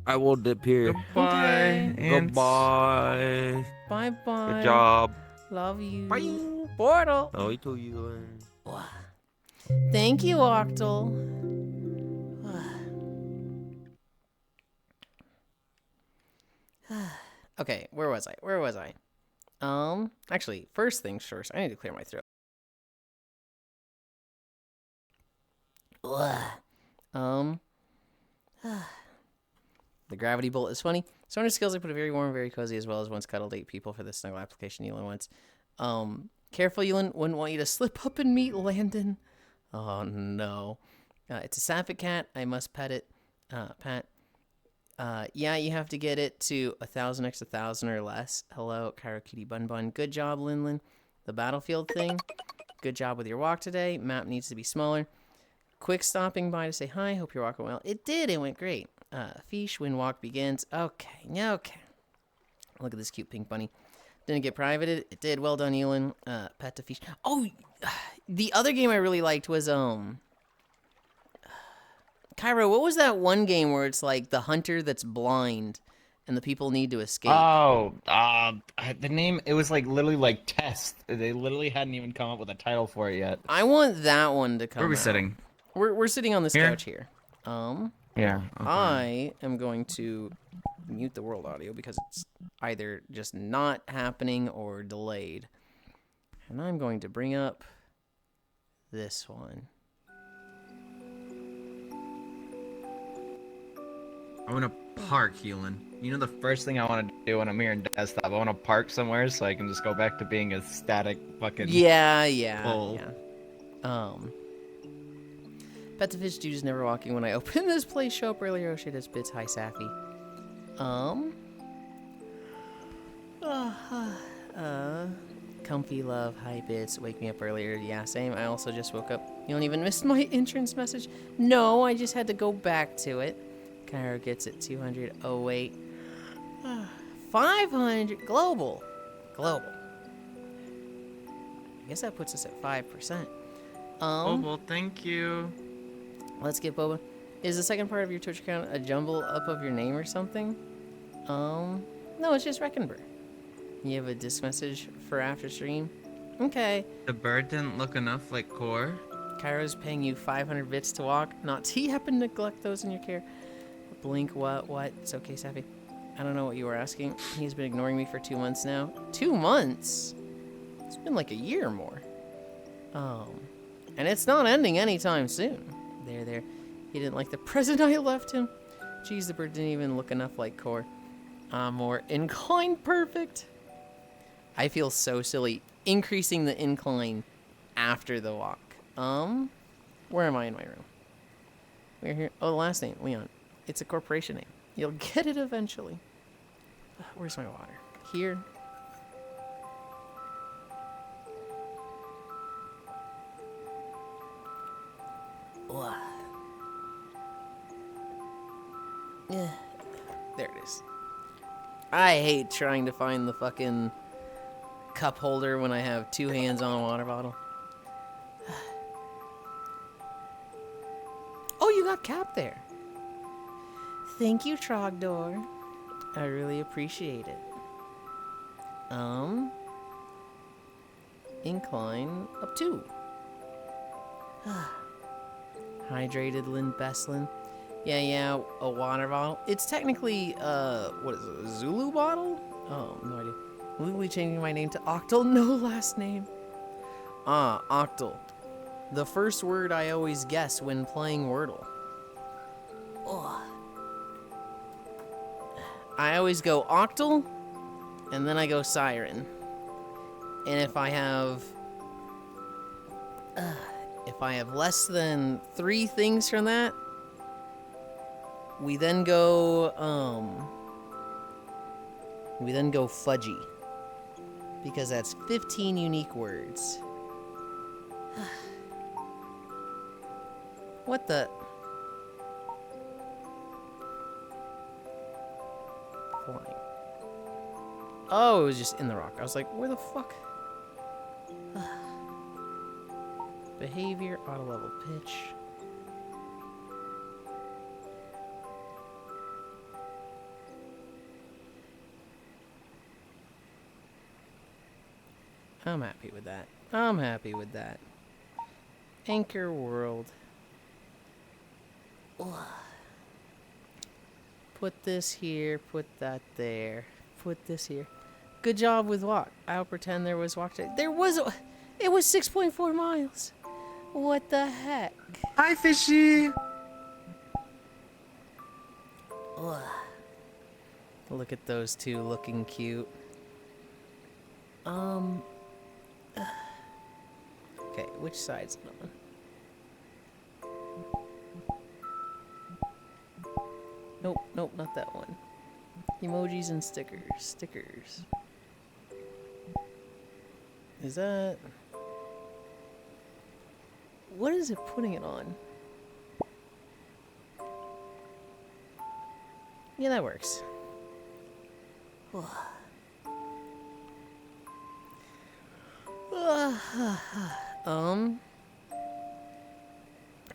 I will dip here. Goodbye. Ants. Goodbye. Bye bye. Good job. Love you. Bye. Portal. Oh, he told you. Thank you, Octal. Okay, where was I? Actually, first things first, I need to clear my throat. The gravity bolt is funny. So under skills, I put a very warm, very cozy, as well as once cuddled 8 people for the snuggle application Yulind wants. Careful, Yulind. Wouldn't want you to slip up and meet Landon. Oh, no. It's a sapphic cat. I must pet it. Pat. Yeah, you have to get it to 1,000x 1,000 or less. Hello, Cairo Kitty Bun Bun. Good job, Linlin. The battlefield thing. Good job with your walk today. Map needs to be smaller. Quick stopping by to say hi. Hope you're walking well. It did. It went great. Fish when walk begins. Okay. Okay. Look at this cute pink bunny. Didn't get privated. It did. Well done, Yulind. Pet to fish. Oh, the other game I really liked was Cairo, what was that one game where it's like the hunter that's blind and the people need to escape? Oh, the name, it was like literally like Test. They literally hadn't even come up with a title for it yet. I want that one to come Where are we out. sitting? We're sitting on this Here? couch here. Yeah. Okay. I am going to mute the world audio because it's either just not happening or delayed. And I'm going to bring up this one. I want to park, Yulind. You know the first thing I want to do when I'm here in desktop, I want to park somewhere so I can just go back to being a static fucking... Yeah. Oh. Pet the Fish Dude's never walking when I open this place. Show up earlier. Oh shit, it's Bits. Hi, Safi. Comfy love. Hi, Bits. Wake me up earlier. Yeah, same. I also just woke up. You don't even miss my entrance message? No, I just had to go back to it. Cairo gets it. 200. Oh, wait. 500. Global. I guess that puts us at 5%. Oh, well, thank you. Let's get Boba. Is the second part of your Twitch account a jumble up of your name or something? No, it's just Reckenberg. You have a disc message for after stream? Okay. The bird didn't look enough like Core. Cairo's paying you 500 bits to walk. Not to happen to neglect those in your care. Blink, what? It's okay, Sappy. I don't know what you were asking. He's been ignoring me for 2 months now. 2 months? It's been like a year or more. And it's not ending anytime soon. There. He didn't like the present I left him. Geez, the bird didn't even look enough like Core. More incline, perfect. I feel so silly. Increasing the incline after the walk. Where am I in my room? We're here. Oh, the last name, Leon. It's a corporation name. You'll get it eventually. Where's my water? Here. Yeah. There it is. I hate trying to find the fucking cup holder when I have 2 hands on a water bottle. Oh, you got Cap there. Thank you, Trogdor. I really appreciate it. Incline up 2. Hydrated Lynn Beslin. Yeah, a water bottle. It's technically, what is it, a Zulu bottle? Oh, no idea. Legally changing my name to Octal, no last name. Octal. The first word I always guess when playing Wordle. Ugh. I always go Octal, and then I go Siren. And if I have less than 3 things from that, we then go Fudgy. Because that's 15 unique words. What the? Flying. Oh, it was just in the rock. I was like, where the fuck? Behavior, auto level pitch. I'm happy with that. Anchor World. Ugh. Put this here, put that there. Put this here. Good job with walk. I'll pretend there was walk today. It was 6.4 miles. What the heck? Hi, Fishy. Ugh. Look at those two looking cute. Okay, which side's it on? Nope, nope, not that one. Emojis and stickers. Stickers. Is that... What is it putting it on? Yeah, that works.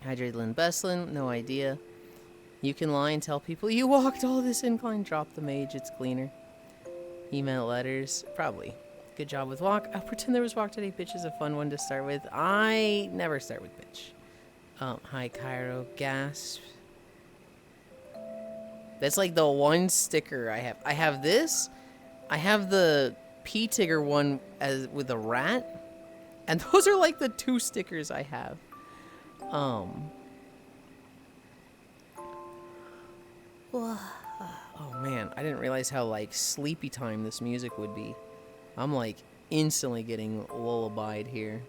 Hydrate Lynn Beslin, no idea. You can lie and tell people you walked all this incline. Drop the mage, it's cleaner. Email letters, probably. Good job with walk. I'll pretend there was walk today. Bitch is a fun one to start with. I never start with bitch. Hi Cairo, gasp. That's like the one sticker I have. I have this. I have the P Tigger one as with a rat. And those are like the two stickers I have. Oh man, I didn't realize how like sleepy time this music would be. I'm like instantly getting lullabied here.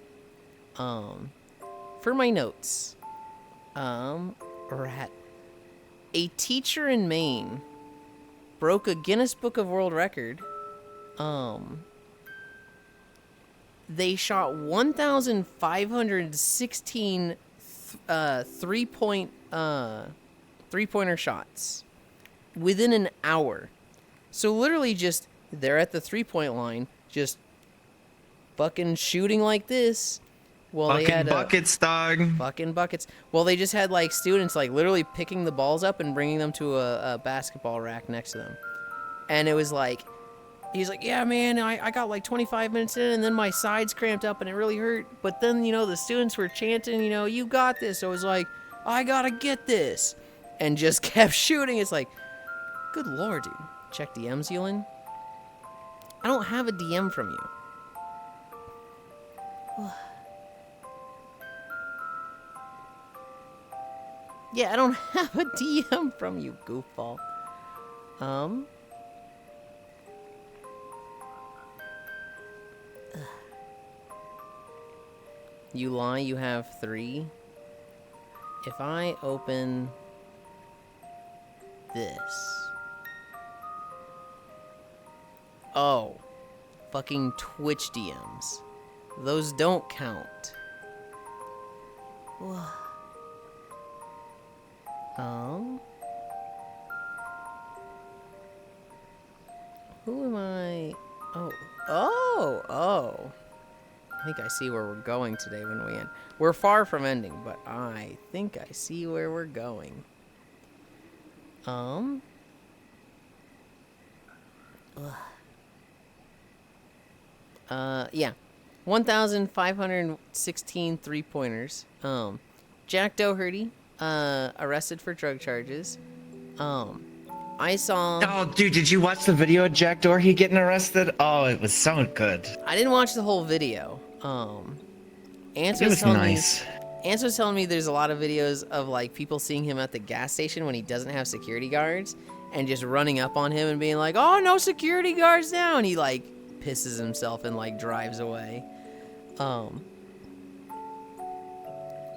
For my notes. Rat. A teacher in Maine broke a Guinness Book of World Record. They shot 1,516 three-pointer shots within an hour. So literally just, they're at the three-point line, just fucking shooting like this. Well, fucking they had buckets, dog. fucking buckets. Well, they just had like students like literally picking the balls up and bringing them to a basketball rack next to them. And it was like, he's like, yeah, man, I got like 25 minutes in and then my sides cramped up and it really hurt. But then, you know, the students were chanting, you know, you got this. So it was like, I gotta get this. And just kept shooting. It's like, good lord, dude. Check DMs, Yulind. I don't have a DM from you. Yeah, I don't have a DM from you, goofball. You lie, you have 3. If I open this. Oh. Fucking Twitch DMs. Those don't count. Who am I? Oh. I think I see where we're going today when we end. We're far from ending, but I think I see where we're going. Yeah. 1,516 three-pointers. Jack Doherty, arrested for drug charges. I saw... Oh, dude, did you watch the video of Jack Doherty getting arrested? Oh, it was so good. I didn't watch the whole video. It was nice. Ants was telling me there's a lot of videos of like people seeing him at the gas station when he doesn't have security guards and just running up on him and being like, oh, no security guards now. And he like pisses himself and like drives away.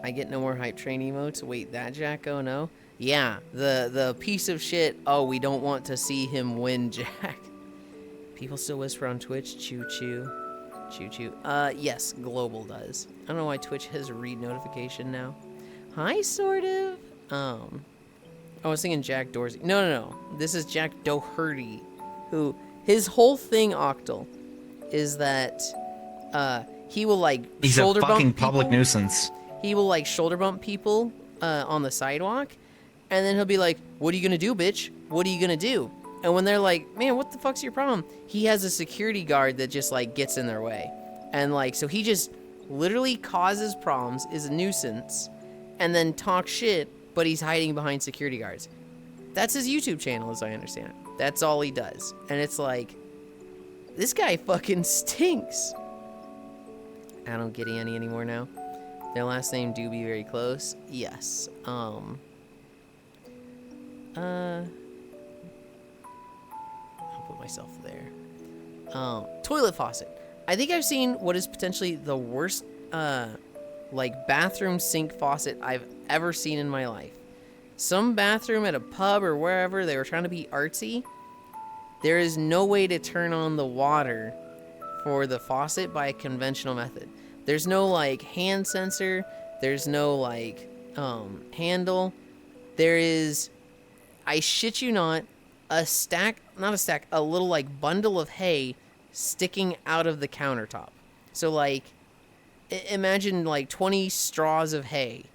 I get no more hype train emotes. Wait, that Jack? Oh no. Yeah, the piece of shit. Oh, we don't want to see him win, Jack. People still whisper on Twitch. Choo choo. Choo choo. Yes, Global does. I don't know why Twitch has a read notification now. Hi, sort of. I was thinking Jack Dorsey. No. This is Jack Doherty, who his whole thing, Octal, is that he will like he's shoulder a fucking bump public people. nuisance. He will like shoulder bump people on the sidewalk, and then he'll be like, "What are you gonna do, bitch? What are you gonna do?" And when they're like, "Man, what the fuck's your problem?" He has a security guard that just like gets in their way, and like so he just literally causes problems, is a nuisance, and then talks shit, but he's hiding behind security guards. That's his YouTube channel, as I understand it. That's all he does, and it's like, this guy fucking stinks. I don't get any anymore now. Their last name do be very close. Yes. myself there. Toilet faucet. I think I've seen what is potentially the worst, like bathroom sink faucet I've ever seen in my life. Some bathroom at a pub or wherever, they were trying to be artsy. There is no way to turn on the water for the faucet by a conventional method. There's no like hand sensor. There's no like handle. There is, I shit you not, a little like bundle of hay sticking out of the countertop. So like, imagine like 20 straws of hay.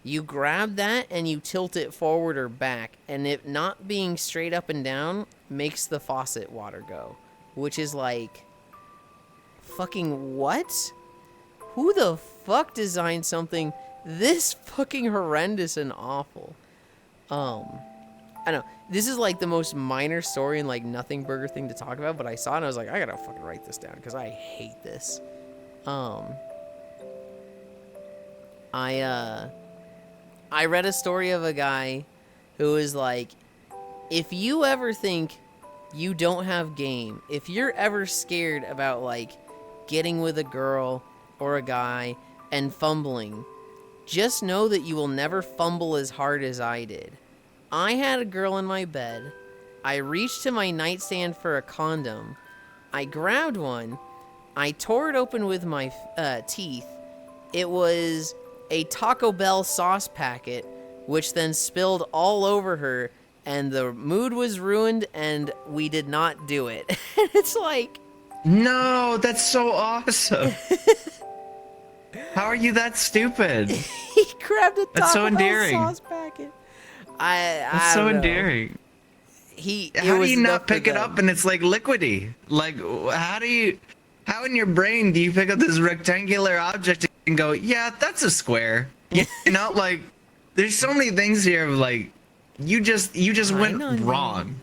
You grab that and you tilt it forward or back, and it not being straight up and down makes the faucet water go, which is like, fucking what? Who the fuck designed something this fucking horrendous and awful? I don't know. This is like the most minor story and like nothing burger thing to talk about, but I saw it and I was like, I gotta fucking write this down because I hate this. I read a story of a guy who was like, if you ever think you don't have game, if you're ever scared about like getting with a girl or a guy and fumbling, just know that you will never fumble as hard as I did. I had a girl in my bed. I reached to my nightstand for a condom. I grabbed one. I tore it open with my teeth. It was a Taco Bell sauce packet, which then spilled all over her, and the mood was ruined, and we did not do it. And it's like, No, that's so awesome. How are you that stupid? he grabbed a That's so Taco Bell endearing. sauce packet. That's I so don't know. endearing. It How do was you enough not for pick it them. up and it's like liquidy? Like, how in your brain do you pick up this rectangular object and go, yeah, that's a square? You know, like, there's so many things here of like, you just went know, man. wrong.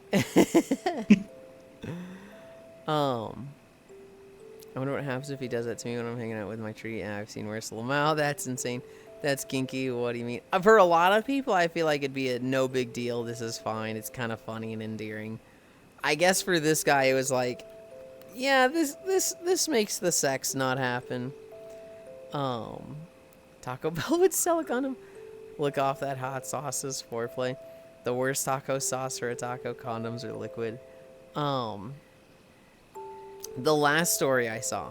I wonder what happens if he does that to me when I'm hanging out with my tree. Yeah, I've seen worse. Lamau, that's insane. That's kinky. What do you mean? For a lot of people, I feel like it'd be a no big deal. This is fine. It's kind of funny and endearing. I guess for this guy, it was like, yeah, this makes the sex not happen. Taco Bell would sell a condom. Lick off that hot sauce's foreplay. The worst taco sauce for a taco, condoms are liquid. The last story I saw.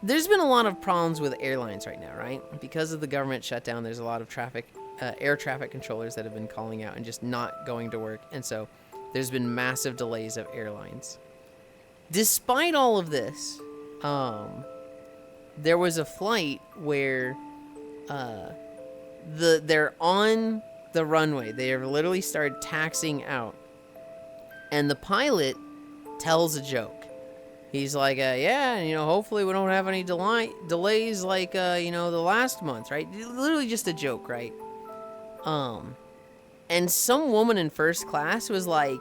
There's been a lot of problems with airlines right now, right? Because of the government shutdown, there's a lot of air traffic controllers that have been calling out and just not going to work. And so there's been massive delays of airlines. Despite all of this, there was a flight where they're on the runway. They have literally started taxiing out. And the pilot tells a joke. He's like, yeah, hopefully we don't have any delays like, the last month, right? Literally just a joke, right? And some woman in first class was like,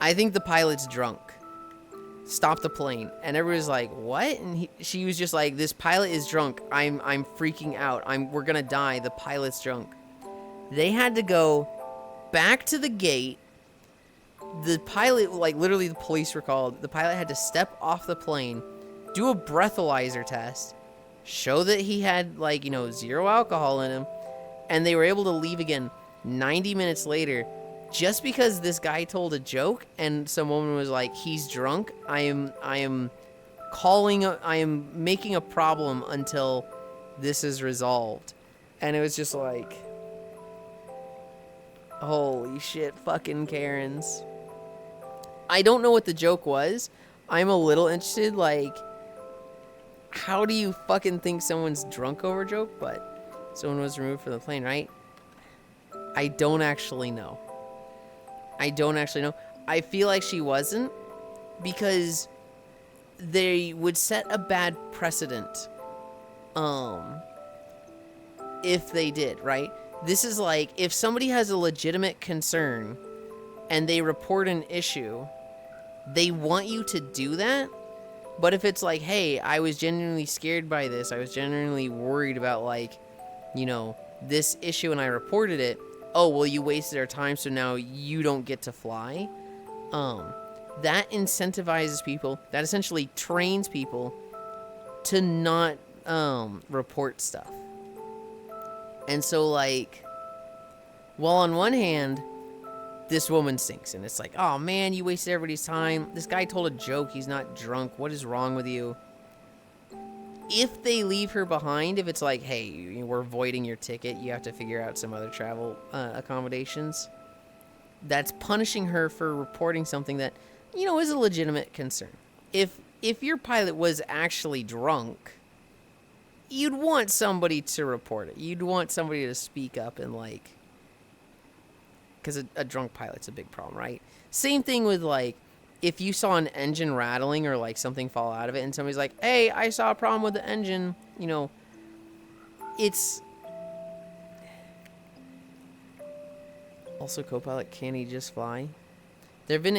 I think the pilot's drunk. Stop the plane. And everybody's like, what? And she was just like, this pilot is drunk. I'm freaking out. We're gonna die. The pilot's drunk. They had to go back to the gate. The pilot, like literally the police were called. The pilot had to step off the plane, do a breathalyzer test, show that he had like, zero alcohol in him, and they were able to leave again 90 minutes later just because this guy told a joke and some woman was like, he's drunk. I am making a problem until this is resolved. And it was just like, holy shit, fucking Karens. I don't know what the joke was. I'm a little interested, like, how do you fucking think someone's drunk over a joke? But someone was removed from the plane, right? I don't actually know. I feel like she wasn't, because they would set a bad precedent if they did, right? This is like, if somebody has a legitimate concern and they report an issue, they want you to do that. But if it's like, hey, I was genuinely scared by this, I was genuinely worried about, like, this issue and I reported it, oh, well, you wasted our time, so now you don't get to fly. that incentivizes people, that essentially trains people to not report stuff. And so, like, well, on one hand, this woman sinks, and it's like, oh man, you wasted everybody's time. This guy told a joke, he's not drunk. What is wrong with you? If they leave her behind, if it's like, hey, we're voiding your ticket, you have to figure out some other travel accommodations, that's punishing her for reporting something that, you know, is a legitimate concern. If your pilot was actually drunk, you'd want somebody to report it. You'd want somebody to speak up and, like, because a drunk pilot's a big problem, right? Same thing with, like, if you saw an engine rattling or, like, something fall out of it and somebody's like, hey, I saw a problem with the engine, you know, it's... Also, co-pilot, can he just fly? There have been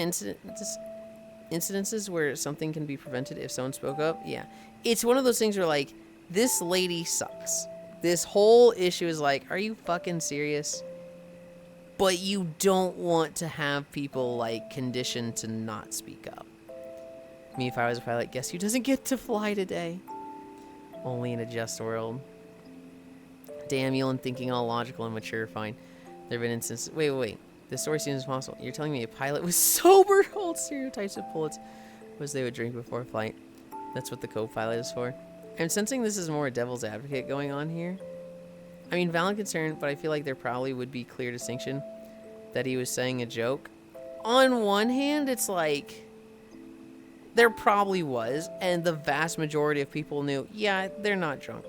incidences where something can be prevented if someone spoke up. Yeah. It's one of those things where, like, this lady sucks. This whole issue is like, are you fucking serious? But you don't want to have people, like, conditioned to not speak up. Me, if I was a pilot, guess who doesn't get to fly today? Only in a just world. Damn, Yulind, thinking all logical and mature, fine. There have been instances... Wait. This story seems impossible. You're telling me a pilot was sober? Old stereotypes of pilots was they would drink before flight. That's what the co-pilot is for. I'm sensing this is more a devil's advocate going on here. I mean, valid concern, but I feel like there probably would be clear distinction that he was saying a joke. On one hand, it's like, there probably was, and the vast majority of people knew, yeah, they're not drunk.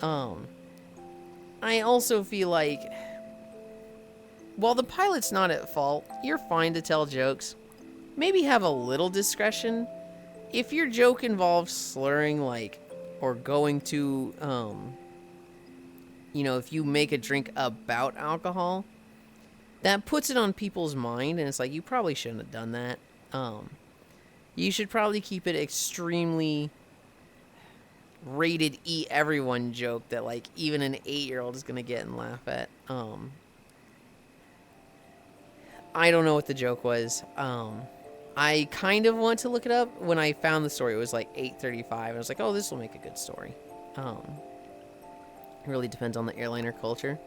I also feel like, while the pilot's not at fault, you're fine to tell jokes. Maybe have a little discretion. If your joke involves slurring, like, or going to, you know, if you make a drink about alcohol, that puts it on people's mind, and it's like, you probably shouldn't have done that. You should probably keep it extremely rated E everyone joke that, like, even an 8-year-old is gonna get and laugh at. I don't know what the joke was. I kind of want to look it up. When I found the story, it was like 8:35. I was like, oh, this will make a good story. It really depends on the airliner culture.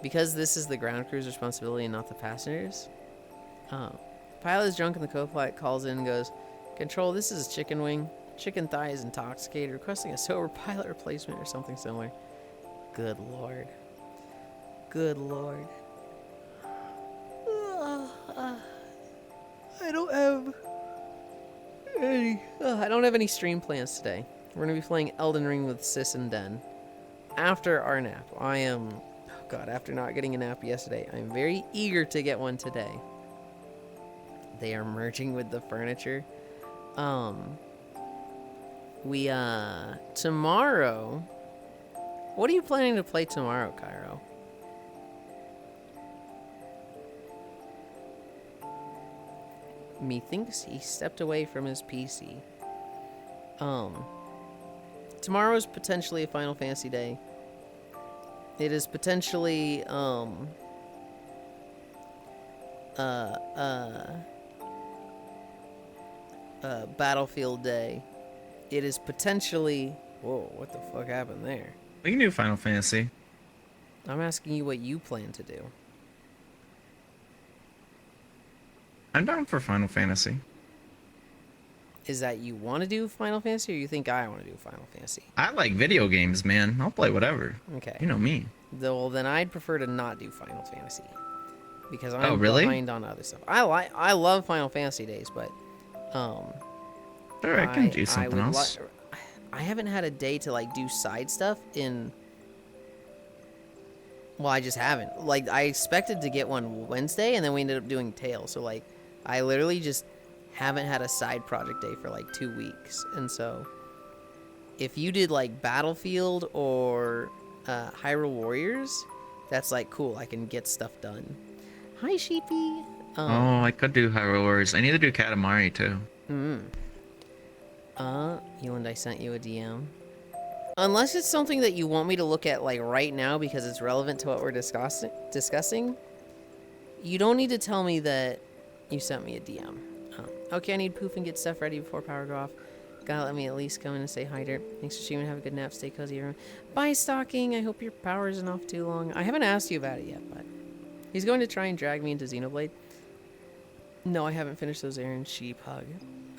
Because this is the ground crew's responsibility and not the passengers. Pilot is drunk and the co-pilot calls in and goes, Control, this is Chicken Wing. Chicken Thigh is intoxicated, requesting a sober pilot replacement or something similar. Good lord. Good lord. I don't have any stream plans today. We're gonna be playing Elden Ring with Sis and Den. After our nap, after not getting a nap yesterday, I'm very eager to get one today. They are merging with the furniture. Tomorrow, what are you planning to play tomorrow, Cairo? Methinks he stepped away from his PC. Tomorrow is potentially a Final Fantasy day. It is potentially, Battlefield day. It is potentially... Whoa, what the fuck happened there? We can do Final Fantasy. I'm asking you what you plan to do. I'm down for Final Fantasy. Is that you want to do Final Fantasy, or you think I want to do Final Fantasy? I like video games, man. I'll play whatever. Okay. You know me. Well, then I'd prefer to not do Final Fantasy. Because I'm behind on other stuff. I love Final Fantasy days, but... Sure, I can do something else. I haven't had a day to, like, do side stuff in... Well, I just haven't. Like, I expected to get one Wednesday, and then we ended up doing Tales. So, like, I literally just haven't had a side project day for, like, 2 weeks. And so, if you did, like, Battlefield or Hyrule Warriors, that's, like, cool. I can get stuff done. Hi, Sheepy. Oh, I could do Hyrule Warriors. I need to do Katamari, too. Yulind, I sent you a DM. Unless it's something that you want me to look at, like, right now because it's relevant to what we're discussing, You don't need to tell me that you sent me a DM. Okay, I need poof and get stuff ready before power go off. Gotta let me at least come in and say hi, dear. Thanks for streaming. Have a good nap. Stay cozy, everyone. Bye, Stalking. I hope your power isn't off too long. I haven't asked you about it yet, but he's going to try and drag me into Xenoblade. No, I haven't finished those errands, sheep hug.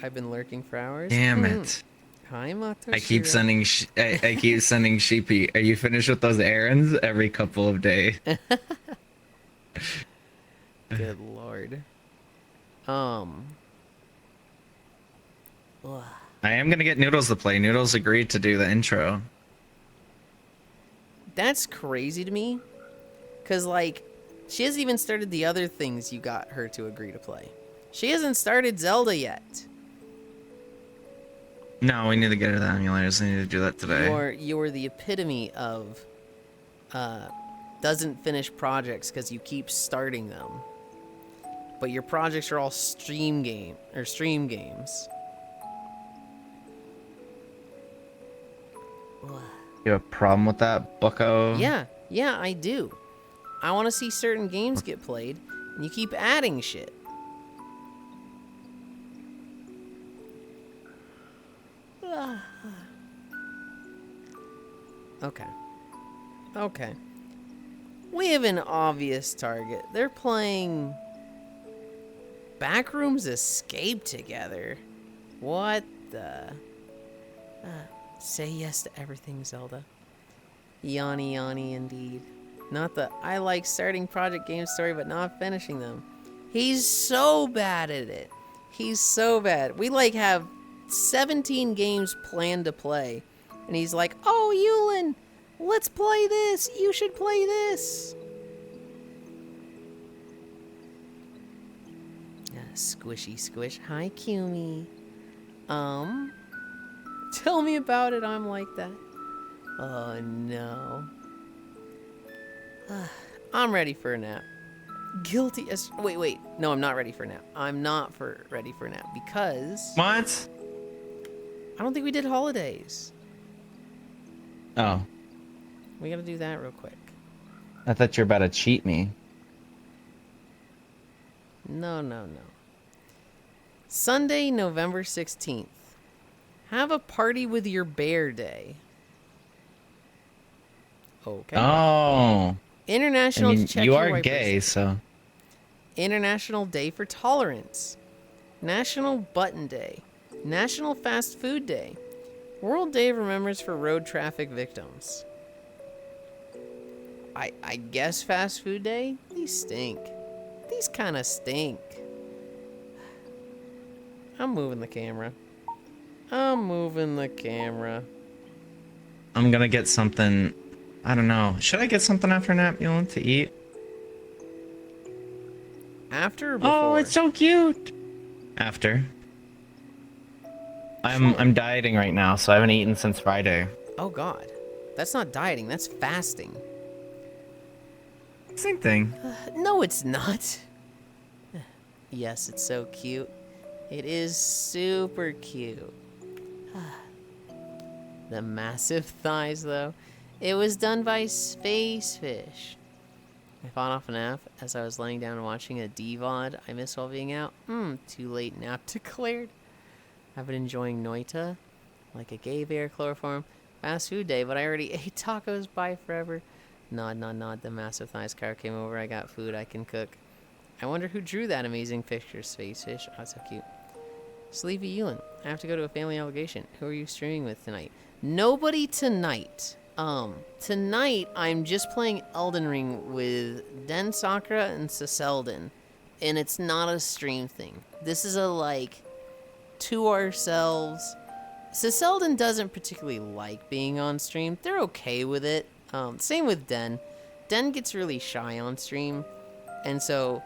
I've been lurking for hours. Damn it. Hi, Mato. I keep sending I keep sending Sheepy. Are you finished with those errands every couple of days? Good lord. Ugh. I am gonna get Noodles to play. Noodles agreed to do the intro. That's crazy to me. Cause like, she hasn't even started the other things you got her to agree to play. She hasn't started Zelda yet. No, we need to get her the emulators. I need to do that today. You're the epitome of doesn't finish projects because you keep starting them. But your projects are all stream games. You have a problem with that, bucko? Yeah, I do. I want to see certain games get played, and you keep adding shit. Okay. We have an obvious target. They're playing Backrooms Escape together. What the... say yes to everything, Zelda. Yanni indeed. Not the I like starting project game story but not finishing them. He's so bad at it. He's so bad. We like have 17 games planned to play. And he's like, oh, Yulind, let's play this. You should play this. Squishy squish. Hi, Kumi. Tell me about it. I'm like that. Oh, no. I'm ready for a nap. Guilty as... Wait. No, I'm not ready for a nap. I'm not ready for a nap because... What? I don't think we did holidays. Oh. We gotta do that real quick. I thought you were about to cheat me. No. Sunday, November 16th. Have a party with your bear day. Okay. Oh. International I mean, Check you Your are Wipers gay, Day. so... International Day for Tolerance. National Button Day. National Fast Food Day. World Day of Remembrance for Road Traffic Victims. I guess Fast Food Day? These stink. These kind of stink. I'm moving the camera. I'm gonna get something... I don't know. Should I get something after nap, Yulind, to eat? After or before? Oh, it's so cute! After. I'm dieting right now, so I haven't eaten since Friday. Oh god. That's not dieting, that's fasting. Same thing. No, it's not. Yes, it's so cute. It is super cute. The massive thighs, though. It was done by Space Fish. I fought off a nap as I was laying down and watching a DVOD I missed while being out. Too late nap declared. I've been enjoying Noita, like a gay bear chloroform. Fast food day, but I already ate tacos. Bye forever. Nod. The massive thighs car came over. I got food I can cook. I wonder who drew that amazing picture, Space Fish. Oh, so cute. Sleepy Yulind. I have to go to a family obligation. Who are you streaming with tonight? Nobody tonight. Tonight I'm just playing Elden Ring with Den Sakura and Siseldon. And it's not a stream thing. This is a, like, to ourselves. Siseldon doesn't particularly like being on stream. They're okay with it. Same with Den. Den gets really shy on stream. And so,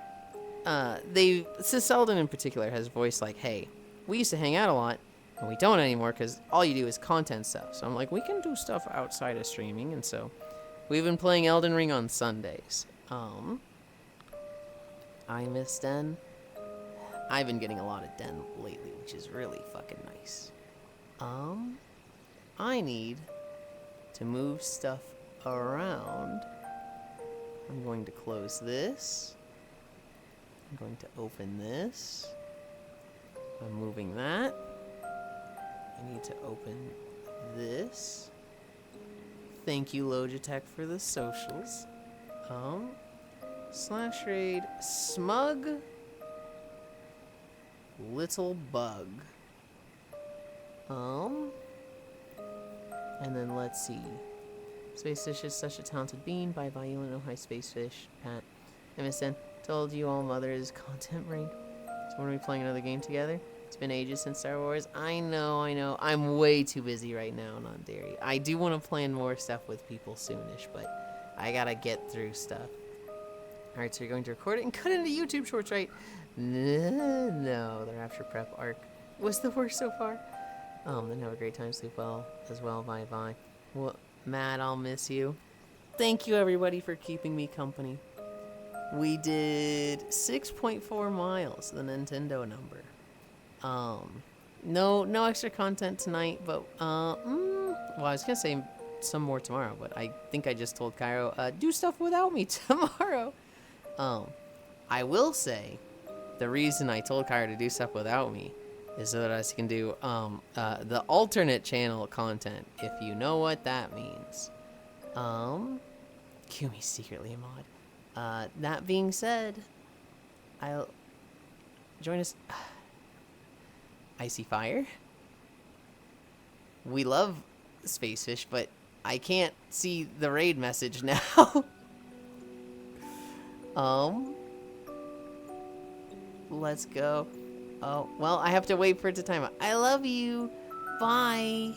Siseldon in particular has voiced like, hey, we used to hang out a lot, and we don't anymore because all you do is content stuff. So I'm like, we can do stuff outside of streaming, and so we've been playing Elden Ring on Sundays. I miss Den. I've been getting a lot of Den lately, which is really fucking nice. I need to move stuff around. I'm going to close this. I'm going to open this. I'm moving that. I need to open this. Thank you, Logitech, for the socials. Slash raid smug little bug. And then let's see. Space Fish is such a talented being. Bye bye, Yulind. Oh, hi, Space Fish. Pat. MSN. Told you all mother is content brain. So when are we playing another game together? It's been ages since Star Wars. I know. I'm way too busy right now on Dairy. I do want to plan more stuff with people soonish, but I gotta get through stuff. Alright, so you're going to record it and cut it into YouTube Shorts, right? No, the Rapture Prep arc was the worst so far. Then have a great time. Sleep well as well. Bye bye. Well, Matt, I'll miss you. Thank you, everybody, for keeping me company. We did 6.4 miles, the Nintendo number. No extra content tonight, but well, I was gonna say some more tomorrow, but I think I just told Cairo, do stuff without me tomorrow. I will say, the reason I told Cairo to do stuff without me is so that I can do the alternate channel content, if you know what that means. Kumi's secretly a mod. That being said, I'll join us. Icy Fire. We love Space Fish, but I can't see the raid message now. Let's go. Oh, well, I have to wait for it to time out. I love you. Bye.